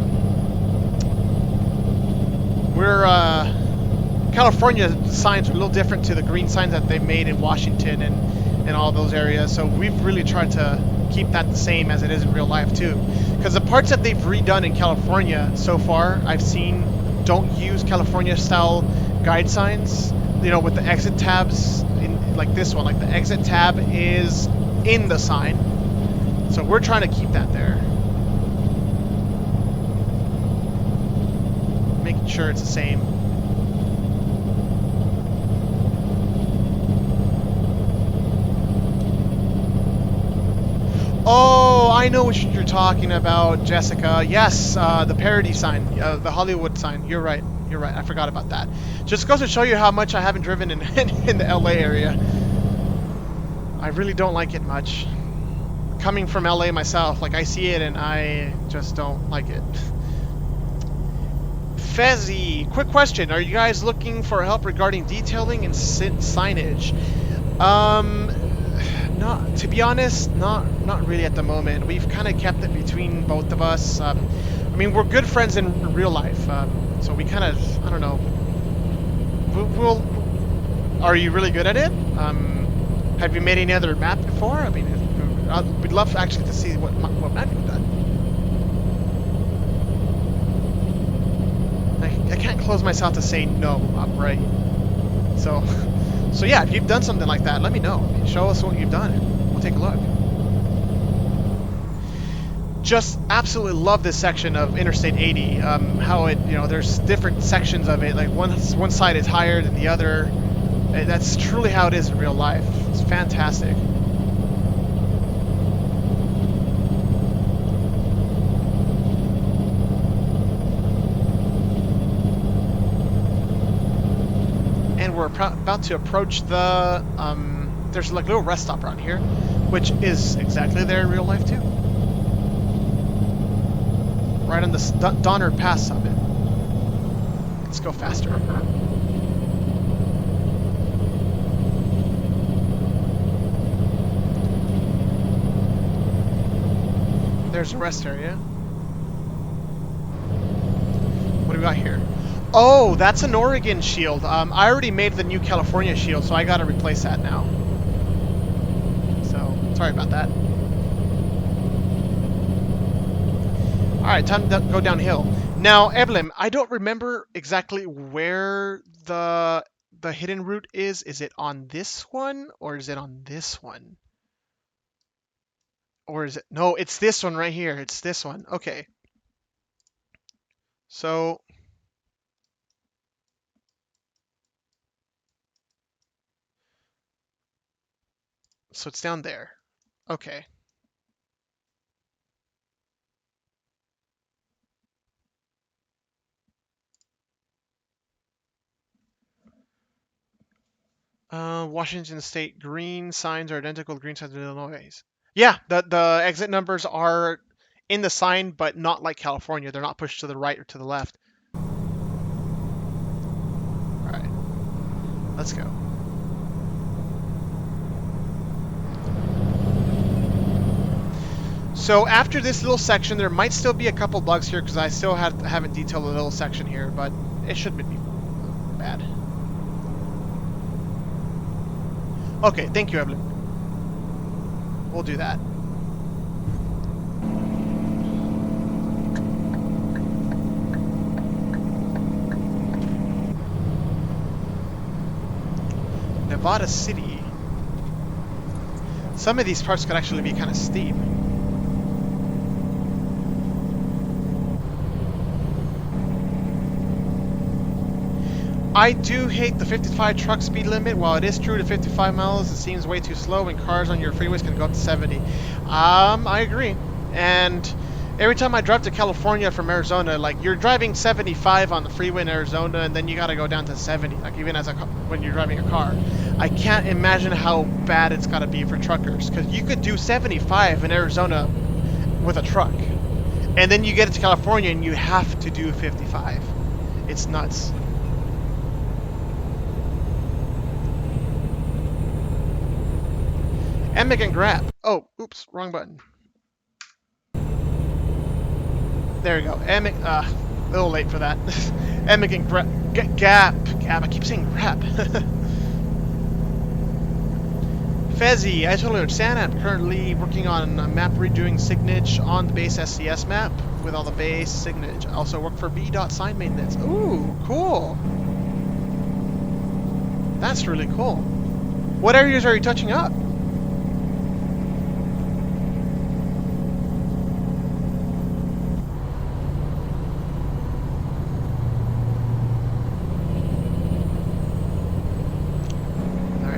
California signs are a little different to the green signs that they've made in Washington and all those areas. So we've really tried to keep that the same as it is in real life too. Because the parts that they've redone in California so far, I've seen, don't use California style guide signs. You know, with the exit tabs, like this one, like the exit tab is in the sign. So we're trying to keep that there. Making sure it's the same. Oh, I know what you're talking about, Jessica. Yes, the parody sign, the Hollywood sign. You're right. You're right. I forgot about that. Just goes to show you how much I haven't driven in the LA area. I really don't like it much. Coming from LA myself, like I see it and I just don't like it. Fezzy, quick question. Are you guys looking for help regarding detailing and signage? Not to be honest, not really at the moment. We've kind of kept it between both of us. I mean, we're good friends in real life, so we kind of, I don't know. Are you really good at it? Have you made any other map before? I mean, we'd love actually to see what map you've done. I can't close myself to say no upright. So yeah, if you've done something like that, let me know. I mean, show us what you've done, and we'll take a look. Just absolutely love this section of Interstate 80. How it, there's different sections of it. Like one side is higher than the other. That's truly how it is in real life. It's fantastic. And we're about to approach the, there's like a little rest stop around here, which is exactly there in real life too. Right on the Sonora Pass summit. Let's go faster. There's a rest area. What do we got here? Oh, that's an Oregon shield. I already made the new California shield, so I gotta replace that now. So, sorry about that. Alright, time to go downhill. Now, Evelyn, I don't remember exactly where the hidden route is. Is it on this one, or is it on this one? Or is it... No, it's this one right here. It's this one. Okay. So it's down there. Okay. Washington State, green signs are identical to green signs of Illinois. Yeah, the exit numbers are in the sign, but not like California. They're not pushed to the right or to the left. All right, let's go. So after this little section, there might still be a couple bugs here because I still haven't detailed a little section here, but it shouldn't be bad. Okay, thank you, Evelyn. We'll do that. Nevada City. Some of these parts could actually be kind of steep. I do hate the 55 truck speed limit. While it is true to 55 miles, it seems way too slow when cars on your freeways can go up to 70. I agree. And every time I drive to California from Arizona, like, you're driving 75 on the freeway in Arizona, and then you gotta go down to 70, like even when you're driving a car. I can't imagine how bad it's gotta be for truckers, because you could do 75 in Arizona with a truck, and then you get it to California and you have to do 55. It's nuts. Emic and grab. Oh, oops, wrong button. There we go. Emic, a little late for that. Emic and grab. Gap. I keep saying grab. Fezzy, I totally understand. I'm currently working on a map redoing signage on the base SCS map with all the base signage. I also work for B.sign maintenance. Ooh, cool. That's really cool. What areas are you touching up?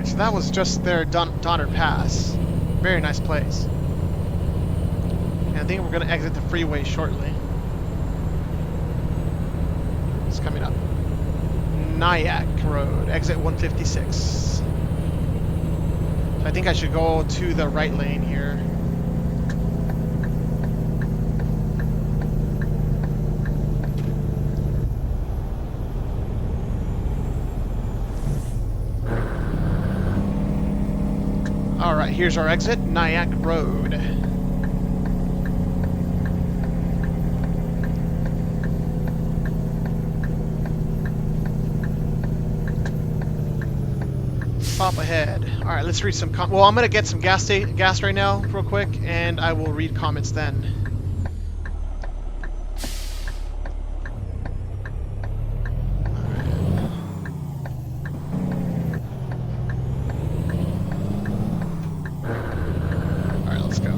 So that was just their Sonora Pass. Very nice place. And I think we're going to exit the freeway shortly. It's coming up. Nyack Road, exit 156. So I think I should go to the right lane here. Alright, here's our exit, Nyack Road. Stop ahead. All right, let's read some well, I'm gonna get some gas right now, real quick, and I will read comments then. All right, let's go.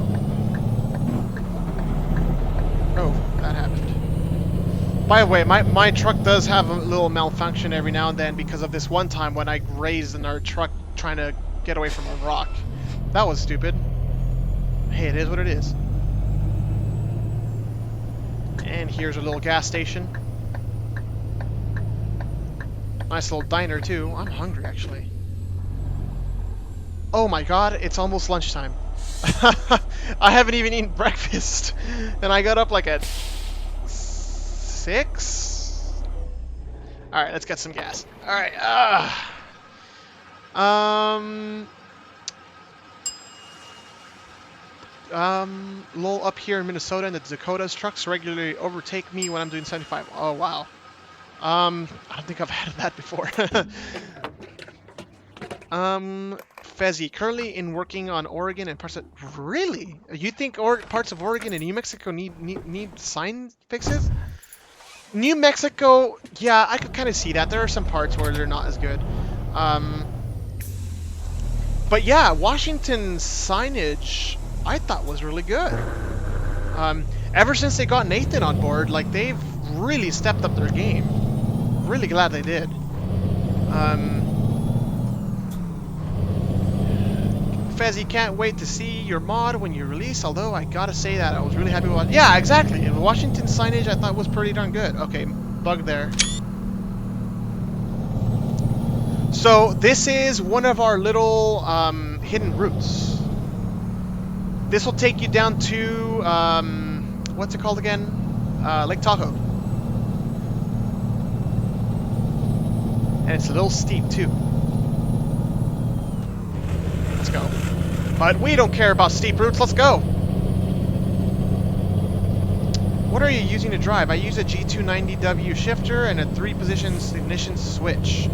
Oh, that happened. By the way, my truck does have a little malfunction every now and then because of this one time when I grazed another truck trying to get away from a rock. That was stupid. Hey, it is what it is. And here's a little gas station. Nice little diner too. I'm hungry actually. Oh my god, it's almost lunchtime. I haven't even eaten breakfast. And I got up like at 6? Alright, let's get some gas. Alright, lol, up here in Minnesota in the Dakotas, trucks regularly overtake me when I'm doing 75. Oh, wow. I don't think I've had that before. Fezzy, currently in working on Oregon and parts of... Really? You think parts of Oregon and New Mexico need sign fixes? New Mexico, yeah, I could kind of see that. There are some parts where they're not as good. But yeah, Washington's signage, I thought was really good. Ever since they got Nathan on board, like, they've really stepped up their game. Really glad they did. Fezzy, can't wait to see your mod when you release, although I gotta say that I was really happy with... Yeah, exactly. The Washington signage I thought was pretty darn good. Okay, bug there. So, this is one of our little hidden routes. This will take you down to, what's it called again? Lake Tahoe. And it's a little steep, too. Let's go. But we don't care about steep routes, let's go! What are you using to drive? I use a G290W shifter and a 3-position ignition switch.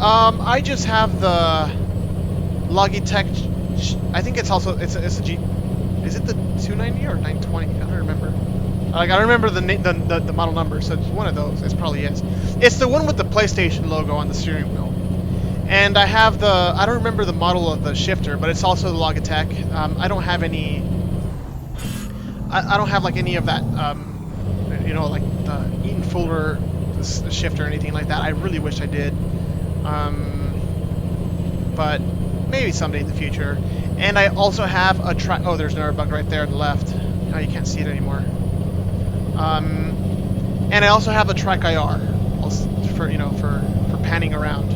I just have the Logitech. I think it's also it's a G. Is it the 290 or 920? I don't remember. Like, I don't remember the model number, so it's one of those. It probably is. It's the one with the PlayStation logo on the steering wheel. And I have the. I don't remember the model of the shifter, but it's also the Logitech. I don't have any. I don't have like any of that. You know, like the Eaton Fuller shifter or anything like that. I really wish I did. But maybe someday in the future. And I also have a track. Oh, there's another bug right there on the left. Oh, you can't see it anymore. And I also have a track IR for, you know, for panning around.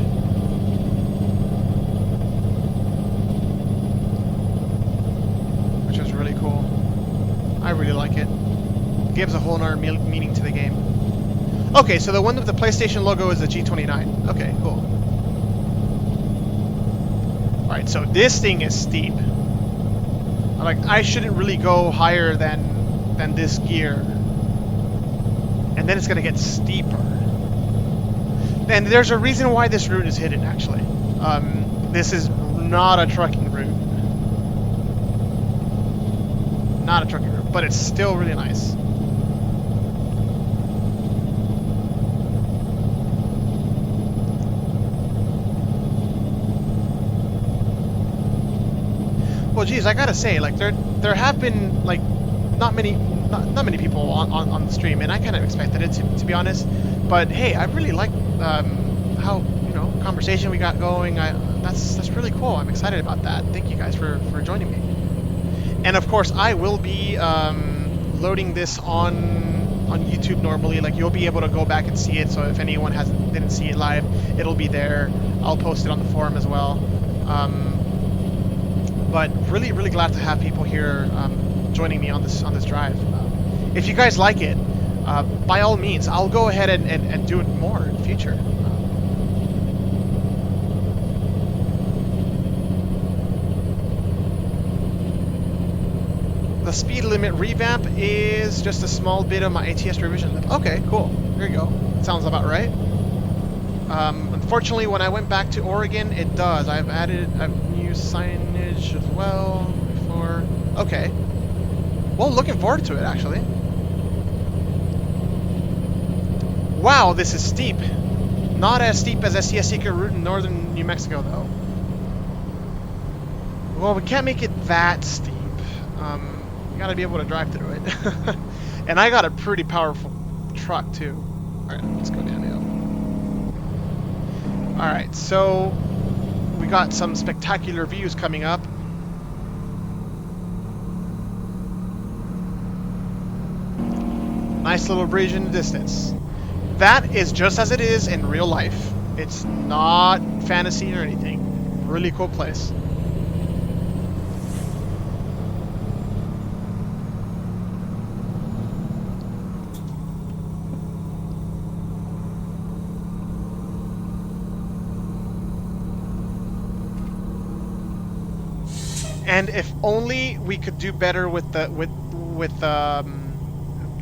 Which is really cool. I really like it. It gives a whole nother meaning to the game. Okay, so the one with the PlayStation logo is the G29. Okay, cool. Alright, so this thing is steep. Like, I shouldn't really go higher than this gear. And then it's gonna get steeper. And there's a reason why this route is hidden, actually. This is not a trucking route. Not a trucking route, but it's still really nice. Well, geez, I gotta say, like, there have been, like, not many people on the stream, and I kind of expected it to be honest. But hey, I really like how, you know, conversation we got going. That's really cool. I'm excited about that. Thank you guys for joining me. And of course, I will be loading this on YouTube normally. Like, you'll be able to go back and see it. So if anyone didn't see it live, it'll be there. I'll post it on the forum as well. But really, really glad to have people here joining me on this drive. If you guys like it, by all means, I'll go ahead and do it more in the future. the speed limit revamp is just a small bit of my ATS revision. Okay, cool. There you go. Sounds about right. Unfortunately, when I went back to Oregon, it does. I've added new signage as well before. Okay. Well, looking forward to it, actually. Wow, this is steep. Not as steep as SCS Secret Route in northern New Mexico, though. Well, we can't make it that steep. You gotta be able to drive through it. And I got a pretty powerful truck, too. Alright, let's go downhill. Alright, so we got some spectacular views coming up. Nice little bridge in the distance. That is just as it is in real life. It's not fantasy or anything. Really cool place. And if only we could do better with the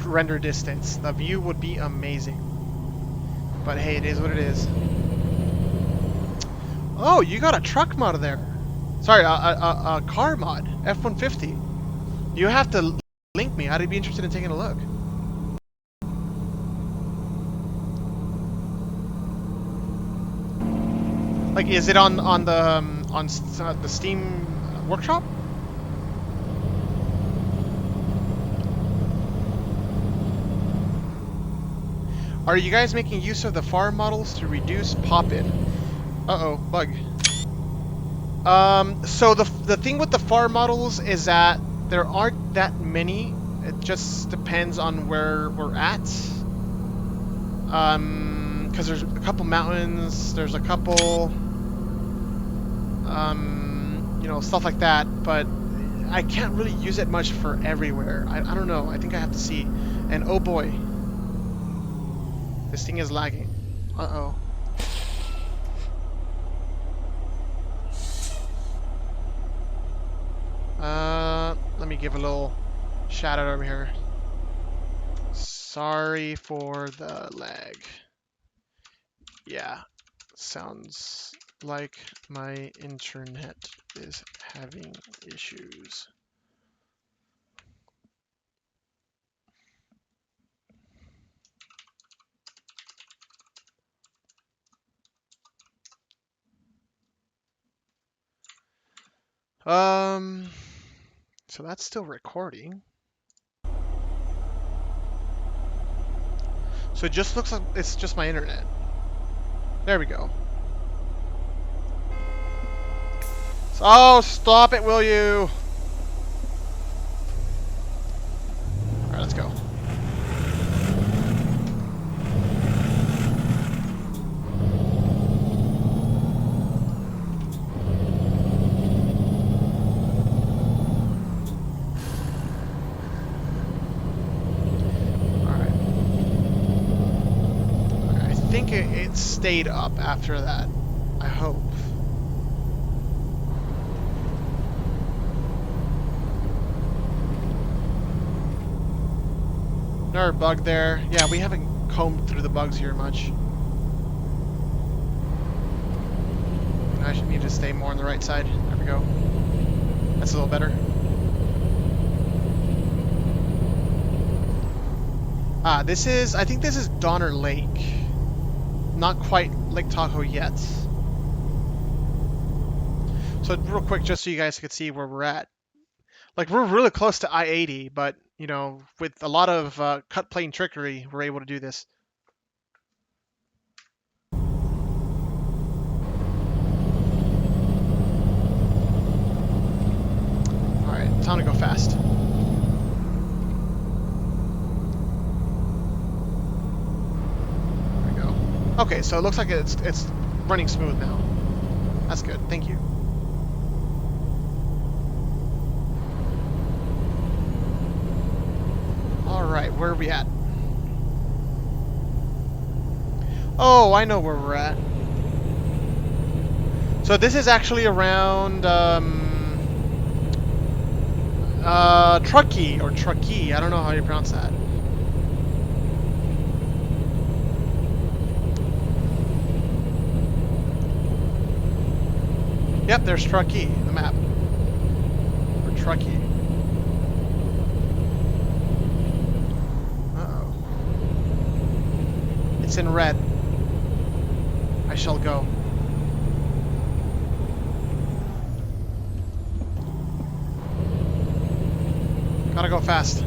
render distance, the view would be amazing. But hey, it is what it is. Oh, you got a truck mod there. Sorry, a car mod, F-150. You have to link me. I'd be interested in taking a look. Like, is it on the Steam workshop? Are you guys making use of the farm models to reduce pop-in? Uh-oh, bug. So the thing with the farm models is that there aren't that many. It just depends on where we're at. Because there's a couple mountains, there's a couple, you know, stuff like that, but I can't really use it much for everywhere. I don't know, I think I have to see. And oh boy, this thing is lagging. Uh-oh. Let me give a little shout out over here. Sorry for the lag. Yeah, sounds like my internet is having issues. So that's still recording. So it just looks like it's just my internet. There we go. Oh, stop it, will you? Alright, let's go. It stayed up after that. I hope. Another bug there. Yeah, we haven't combed through the bugs here much. I should need to stay more on the right side. There we go. That's a little better. Ah, this is, I think this is Donner Lake. Not quite Lake Tahoe yet. So real quick, just so you guys could see where we're at. Like, we're really close to I-80, but, you know, with a lot of cut plane trickery, we're able to do this. Alright, time to go fast. Okay, so it looks like it's running smooth now. That's good. Thank you. All right, where are we at? Oh, I know where we're at. So this is actually around Truckee or Truckee. I don't know how you pronounce that. Yep, there's Truckee, the map. Or Truckee. Uh-oh. It's in red. I shall go. Gotta go fast.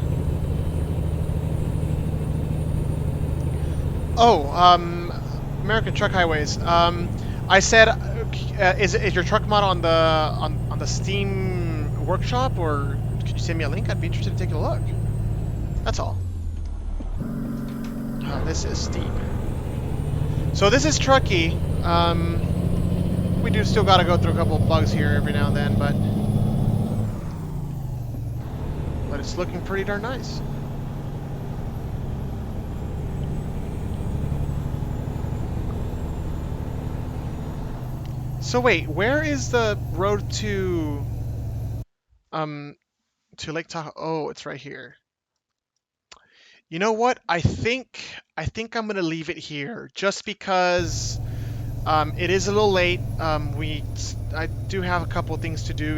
Oh, American Truck Highways. I said, is your truck mod on the Steam workshop, or could you send me a link? I'd be interested in taking a look. That's all. Oh, this is steep. So this is Truckee. We do still gotta go through a couple of bugs here every now and then, but it's looking pretty darn nice. So wait, where is the road um to Lake Tahoe? Oh, it's right here. You know what? I think I'm gonna leave it here just because it is a little late. I do have a couple of things to do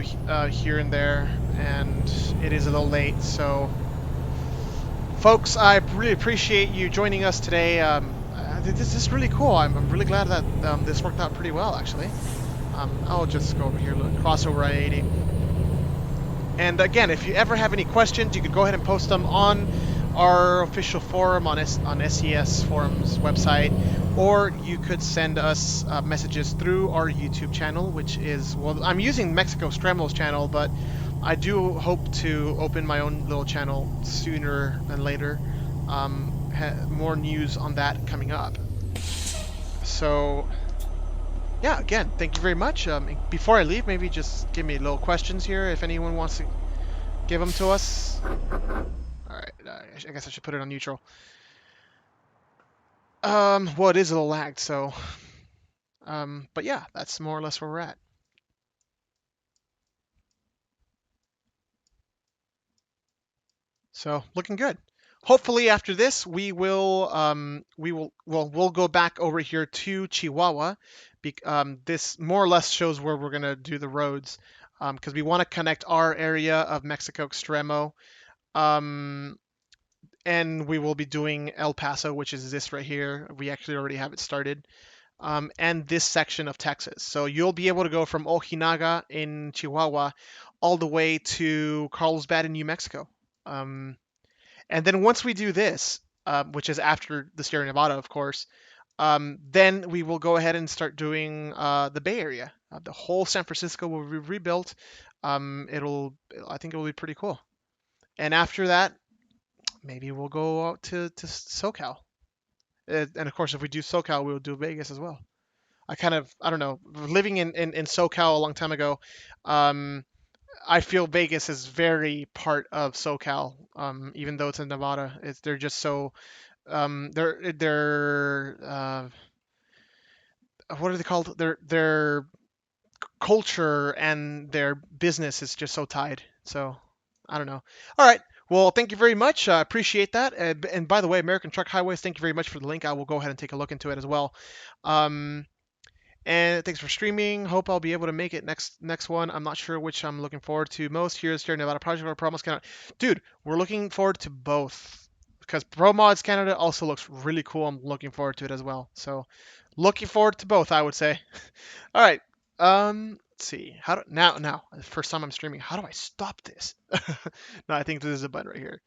here and there, and it is a little late. So, folks, I really appreciate you joining us today. This is really cool. I'm really glad that this worked out pretty well, actually. I'll just go over here, look, crossover I-80. And again, if you ever have any questions, you could go ahead and post them on our official forum on SES Forums website, or you could send us messages through our YouTube channel, which is, well, I'm using Mexico Stremo's channel, but I do hope to open my own little channel sooner than later. More news on that coming up. So, yeah, again, thank you very much. Before I leave, maybe just give me little questions here if anyone wants to give them to us. Alright, I guess I should put it on neutral. Well, it is a little lagged, so... but yeah, that's more or less where we're at. So, looking good. Hopefully after this, we'll go back over here to Chihuahua. This more or less shows where we're gonna do the roads, because we want to connect our area of Mexico Extremo. And we will be doing El Paso, which is this right here. We actually already have it started. And this section of Texas. So you'll be able to go from Ojinaga in Chihuahua all the way to Carlsbad in New Mexico. And then once we do this, which is after the Sierra Nevada, of course, then we will go ahead and start doing the Bay Area. The whole San Francisco will be rebuilt. I think it will be pretty cool. And after that, maybe we'll go out to SoCal. And of course, if we do SoCal, we'll do Vegas as well. I don't know, living in SoCal a long time ago, um, I feel Vegas is very part of SoCal, even though it's in Nevada. They're just so, what are they called? Their culture and their business is just so tied. So, I don't know. All right. Well, thank you very much. I appreciate that. And by the way, American Truck Highways, thank you very much for the link. I will go ahead and take a look into it as well. Um, And thanks for streaming. Hope I'll be able to make it next one. I'm not sure which I'm looking forward to most. Here's Sierra Nevada Project or Pro Mods Canada. Dude, we're looking forward to both because Pro Mods Canada also looks really cool. I'm looking forward to it as well. So, looking forward to both, I would say. All right. Let's see. Now, first time I'm streaming. How do I stop this? No, I think this is a button right here.